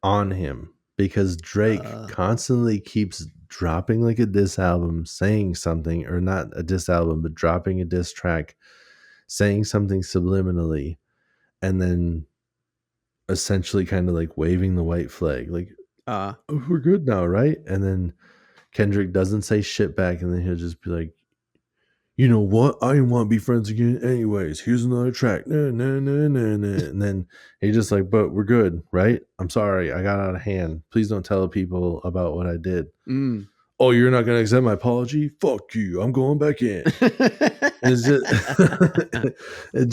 on him, because Drake constantly keeps dropping like a diss album, saying something, or not a diss album, but dropping a diss track, saying something subliminally, and then essentially kind of like waving the white flag, like, oh, we're good now, right? And then Kendrick doesn't say shit back, and then he'll just be like, you know what? I didn't want to be friends again anyways. Here's another track. Nah. And then he just like, but we're good, right? I'm sorry. I got out of hand. Please don't tell people about what I did. Oh, you're not going to accept my apology? Fuck you. I'm going back in. It's just, it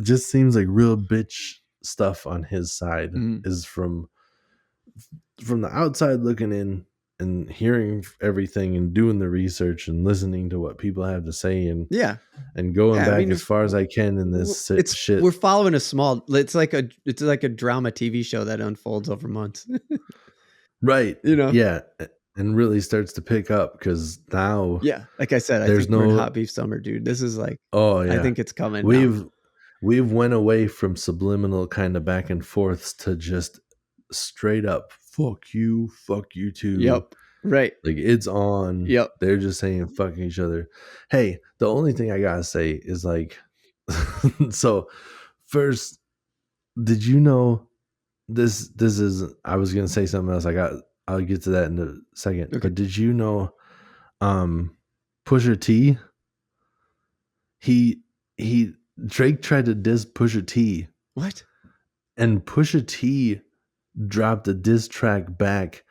just seems like real bitch stuff on his side is from the outside looking in and hearing everything and doing the research and listening to what people have to say and going back as far as I can in this shit. We're following it's like a drama TV show that unfolds over months. Right. You know? Yeah. And really starts to pick up, because now, like I said, I think we're in hot beef summer, dude. This is like, I think it's coming. We've went away from subliminal kind of back and forths to just straight up fuck you too. Yep. Right. Like, it's on. Yep. They're just saying fucking each other. Hey, the only thing I gotta say is like, so first, did you know this is, I was gonna say something else. I'll get to that in a second. Okay. But did you know Pusha T? Drake tried to diss Pusha T. What? And Pusha T dropped a diss track back,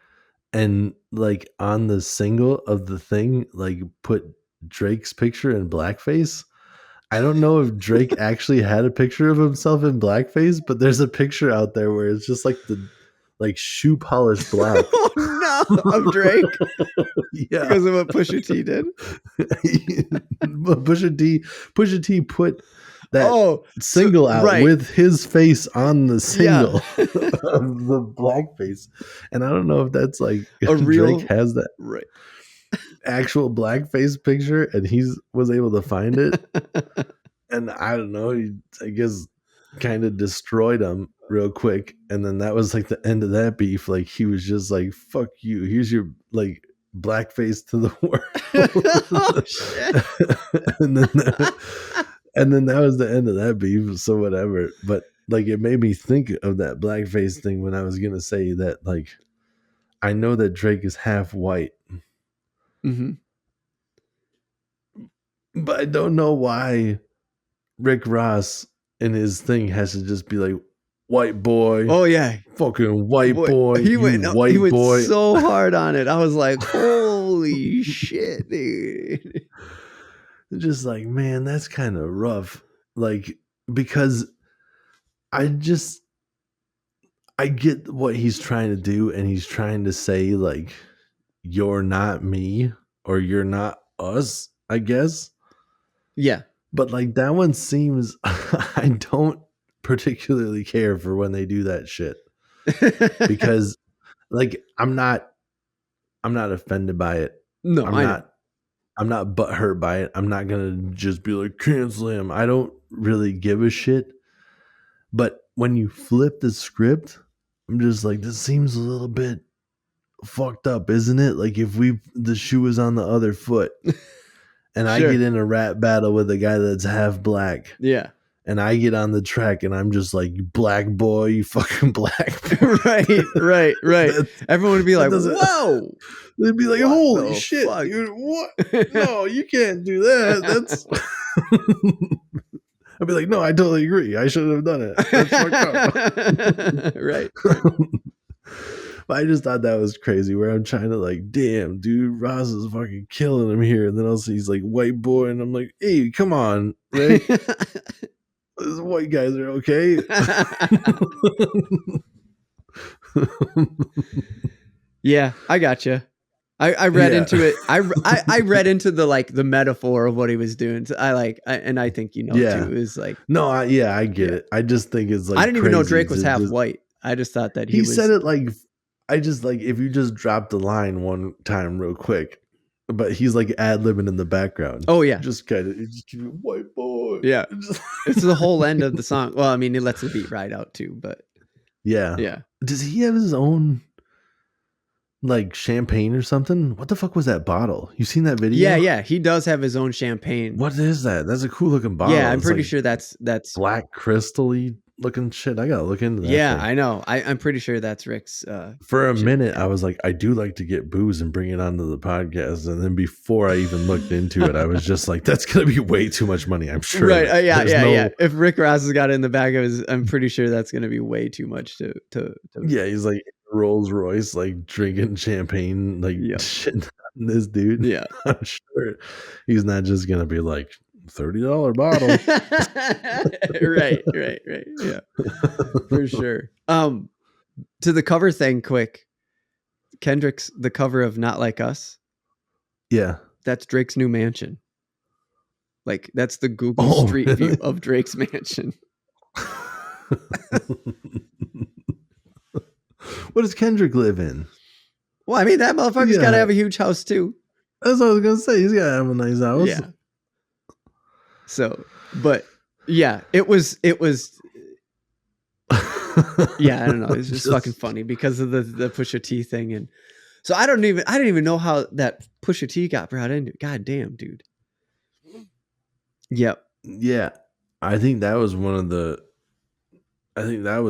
and like on the single of the thing, like put Drake's picture in blackface. I don't know if Drake actually had a picture of himself in blackface, but there's a picture out there where it's just like the shoe polish black. Oh no, of Drake. Yeah, because of what Pusha T did. Pusha T put that single out with his face on the single of the blackface, and I don't know if that's like a real Drake has that actual blackface picture, and he was able to find it, and I don't know. I guess kind of destroyed him real quick, and then that was like the end of that beef. Like, he was just like, fuck you, here's your like blackface to the world. Oh, shit. and then that was the end of that beef, so whatever. But like, it made me think of that blackface thing when I was gonna say that, like, I know that Drake is half white, but I don't know why Rick Ross in his thing has to just be like, white boy. Oh yeah, fucking white boy. He went boy. so hard on it. I was like, holy shit, dude. Just like, man, that's kind of rough. Like, because I get what he's trying to do, and he's trying to say, like, you're not me or you're not us, I guess. Yeah. But like that one seems I don't particularly care for when they do that shit. Because like I'm not offended by it. No, I'm not butthurt by it. I'm not gonna just be like, cancel him. I don't really give a shit. But when you flip the script, I'm just like, this seems a little bit fucked up, isn't it? Like if the shoe was on the other foot and I get in a rap battle with a guy that's half black. Yeah. And I get on the track and I'm just like, black boy, you fucking black boy. Right. Everyone would be like, whoa. They'd be like, holy shit, dude, what? No, you can't do that. That's I'd be like, no, I totally agree. I shouldn't have done it. That's fucked up. Right. But I just thought that was crazy where I'm trying to like, damn, dude, Ross is fucking killing him here. And then also he's like, white boy. And I'm like, hey, come on, right? Those white guys are okay. Yeah, I gotcha. I read into it. I read into the metaphor of what he was doing. So I think too is like no, I get it. I just think it's like I didn't even know Drake was half white. I just thought that he said it like I just like if you just drop the line one time real quick, but he's like ad-libbing in the background. Oh yeah, just kind of just keep it white boy. Yeah, it's the whole end of the song. Well, I mean, he lets the beat ride out too, but yeah. Does he have his own like champagne or something? What the fuck was that bottle? You seen that video? Yeah. He does have his own champagne. What is that? That's a cool looking bottle. Yeah, I'm pretty sure that's black crystal-y looking shit. I gotta look into that. Yeah, thing. I know. I'm pretty sure that's Rick's. For a minute, I was like, I do like to get booze and bring it onto the podcast, and then before I even looked into it, I was just like, that's gonna be way too much money. I'm sure. Right? Yeah. If Rick Ross has got it in the bag of his, I'm pretty sure that's gonna be way too much to. Yeah, he's like Rolls Royce, like drinking champagne, like shit on this dude. Yeah, I'm sure he's not just gonna be like $30 bottle. right. Yeah, for sure. To the cover thing, quick. Kendrick's the cover of Not Like Us. Yeah, that's Drake's new mansion. Like that's the Google Street View of Drake's mansion. What does Kendrick live in? Well, I mean, that motherfucker's got to have a huge house too. That's what I was gonna say. He's gotta have a nice house. Yeah. So, but yeah, it was. Yeah, I don't know. It's just fucking funny because of the Pusha T thing, and so I didn't even know how that Pusha T got brought into it. God damn, dude. Yep. Yeah, I think that was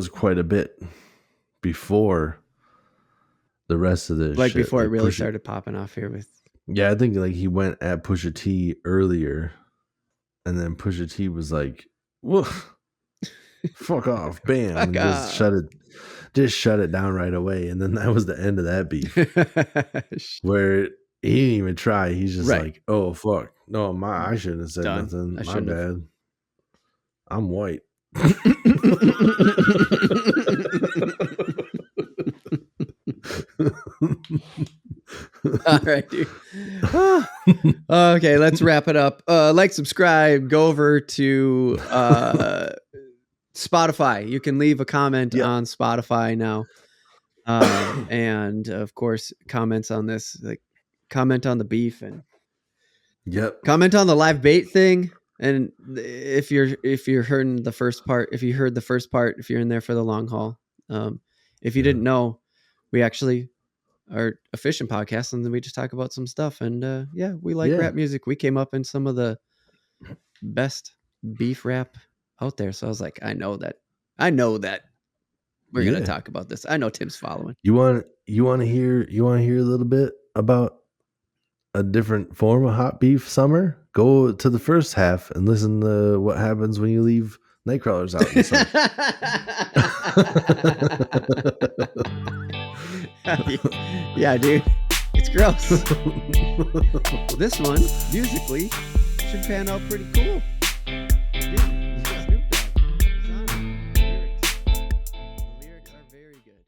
quite a bit before the rest of this. Like shit. Before it really started popping off here with. Yeah, I think like he went at Pusha T earlier, and then Pusha T was like, "Whoa, fuck off, bam!" and just shut it down right away. And then that was the end of that beef, where he didn't even try. He's just like, "Oh fuck, no, I shouldn't have said nothing. My bad. I'm white." All right, dude. Okay, let's wrap it up. Like, subscribe, go over to Spotify. You can leave a comment on Spotify now. And of course, comments on this, like comment on the beef and comment on the live bait thing. And if you're hearing the first part, if you heard the first part, if you're in there for the long haul, if you didn't know, we actually are a fishing podcast, and then we just talk about some stuff. And we like rap music. We came up in some of the best beef rap out there. So I was like, I know that we're gonna talk about this. I know Tim's following. You want to hear a little bit about a different form of hot beef summer? Go to the first half and listen to what happens when you leave night crawlers out in the sun. Yeah, dude. It's gross. This one, musically, should pan out pretty cool.